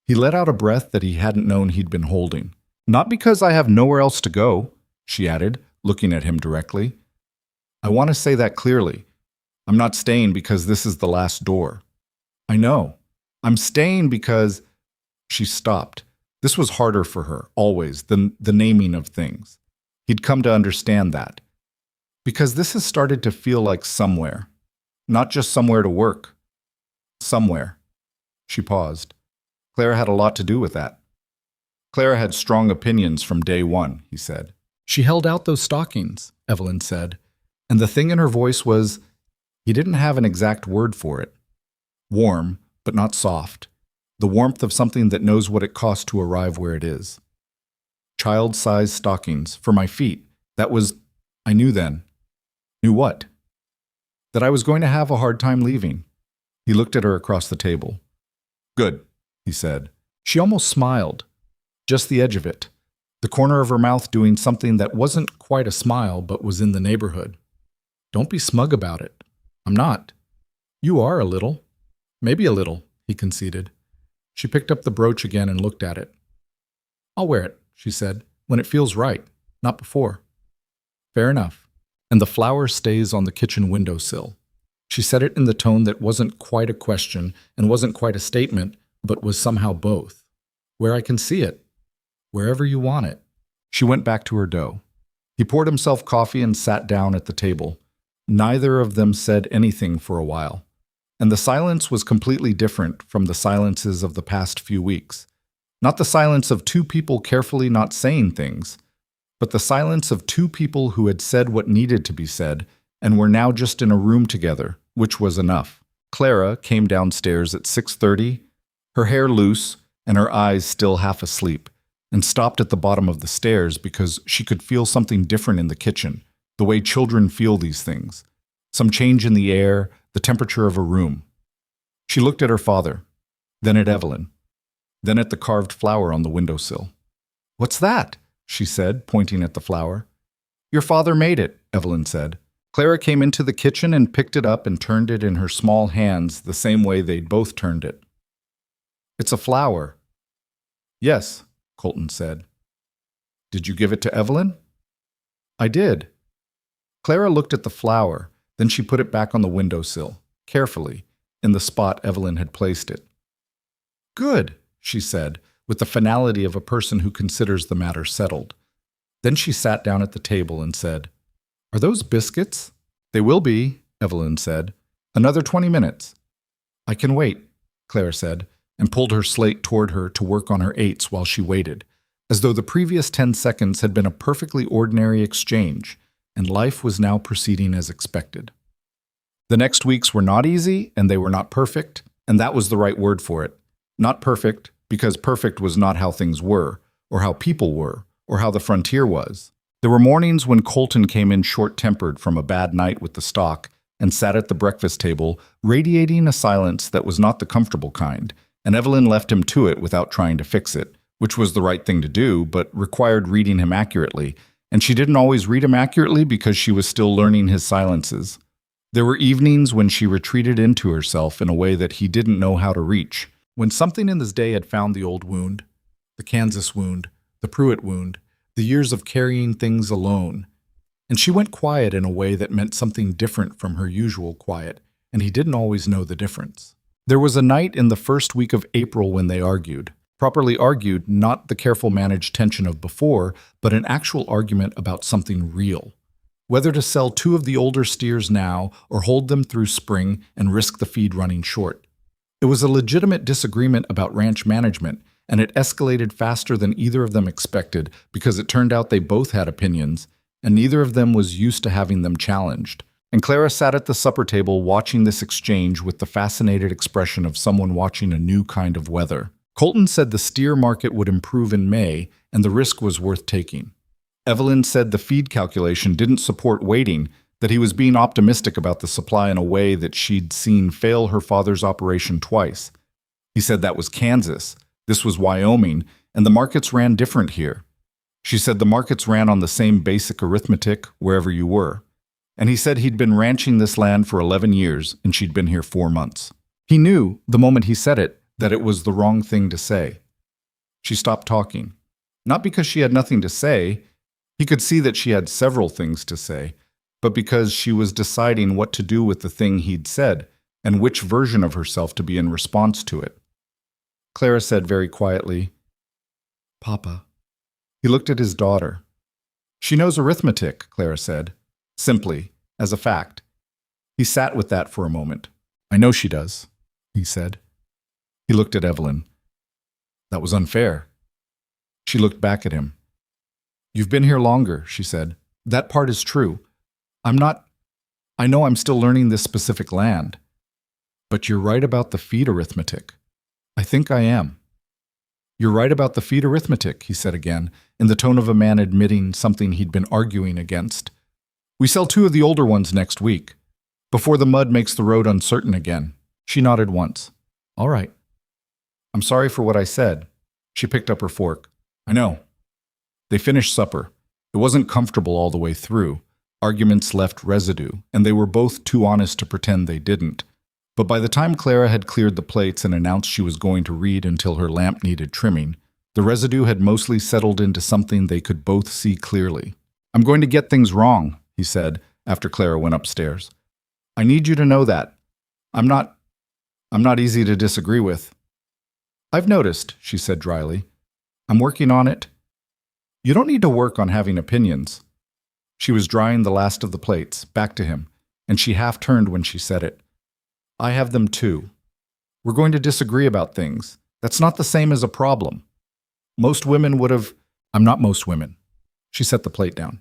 He let out a breath that he hadn't known he'd been holding. Not because I have nowhere else to go, she added, looking at him directly. I want to say that clearly. I'm not staying because this is the last door. I know. I'm staying because... She stopped. This was harder for her, always, than the naming of things. He'd come to understand that. Because this has started to feel like somewhere. Not just somewhere to work. Somewhere. She paused. Clara had a lot to do with that. Clara had strong opinions from day one, he said. She held out those stockings, Evelyn said, and the thing in her voice was, he didn't have an exact word for it. Warm, but not soft. The warmth of something that knows what it costs to arrive where it is. Child-sized stockings for my feet. That was, I knew then. Knew what? That I was going to have a hard time leaving. He looked at her across the table. Good, he said. She almost smiled. Just the edge of it. The corner of her mouth doing something that wasn't quite a smile but was in the neighborhood. Don't be smug about it. I'm not. You are a little. Maybe a little, he conceded. She picked up the brooch again and looked at it. I'll wear it, she said, when it feels right, not before. Fair enough. And the flower stays on the kitchen windowsill. She said it in the tone that wasn't quite a question and wasn't quite a statement, but was somehow both. Where I can see it. Wherever you want it. She went back to her dough. He poured himself coffee and sat down at the table. Neither of them said anything for a while. And the silence was completely different from the silences of the past few weeks. Not the silence of two people carefully not saying things, but the silence of two people who had said what needed to be said and were now just in a room together, which was enough. Clara came downstairs at 6:30, her hair loose and her eyes still half asleep, and stopped at the bottom of the stairs because she could feel something different in the kitchen, the way children feel these things. Some change in the air, the temperature of a room. She looked at her father, then at Evelyn, then at the carved flower on the windowsill. "What's that?" she said, pointing at the flower. "Your father made it," Evelyn said. Clara came into the kitchen and picked it up and turned it in her small hands the same way they'd both turned it. "It's a flower." "Yes," Colton said. "Did you give it to Evelyn?" "I did." Clara looked at the flower, then she put it back on the windowsill, carefully, in the spot Evelyn had placed it. "Good," she said, with the finality of a person who considers the matter settled. Then she sat down at the table and said, "Are those biscuits?" "They will be," Evelyn said. "Another 20 minutes." "I can wait," Clara said, and pulled her slate toward her to work on her eights while she waited, as though the previous 10 seconds had been a perfectly ordinary exchange, and life was now proceeding as expected. The next weeks were not easy, and they were not perfect, and that was the right word for it. Not perfect, because perfect was not how things were, or how people were, or how the frontier was. There were mornings when Colton came in short-tempered from a bad night with the stock and sat at the breakfast table, radiating a silence that was not the comfortable kind, and Evelyn left him to it without trying to fix it, which was the right thing to do, but required reading him accurately, and she didn't always read him accurately because she was still learning his silences. There were evenings when she retreated into herself in a way that he didn't know how to reach. When something in this day had found the old wound, the Kansas wound, the Pruitt wound, the years of carrying things alone, and she went quiet in a way that meant something different from her usual quiet, and he didn't always know the difference. There was a night in the first week of April when they argued. Properly argued, not the careful managed tension of before, but an actual argument about something real. Whether to sell 2 of the older steers now or hold them through spring and risk the feed running short. It was a legitimate disagreement about ranch management, and it escalated faster than either of them expected because it turned out they both had opinions, and neither of them was used to having them challenged. And Clara sat at the supper table watching this exchange with the fascinated expression of someone watching a new kind of weather. Colton said the steer market would improve in May, and the risk was worth taking. Evelyn said the feed calculation didn't support waiting, that he was being optimistic about the supply in a way that she'd seen fail her father's operation twice. He said that was Kansas, this was Wyoming, and the markets ran different here. She said the markets ran on the same basic arithmetic wherever you were. And he said he'd been ranching this land for 11 years, and she'd been here 4 months. He knew, the moment he said it, that it was the wrong thing to say. She stopped talking. Not because she had nothing to say. He could see that she had several things to say, but because she was deciding what to do with the thing he'd said and which version of herself to be in response to it. Clara said very quietly, "Papa." He looked at his daughter. "She knows arithmetic," Clara said, simply, as a fact. He sat with that for a moment. "I know she does," he said. He looked at Evelyn. "That was unfair." She looked back at him. "You've been here longer," she said. "That part is true. I know I'm still learning this specific land. But you're right about the feed arithmetic." "I think I am." "You're right about the feed arithmetic," he said again, in the tone of a man admitting something he'd been arguing against. "We sell 2 of the older ones next week, before the mud makes the road uncertain again." She nodded once. "All right." "I'm sorry for what I said." She picked up her fork. "I know." They finished supper. It wasn't comfortable all the way through. Arguments left residue, and they were both too honest to pretend they didn't. But by the time Clara had cleared the plates and announced she was going to read until her lamp needed trimming, the residue had mostly settled into something they could both see clearly. "I'm going to get things wrong," he said, after Clara went upstairs. "I need you to know that. I'm not easy to disagree with." "I've noticed," she said dryly. "I'm working on it." "You don't need to work on having opinions." She was drying the last of the plates, back to him, and she half turned when she said it. "I have them too. We're going to disagree about things. That's not the same as a problem. Most women would have. I'm not most women. She set the plate down.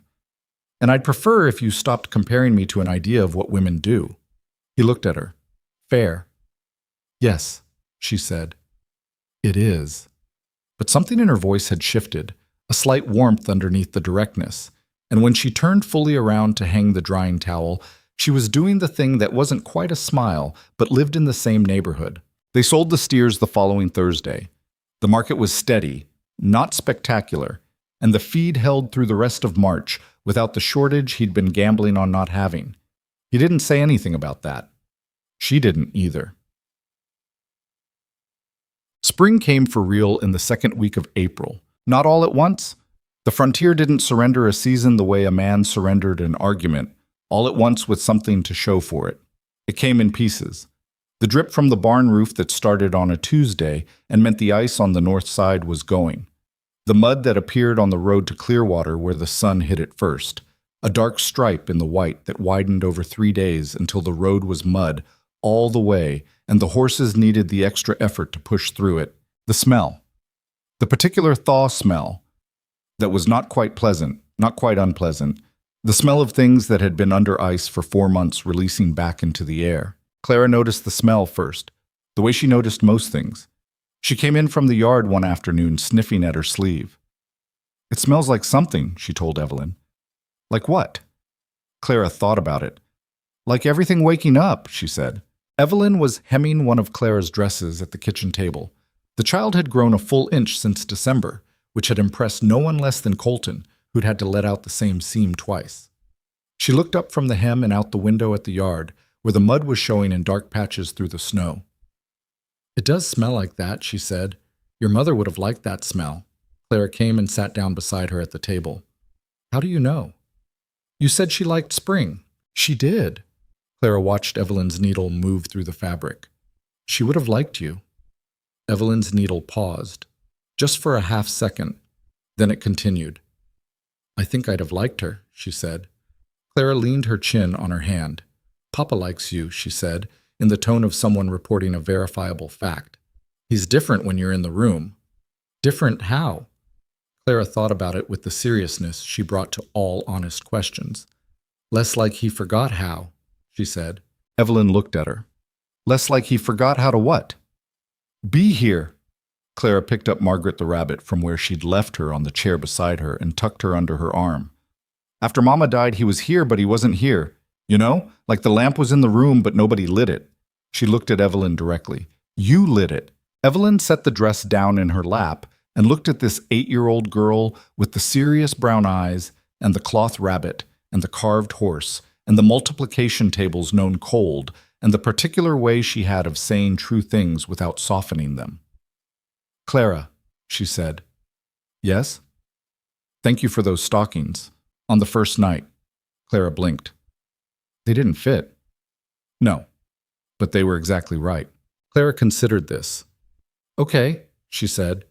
And I'd prefer if you stopped comparing me to an idea of what women do. He looked at her. Fair. Yes, she said. It is. But something in her voice had shifted, a slight warmth underneath the directness, and when she turned fully around to hang the drying towel, she was doing the thing that wasn't quite a smile, but lived in the same neighborhood. They sold the steers the following Thursday. The market was steady, not spectacular, and the feed held through the rest of March without the shortage he'd been gambling on not having. He didn't say anything about that. She didn't either. Spring came for real in the second week of April. Not all at once. The frontier didn't surrender a season the way a man surrendered an argument, all at once with something to show for it. It came in pieces. The drip from the barn roof that started on a Tuesday and meant the ice on the north side was going. The mud that appeared on the road to Clearwater where the sun hit it first. A dark stripe in the white that widened over 3 days until the road was mud all the way, and the horses needed the extra effort to push through it. The smell. The particular thaw smell that was not quite pleasant, not quite unpleasant. The smell of things that had been under ice for 4 months releasing back into the air. Clara noticed the smell first, the way she noticed most things. She came in from the yard one afternoon sniffing at her sleeve. It smells like something, she told Evelyn. Like what? Clara thought about it. Like everything waking up, she said. Evelyn was hemming one of Clara's dresses at the kitchen table. The child had grown a full inch since December, which had impressed no one less than Colton, who'd had to let out the same seam twice. She looked up from the hem and out the window at the yard, where the mud was showing in dark patches through the snow. It does smell like that, she said. Your mother would have liked that smell. Clara came and sat down beside her at the table. How do you know? You said she liked spring. She did. Clara watched Evelyn's needle move through the fabric. She would have liked you. Evelyn's needle paused, just for a half second. Then it continued. I think I'd have liked her, she said. Clara leaned her chin on her hand. Papa likes you, she said, in the tone of someone reporting a verifiable fact. He's different when you're in the room. Different how? Clara thought about it with the seriousness she brought to all honest questions. Less like he forgot how, she said. Evelyn looked at her. Less like he forgot how to what? Be here. Clara picked up Margaret the rabbit from where she'd left her on the chair beside her and tucked her under her arm. After Mama died, he was here, but he wasn't here. You know, like the lamp was in the room, but nobody lit it. She looked at Evelyn directly. You lit it. Evelyn set the dress down in her lap and looked at this 8-year-old girl with the serious brown eyes and the cloth rabbit and the carved horse and the multiplication tables known cold and the particular way she had of saying true things without softening them. Clara, she said. Yes? Thank you for those stockings. On the first night. Clara blinked. They didn't fit. No, but they were exactly right. Clara considered this. Okay, she said,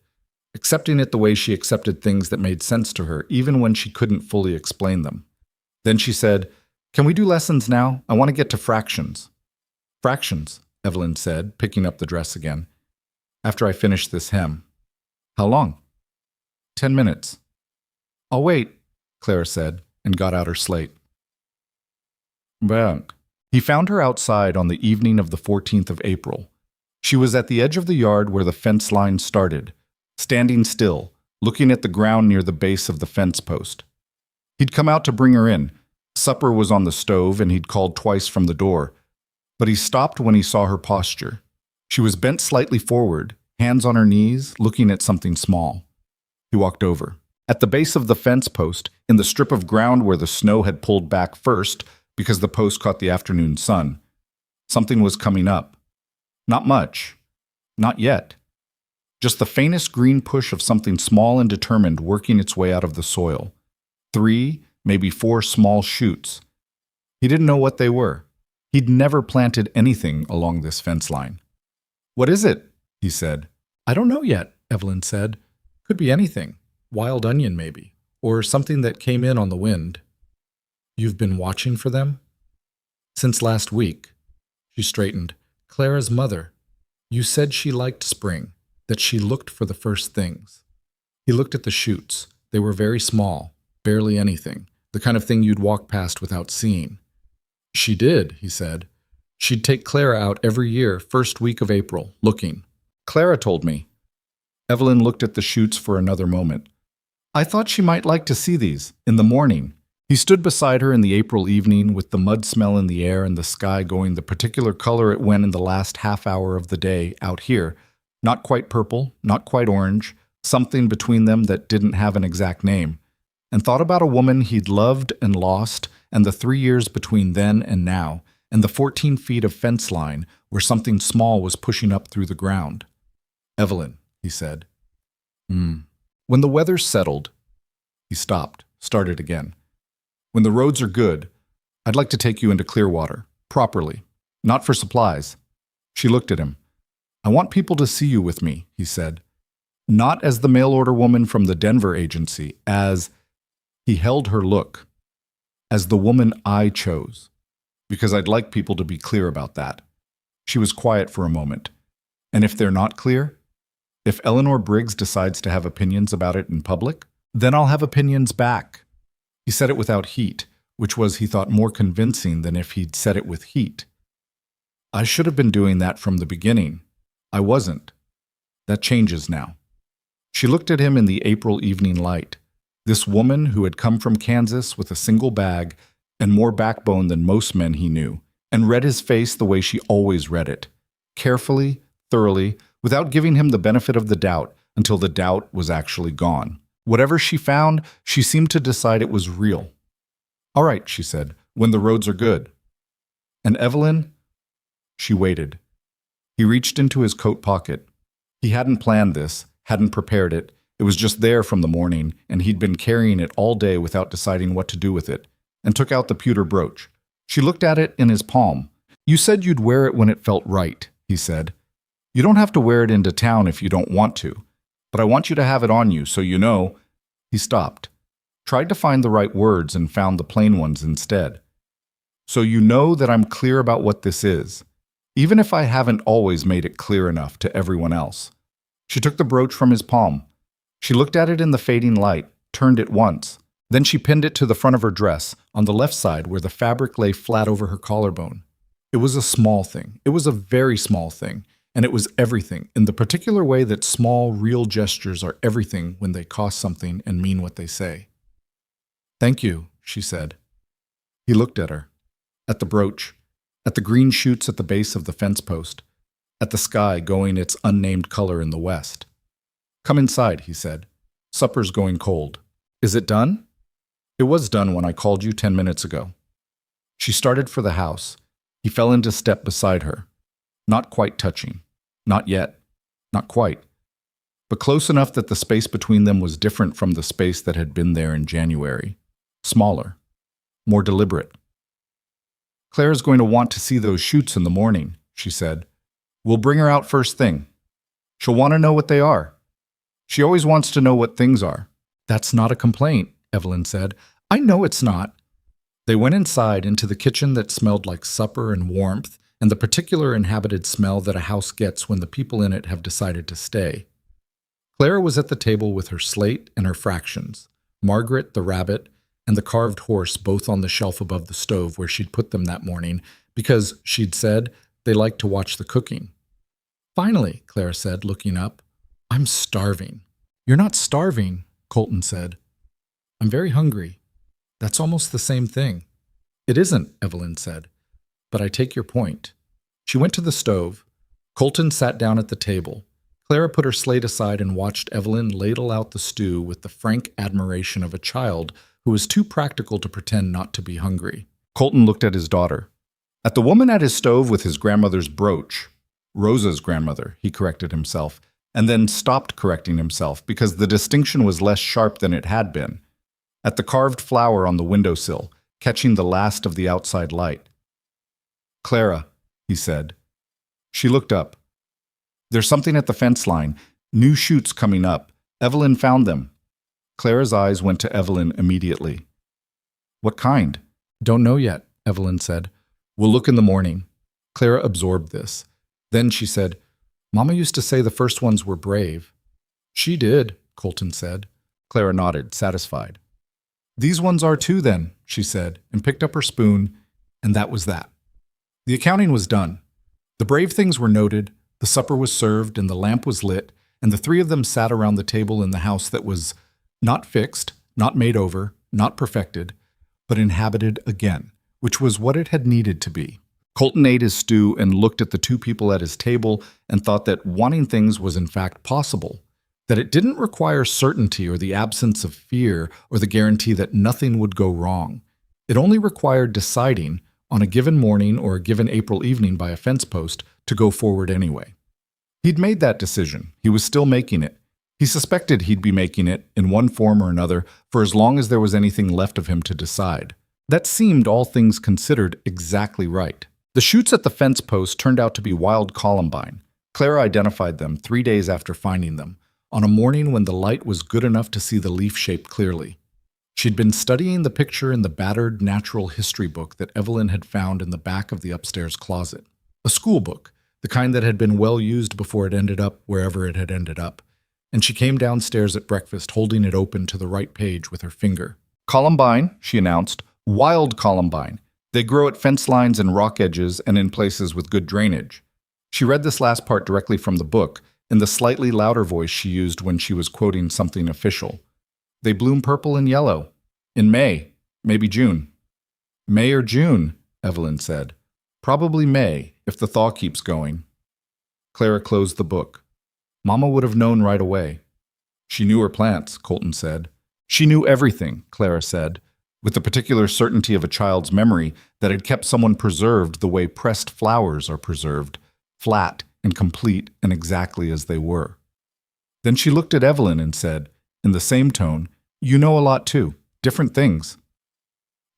accepting it the way she accepted things that made sense to her, even when she couldn't fully explain them. Then she said, Can we do lessons now? I want to get to fractions. Fractions, Evelyn said, picking up the dress again. After I finish this hem. How long? 10 minutes. I'll wait, Clara said, and got out her slate. Bank. He found her outside on the evening of the 14th of April. She was at the edge of the yard where the fence line started, standing still, looking at the ground near the base of the fence post. He'd come out to bring her in. Supper was on the stove, and he'd called twice from the door. But he stopped when he saw her posture. She was bent slightly forward, hands on her knees, looking at something small. He walked over. At the base of the fence post, in the strip of ground where the snow had pulled back first because the post caught the afternoon sun, something was coming up. Not much. Not yet. Just the faintest green push of something small and determined working its way out of the soil. 3, maybe 4 small shoots. He didn't know what they were. He'd never planted anything along this fence line. What is it? He said. I don't know yet, Evelyn said. Could be anything. Wild onion, maybe. Or something that came in on the wind. You've been watching for them? Since last week. She straightened. Clara's mother. You said she liked spring, that she looked for the first things. He looked at the shoots. They were very small, barely anything, the kind of thing you'd walk past without seeing. She did, he said. She'd take Clara out every year, first week of April, looking. Clara told me. Evelyn looked at the shoots for another moment. I thought she might like to see these, in the morning. He stood beside her in the April evening with the mud smell in the air and the sky going the particular color it went in the last half hour of the day out here. Not quite purple, not quite orange, something between them that didn't have an exact name. And thought about a woman he'd loved and lost, and the 3 years between then and now, and the 14 feet of fence line where something small was pushing up through the ground. Evelyn, he said. When the weather settled, he stopped, started again. When the roads are good, I'd like to take you into Clearwater, properly, not for supplies. She looked at him. I want people to see you with me, he said. Not as the mail-order woman from the Denver agency, as, he held her look, as the woman I chose, because I'd like people to be clear about that. She was quiet for a moment. And if they're not clear, if Eleanor Briggs decides to have opinions about it in public, then I'll have opinions back. He said it without heat, which was, he thought, more convincing than if he'd said it with heat. I should have been doing that from the beginning. I wasn't. That changes now. She looked at him in the April evening light. This woman who had come from Kansas with a single bag and more backbone than most men he knew, and read his face the way she always read it, carefully, thoroughly, without giving him the benefit of the doubt until the doubt was actually gone. Whatever she found, she seemed to decide it was real. All right, she said, when the roads are good. And Evelyn? She waited. He reached into his coat pocket. He hadn't planned this, hadn't prepared it. It was just there from the morning, and he'd been carrying it all day without deciding what to do with it, and took out the pewter brooch. She looked at it in his palm. You said you'd wear it when it felt right, he said. You don't have to wear it into town if you don't want to, but I want you to have it on you so you know. He stopped, tried to find the right words and found the plain ones instead. So you know that I'm clear about what this is, even if I haven't always made it clear enough to everyone else. She took the brooch from his palm. She looked at it in the fading light, turned it once. Then she pinned it to the front of her dress, on the left side where the fabric lay flat over her collarbone. It was a small thing. It was a very small thing. And it was everything, in the particular way that small, real gestures are everything when they cost something and mean what they say. Thank you, she said. He looked at her, at the brooch, at the green shoots at the base of the fence post, at the sky going its unnamed color in the west. Come inside, he said. Supper's going cold. Is it done? It was done when I called you 10 minutes ago. She started for the house. He fell into step beside her. Not quite touching. Not yet. Not quite. But close enough that the space between them was different from the space that had been there in January. Smaller. More deliberate. Claire's going to want to see those shoots in the morning, she said. We'll bring her out first thing. She'll want to know what they are. She always wants to know what things are. That's not a complaint, Evelyn said. I know it's not. They went inside into the kitchen that smelled like supper and warmth, and the particular inhabited smell that a house gets when the people in it have decided to stay. Clara was at the table with her slate and her fractions, Margaret the rabbit, and the carved horse both on the shelf above the stove where she'd put them that morning because, she'd said, they liked to watch the cooking. Finally, Clara said, looking up, I'm starving. You're not starving, Colton said. I'm very hungry. That's almost the same thing. It isn't, Evelyn said. But I take your point. She went to the stove. Colton sat down at the table. Clara put her slate aside and watched Evelyn ladle out the stew with the frank admiration of a child who was too practical to pretend not to be hungry. Colton looked at his daughter. At the woman at his stove with his grandmother's brooch, Rosa's grandmother, he corrected himself, and then stopped correcting himself because the distinction was less sharp than it had been. At the carved flower on the windowsill, catching the last of the outside light. Clara, he said. She looked up. There's something at the fence line. New shoots coming up. Evelyn found them. Clara's eyes went to Evelyn immediately. What kind? Don't know yet, Evelyn said. We'll look in the morning. Clara absorbed this. Then she said, Mama used to say the first ones were brave. She did, Colton said. Clara nodded, satisfied. These ones are too, then, she said, and picked up her spoon, and that was that. The accounting was done. The brave things were noted, the supper was served, and the lamp was lit, and the three of them sat around the table in the house that was not fixed, not made over, not perfected, but inhabited again, which was what it had needed to be. Colton ate his stew and looked at the two people at his table and thought that wanting things was in fact possible, that it didn't require certainty or the absence of fear or the guarantee that nothing would go wrong. It only required deciding, on a given morning or a given April evening by a fence post, to go forward anyway. He'd made that decision. He was still making it. He suspected he'd be making it, in one form or another, for as long as there was anything left of him to decide. That seemed, all things considered, exactly right. The shoots at the fence post turned out to be wild columbine. Clara identified them 3 days after finding them, on a morning when the light was good enough to see the leaf shape clearly. She'd been studying the picture in the battered natural history book that Evelyn had found in the back of the upstairs closet. A school book, the kind that had been well used before it ended up wherever it had ended up. And she came downstairs at breakfast holding it open to the right page with her finger. Columbine, she announced. Wild columbine. They grow at fence lines and rock edges and in places with good drainage. She read this last part directly from the book, in the slightly louder voice she used when she was quoting something official. They bloom purple and yellow. In May, maybe June. May or June, Evelyn said. Probably May, if the thaw keeps going. Clara closed the book. Mama would have known right away. She knew her plants, Colton said. She knew everything, Clara said, with the particular certainty of a child's memory that had kept someone preserved the way pressed flowers are preserved, flat and complete and exactly as they were. Then she looked at Evelyn and said, in the same tone, "You know a lot too. Different things."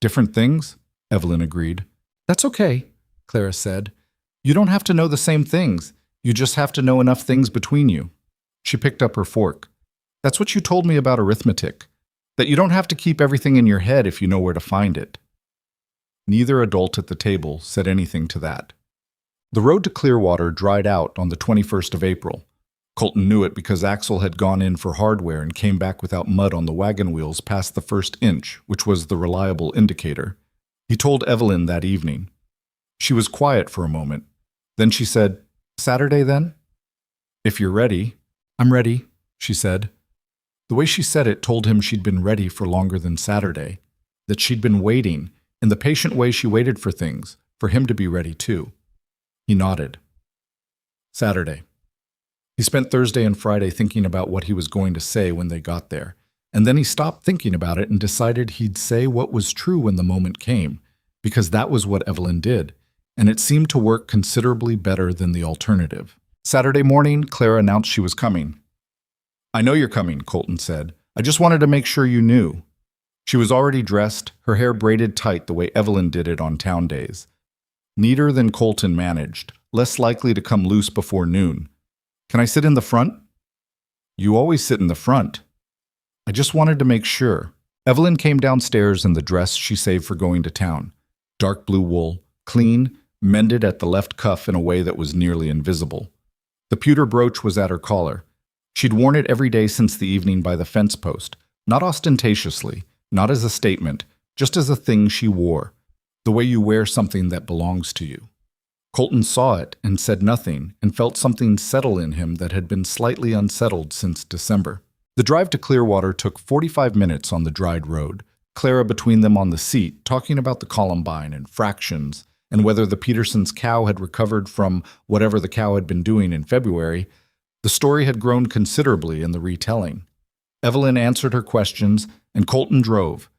"Different things?" Evelyn agreed. "That's okay," Clara said. "You don't have to know the same things. You just have to know enough things between you." She picked up her fork. "That's what you told me about arithmetic, that you don't have to keep everything in your head if you know where to find it." Neither adult at the table said anything to that. The road to Clearwater dried out on the 21st of April. Colton knew it because Axel had gone in for hardware and came back without mud on the wagon wheels past the first inch, which was the reliable indicator. He told Evelyn that evening. She was quiet for a moment. Then she said, "Saturday, then?" "If you're ready." "I'm ready," she said. The way she said it told him she'd been ready for longer than Saturday, that she'd been waiting, in the patient way she waited for things, for him to be ready too. He nodded. Saturday. He spent Thursday and Friday thinking about what he was going to say when they got there, and then he stopped thinking about it and decided he'd say what was true when the moment came, because that was what Evelyn did, and it seemed to work considerably better than the alternative. Saturday morning, Clara announced she was coming. "I know you're coming," Colton said. "I just wanted to make sure you knew." She was already dressed, her hair braided tight the way Evelyn did it on town days. Neater than Colton managed, less likely to come loose before noon. "Can I sit in the front?" "You always sit in the front." "I just wanted to make sure." Evelyn came downstairs in the dress she saved for going to town. Dark blue wool, clean, mended at the left cuff in a way that was nearly invisible. The pewter brooch was at her collar. She'd worn it every day since the evening by the fence post, not ostentatiously, not as a statement, just as a thing she wore, the way you wear something that belongs to you. Colton saw it and said nothing and felt something settle in him that had been slightly unsettled since December. The drive to Clearwater took 45 minutes on the dried road, Clara between them on the seat, talking about the columbine and fractions, and whether the Petersons' cow had recovered from whatever the cow had been doing in February. The story had grown considerably in the retelling. Evelyn answered her questions, and Colton drove.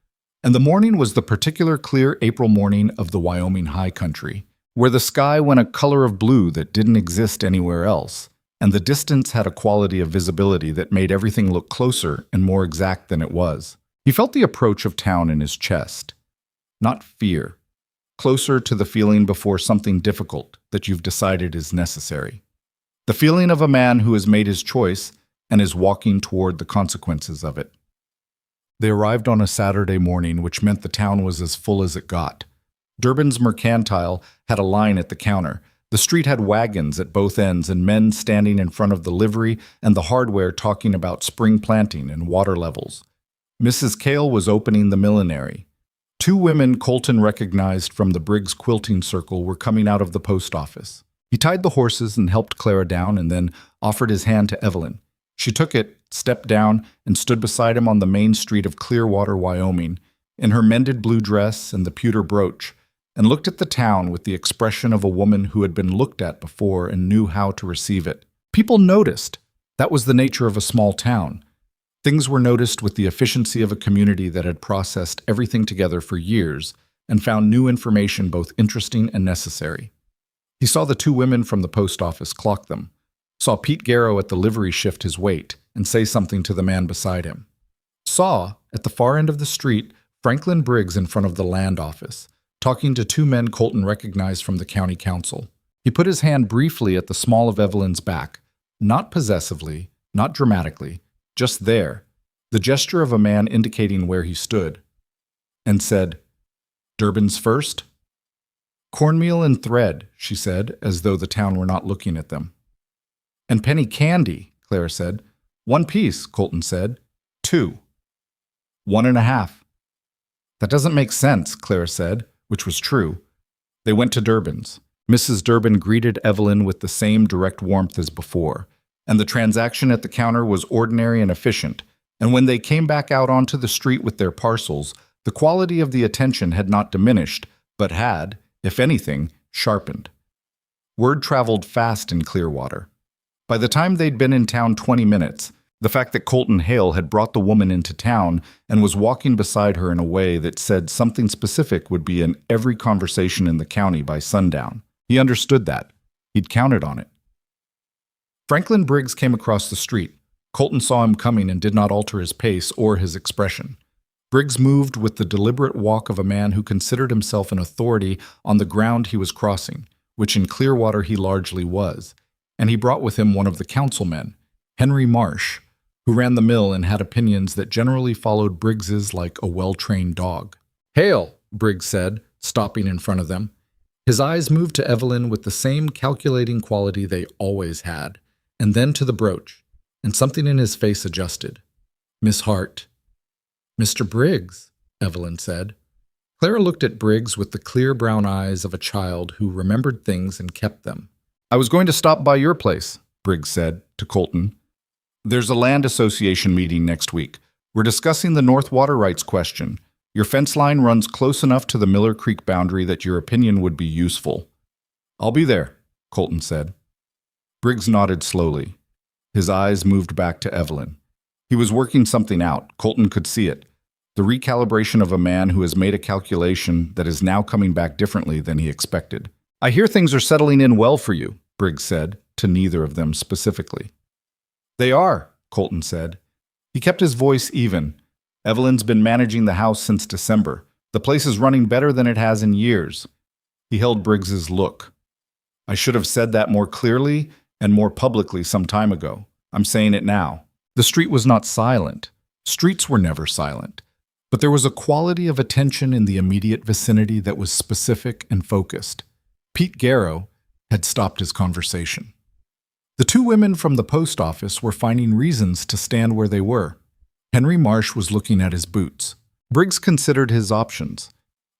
And the morning was the particular clear April morning of the Wyoming high country, where the sky went a color of blue that didn't exist anywhere else, and the distance had a quality of visibility that made everything look closer and more exact than it was. He felt the approach of town in his chest. Not fear. Closer to the feeling before something difficult that you've decided is necessary. The feeling of a man who has made his choice and is walking toward the consequences of it. They arrived on a Saturday morning, which meant the town was as full as it got. Durbin's Mercantile had a line at the counter, The street had wagons at both ends and men standing in front of the livery and the hardware talking about spring planting and water levels. Mrs. Cale was opening the millinery. Two women Colton recognized from the Briggs quilting circle were coming out of the post office. He tied the horses and helped Clara down and then offered his hand to Evelyn. She took it, stepped down, and stood beside him on the main street of Clearwater, Wyoming, in her mended blue dress and the pewter brooch, and looked at the town with the expression of a woman who had been looked at before and knew how to receive it. People noticed. That was the nature of a small town. Things were noticed with the efficiency of a community that had processed everything together for years and found new information both interesting and necessary. He saw the two women from the post office clock them, saw Pete Garrow at the livery shift his weight and say something to the man beside him. Saw, at the far end of the street, Franklin Briggs in front of the land office, talking to two men Colton recognized from the county council. He put his hand briefly at the small of Evelyn's back, not possessively, not dramatically, just there, the gesture of a man indicating where he stood, and said, "Durbin's first?" "Cornmeal and thread," she said, as though the town were not looking at them. "And penny candy," Clara said. "One piece," Colton said. "Two." "1.5. "That doesn't make sense," Clara said, which was true. They went to Durbin's. Mrs. Durbin greeted Evelyn with the same direct warmth as before, and the transaction at the counter was ordinary and efficient, and when they came back out onto the street with their parcels, the quality of the attention had not diminished, but had, if anything, sharpened. Word traveled fast in Clearwater. By the time they'd been in town 20 minutes, the fact that Colton Hale had brought the woman into town and was walking beside her in a way that said something specific would be in every conversation in the county by sundown. He understood that. He'd counted on it. Franklin Briggs came across the street. Colton saw him coming and did not alter his pace or his expression. Briggs moved with the deliberate walk of a man who considered himself an authority on the ground he was crossing, which in Clearwater he largely was, and he brought with him one of the councilmen, Henry Marsh, who ran the mill and had opinions that generally followed Briggs's like a well-trained dog. "Hale," Briggs said, stopping in front of them. His eyes moved to Evelyn with the same calculating quality they always had, and then to the brooch, and something in his face adjusted. "Miss Hart." "Mr. Briggs," Evelyn said. Clara looked at Briggs with the clear brown eyes of a child who remembered things and kept them. "I was going to stop by your place," Briggs said to Colton. "There's a land association meeting next week. We're discussing the North Water Rights question. Your fence line runs close enough to the Miller Creek boundary that your opinion would be useful." "I'll be there," Colton said. Briggs nodded slowly. His eyes moved back to Evelyn. He was working something out. Colton could see it. The recalibration of a man who has made a calculation that is now coming back differently than he expected. "I hear things are settling in well for you," Briggs said, to neither of them specifically. "They are," Colton said. He kept his voice even. "Evelyn's been managing the house since December. The place is running better than it has in years." He held Briggs's look. "I should have said that more clearly and more publicly some time ago. I'm saying it now." The street was not silent. Streets were never silent. But there was a quality of attention in the immediate vicinity that was specific and focused. Pete Garrow had stopped his conversation. The two women from the post office were finding reasons to stand where they were. Henry Marsh was looking at his boots. Briggs considered his options.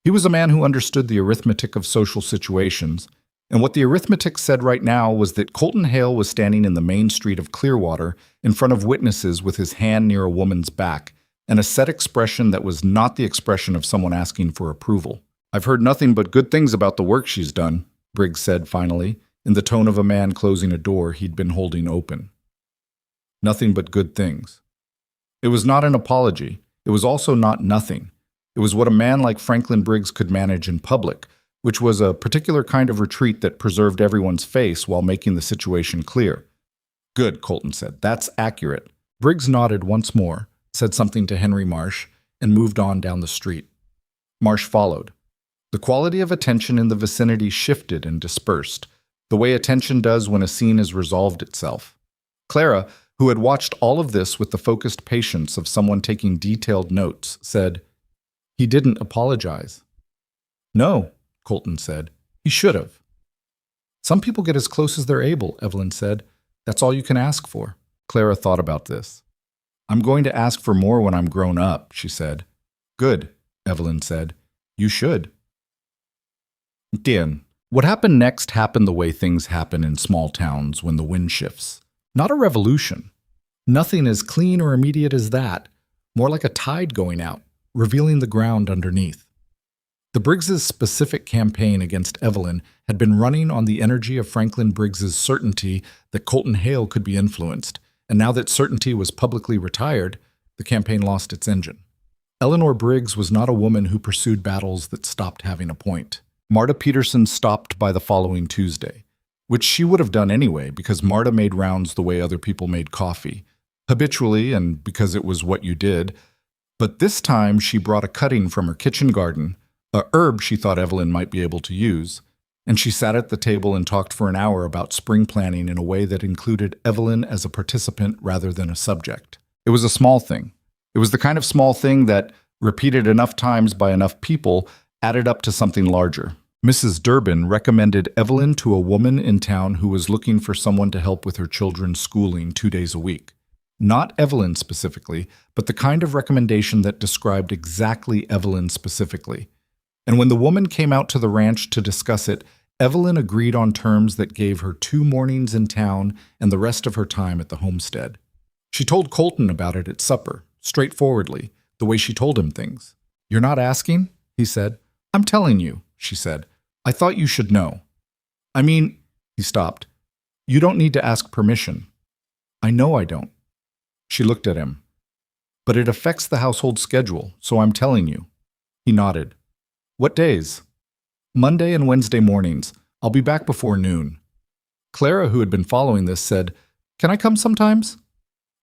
He was a man who understood the arithmetic of social situations, and what the arithmetic said right now was that Colton Hale was standing in the main street of Clearwater in front of witnesses with his hand near a woman's back, and a set expression that was not the expression of someone asking for approval. "I've heard nothing but good things about the work she's done," Briggs said finally, in the tone of a man closing a door he'd been holding open. Nothing but good things. It was not an apology. It was also not nothing. It was what a man like Franklin Briggs could manage in public, which was a particular kind of retreat that preserved everyone's face while making the situation clear. "Good," Colton said. "That's accurate." Briggs nodded once more, said something to Henry Marsh, and moved on down the street. Marsh followed. The quality of attention in the vicinity shifted and dispersed, the way attention does when a scene has resolved itself. Clara, who had watched all of this with the focused patience of someone taking detailed notes, said, "He didn't apologize." "No," Colton said. "He should have." Some people get as close as they're able, Evelyn said. That's all you can ask for. Clara thought about this. I'm going to ask for more when I'm grown up, she said. Good, Evelyn said. You should. Then, what happened next happened the way things happen in small towns when the wind shifts. Not a revolution. Nothing as clean or immediate as that. More like a tide going out, revealing the ground underneath. The Briggs's specific campaign against Evelyn had been running on the energy of Franklin Briggs's certainty that Colton Hale could be influenced, and now that certainty was publicly retired, the campaign lost its engine. Eleanor Briggs was not a woman who pursued battles that stopped having a point. Marta Peterson stopped by the following Tuesday, which she would have done anyway because Marta made rounds the way other people made coffee, habitually and because it was what you did, but this time she brought a cutting from her kitchen garden, a herb she thought Evelyn might be able to use, and she sat at the table and talked for an hour about spring planning in a way that included Evelyn as a participant rather than a subject. It was a small thing. It was the kind of small thing that, repeated enough times by enough people, added up to something larger. Mrs. Durbin recommended Evelyn to a woman in town who was looking for someone to help with her children's schooling 2 days a week. Not Evelyn specifically, but the kind of recommendation that described exactly Evelyn specifically. And when the woman came out to the ranch to discuss it, Evelyn agreed on terms that gave her 2 mornings in town and the rest of her time at the homestead. She told Colton about it at supper, straightforwardly, the way she told him things. You're not asking? He said. I'm telling you, she said. I thought you should know. I mean, he stopped. You don't need to ask permission. I know I don't. She looked at him. But it affects the household schedule, so I'm telling you. He nodded. What days? Monday and Wednesday mornings. I'll be back before noon. Clara, who had been following this, said, Can I come sometimes?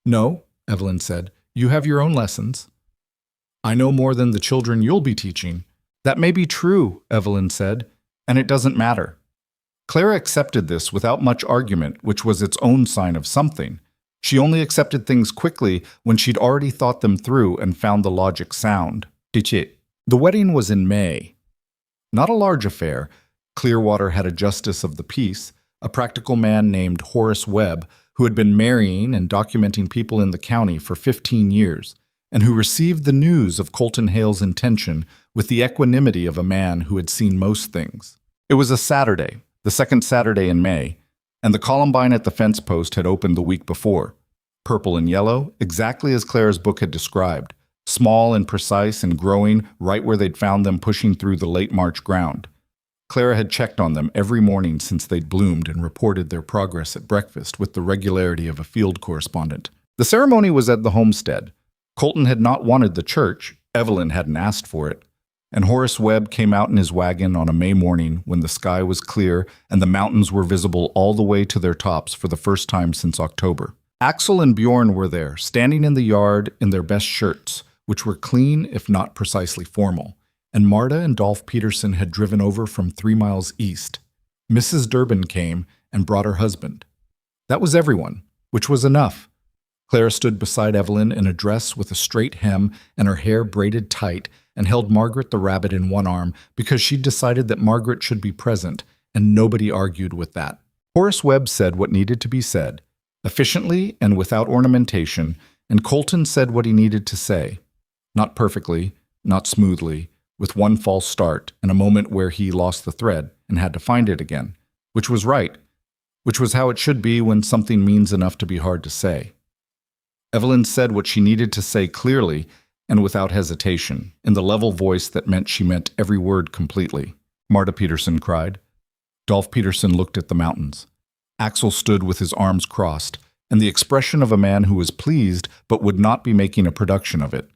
No, Evelyn said. You have your own lessons. I know more than the children you'll be teaching. That may be true, Evelyn said, and it doesn't matter. Clara accepted this without much argument, which was its own sign of something. She only accepted things quickly when she'd already thought them through and found the logic sound. The wedding was in May. Not a large affair. Clearwater had a justice of the peace, a practical man named Horace Webb, who had been marrying and documenting people in the county for 15 years, and who received the news of Colton Hale's intention with the equanimity of a man who had seen most things. It was a Saturday, the second Saturday in May, and the Columbine at the fence post had opened the week before. Purple and yellow, exactly as Clara's book had described, small and precise and growing right where they'd found them pushing through the late March ground. Clara had checked on them every morning since they'd bloomed and reported their progress at breakfast with the regularity of a field correspondent. The ceremony was at the homestead. Colton had not wanted the church, Evelyn hadn't asked for it, and Horace Webb came out in his wagon on a May morning when the sky was clear and the mountains were visible all the way to their tops for the first time since October. Axel and Bjorn were there, standing in the yard in their best shirts, which were clean if not precisely formal, and Marta and Dolph Peterson had driven over from 3 miles east. Mrs. Durbin came and brought her husband. That was everyone, which was enough. Clara stood beside Evelyn in a dress with a straight hem and her hair braided tight and held Margaret the rabbit in one arm because she'd decided that Margaret should be present, and nobody argued with that. Horace Webb said what needed to be said, efficiently and without ornamentation, and Colton said what he needed to say. Not perfectly, not smoothly, with one false start and a moment where he lost the thread and had to find it again, which was right, which was how it should be when something means enough to be hard to say. Evelyn said what she needed to say clearly and without hesitation, in the level voice that meant she meant every word completely. Marta Peterson cried. Dolph Peterson looked at the mountains. Axel stood with his arms crossed, and the expression of a man who was pleased but would not be making a production of it.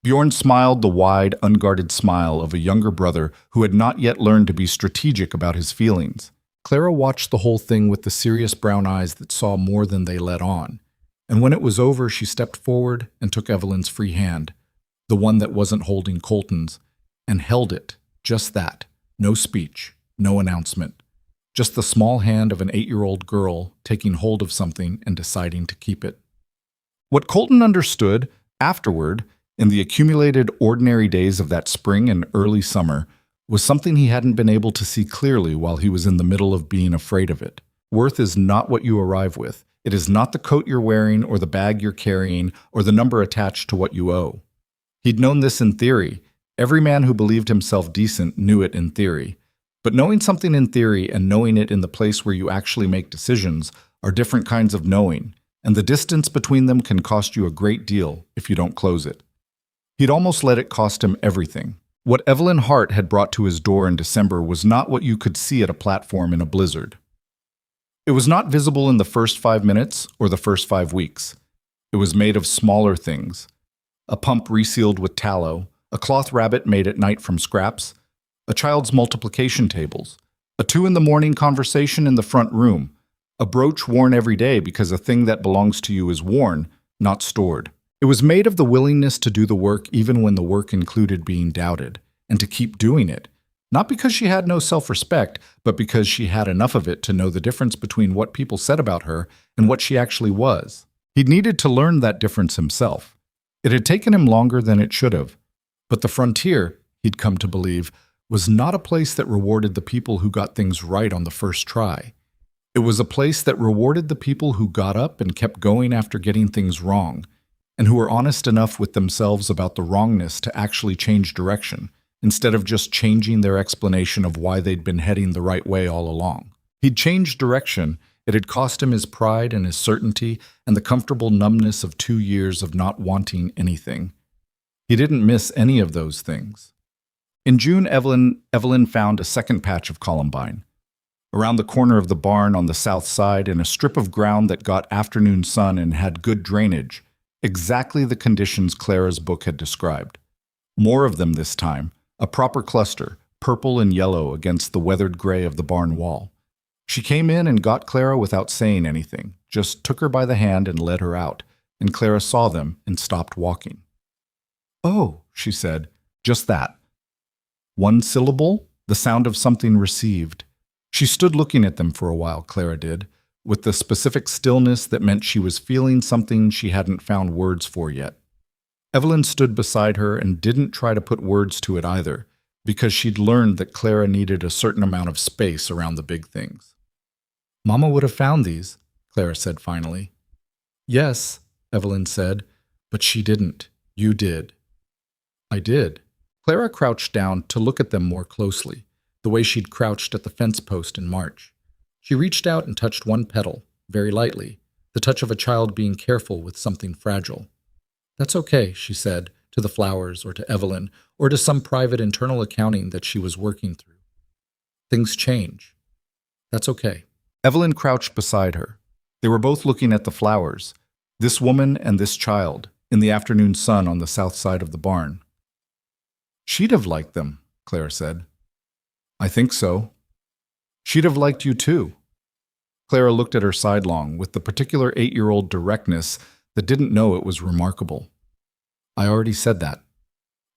Bjorn smiled the wide, unguarded smile of a younger brother who had not yet learned to be strategic about his feelings. Clara watched the whole thing with the serious brown eyes that saw more than they let on, and when it was over she stepped forward and took Evelyn's free hand, the one that wasn't holding Colton's, and held it, just that, no speech, no announcement, just the small hand of an 8-year-old girl taking hold of something and deciding to keep it. What Colton understood, afterward, in the accumulated ordinary days of that spring and early summer, was something he hadn't been able to see clearly while he was in the middle of being afraid of it. Worth is not what you arrive with. It is not the coat you're wearing or the bag you're carrying or the number attached to what you owe. He'd known this in theory. Every man who believed himself decent knew it in theory. But knowing something in theory and knowing it in the place where you actually make decisions are different kinds of knowing, and the distance between them can cost you a great deal if you don't close it. He'd almost let it cost him everything. What Evelyn Hart had brought to his door in December was not what you could see at a platform in a blizzard. It was not visible in the first 5 minutes or the first 5 weeks. It was made of smaller things. A pump resealed with tallow, a cloth rabbit made at night from scraps, a child's multiplication tables, a 2 a.m. conversation in the front room, a brooch worn every day because a thing that belongs to you is worn, not stored. It was made of the willingness to do the work even when the work included being doubted, and to keep doing it, not because she had no self-respect, but because she had enough of it to know the difference between what people said about her and what she actually was. He'd needed to learn that difference himself. It had taken him longer than it should have, but the frontier, he'd come to believe, was not a place that rewarded the people who got things right on the first try. It was a place that rewarded the people who got up and kept going after getting things wrong, and who were honest enough with themselves about the wrongness to actually change direction, instead of just changing their explanation of why they'd been heading the right way all along. He'd changed direction. It had cost him his pride and his certainty and the comfortable numbness of 2 years of not wanting anything. He didn't miss any of those things. In June, Evelyn found a second patch of columbine. Around the corner of the barn on the south side, in a strip of ground that got afternoon sun and had good drainage, exactly the conditions Clara's book had described. More of them this time, a proper cluster, purple and yellow against the weathered gray of the barn wall. She came in and got Clara without saying anything, just took her by the hand and led her out, and Clara saw them and stopped walking. "Oh," she said, "just that." One syllable, the sound of something received. She stood looking at them for a while, Clara did, with the specific stillness that meant she was feeling something she hadn't found words for yet. Evelyn stood beside her and didn't try to put words to it either, because she'd learned that Clara needed a certain amount of space around the big things. "Mama would have found these," Clara said finally. "Yes," Evelyn said, "but she didn't. You did." "I did." Clara crouched down to look at them more closely, the way she'd crouched at the fence post in March. She reached out and touched one petal, very lightly, the touch of a child being careful with something fragile. "That's okay," she said, to the flowers or to Evelyn, or to some private internal accounting that she was working through. "Things change. That's okay." Evelyn crouched beside her. They were both looking at the flowers, this woman and this child, in the afternoon sun on the south side of the barn. "She'd have liked them," Clara said. "I think so." "She'd have liked you too." Clara looked at her sidelong with the particular 8-year-old directness that didn't know it was remarkable. "I already said that."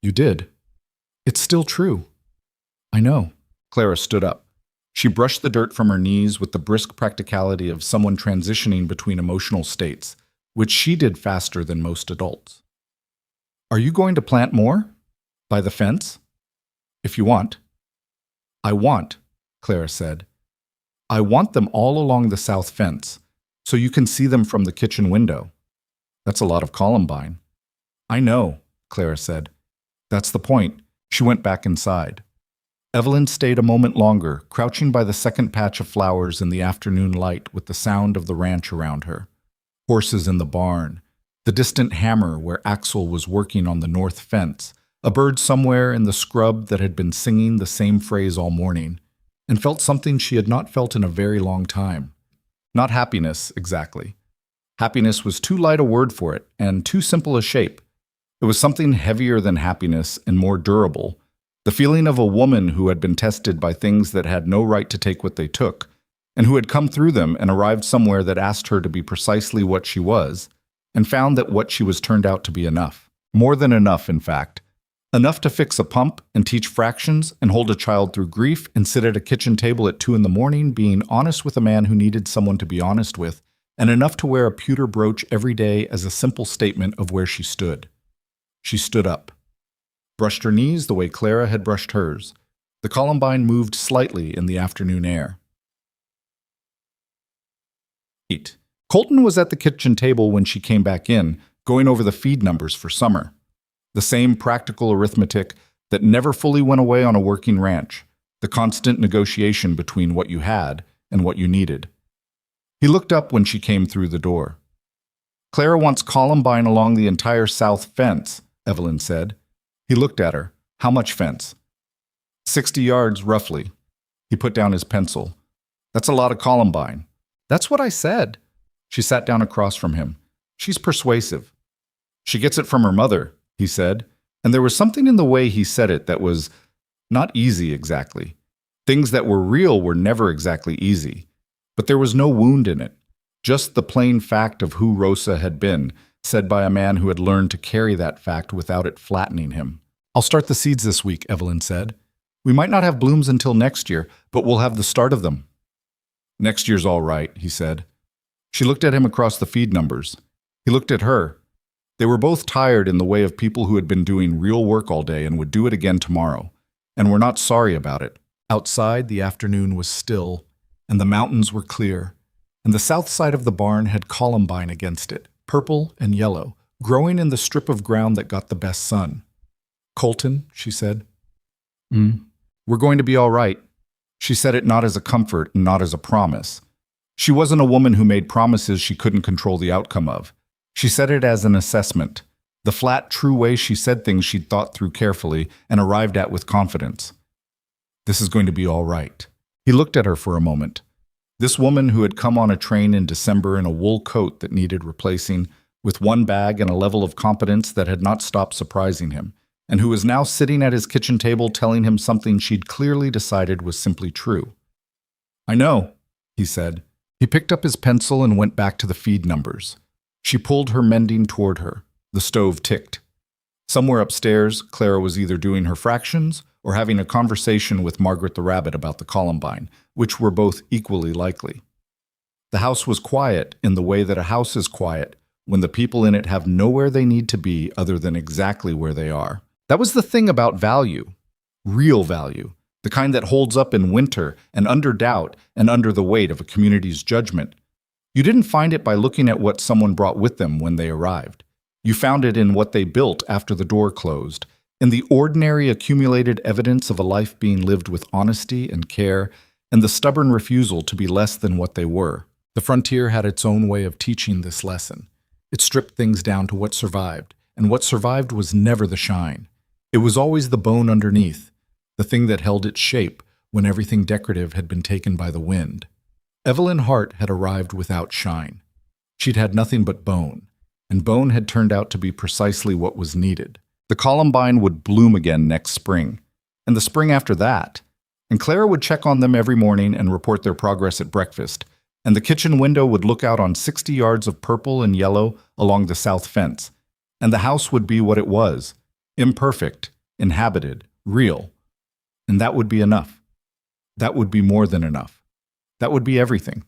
"You did." "It's still true." "I know." Clara stood up. She brushed the dirt from her knees with the brisk practicality of someone transitioning between emotional states, which she did faster than most adults. "Are you going to plant more? By the fence? If you want." "I want," Clara said. "I want them all along the south fence, so you can see them from the kitchen window." "That's a lot of columbine." "I know," Clara said. "That's the point." She went back inside. Evelyn stayed a moment longer, crouching by the second patch of flowers in the afternoon light with the sound of the ranch around her. Horses in the barn, the distant hammer where Axel was working on the north fence, a bird somewhere in the scrub that had been singing the same phrase all morning, and felt something she had not felt in a very long time. Not happiness, exactly. Happiness was too light a word for it, and too simple a shape. It was something heavier than happiness and more durable, the feeling of a woman who had been tested by things that had no right to take what they took, and who had come through them and arrived somewhere that asked her to be precisely what she was, and found that what she was turned out to be enough. More than enough, in fact. Enough to fix a pump and teach fractions and hold a child through grief and sit at a kitchen table at 2 a.m. being honest with a man who needed someone to be honest with, and enough to wear a pewter brooch every day as a simple statement of where she stood. She stood up, brushed her knees the way Clara had brushed hers, The columbine moved slightly in the afternoon air. 8. Colton was at the kitchen table when she came back in, going over the feed numbers for summer. The same practical arithmetic that never fully went away on a working ranch, the constant negotiation between what you had and what you needed. He looked up when she came through the door. "Clara wants columbine along the entire south fence," Evelyn said. He looked at her. "How much fence?" 60 yards, roughly." He put down his pencil. "That's a lot of columbine." "That's what I said." She sat down across from him. "She's persuasive." "She gets it from her mother," he said, and there was something in the way he said it that was not easy exactly. Things that were real were never exactly easy. But there was no wound in it, just the plain fact of who Rosa had been, said by a man who had learned to carry that fact without it flattening him. "I'll start the seeds this week," Evelyn said. "We might not have blooms until next year, but we'll have the start of them." "Next year's all right," he said. She looked at him across the feed numbers. He looked at her. They were both tired in the way of people who had been doing real work all day and would do it again tomorrow, and were not sorry about it. Outside, the afternoon was still, and the mountains were clear, and the south side of the barn had columbine against it, purple and yellow, growing in the strip of ground that got the best sun. "Colton," she said. "We're going to be all right." She said it not as a comfort and not as a promise. She wasn't a woman who made promises she couldn't control the outcome of. She said it as an assessment, the flat, true way she said things she'd thought through carefully and arrived at with confidence. "This is going to be all right." He looked at her for a moment. This woman who had come on a train in December in a wool coat that needed replacing, with one bag and a level of competence that had not stopped surprising him, and who was now sitting at his kitchen table telling him something she'd clearly decided was simply true. "I know," he said. He picked up his pencil and went back to the feed numbers. She pulled her mending toward her. The stove ticked. Somewhere upstairs, Clara was either doing her fractions or having a conversation with Margaret the rabbit about the columbine, which were both equally likely. The house was quiet in the way that a house is quiet when the people in it have nowhere they need to be other than exactly where they are. That was the thing about value, real value, the kind that holds up in winter and under doubt and under the weight of a community's judgment. You didn't find it by looking at what someone brought with them when they arrived. You found it in what they built after the door closed, in the ordinary accumulated evidence of a life being lived with honesty and care, and the stubborn refusal to be less than what they were. The frontier had its own way of teaching this lesson. It stripped things down to what survived, and what survived was never the shine. It was always the bone underneath, the thing that held its shape when everything decorative had been taken by the wind. Evelyn Hart had arrived without shine. She'd had nothing but bone, and bone had turned out to be precisely what was needed. The columbine would bloom again next spring, and the spring after that, and Clara would check on them every morning and report their progress at breakfast, and the kitchen window would look out on 60 yards of purple and yellow along the south fence, and the house would be what it was, imperfect, inhabited, real, and that would be enough. That would be more than enough. That would be everything.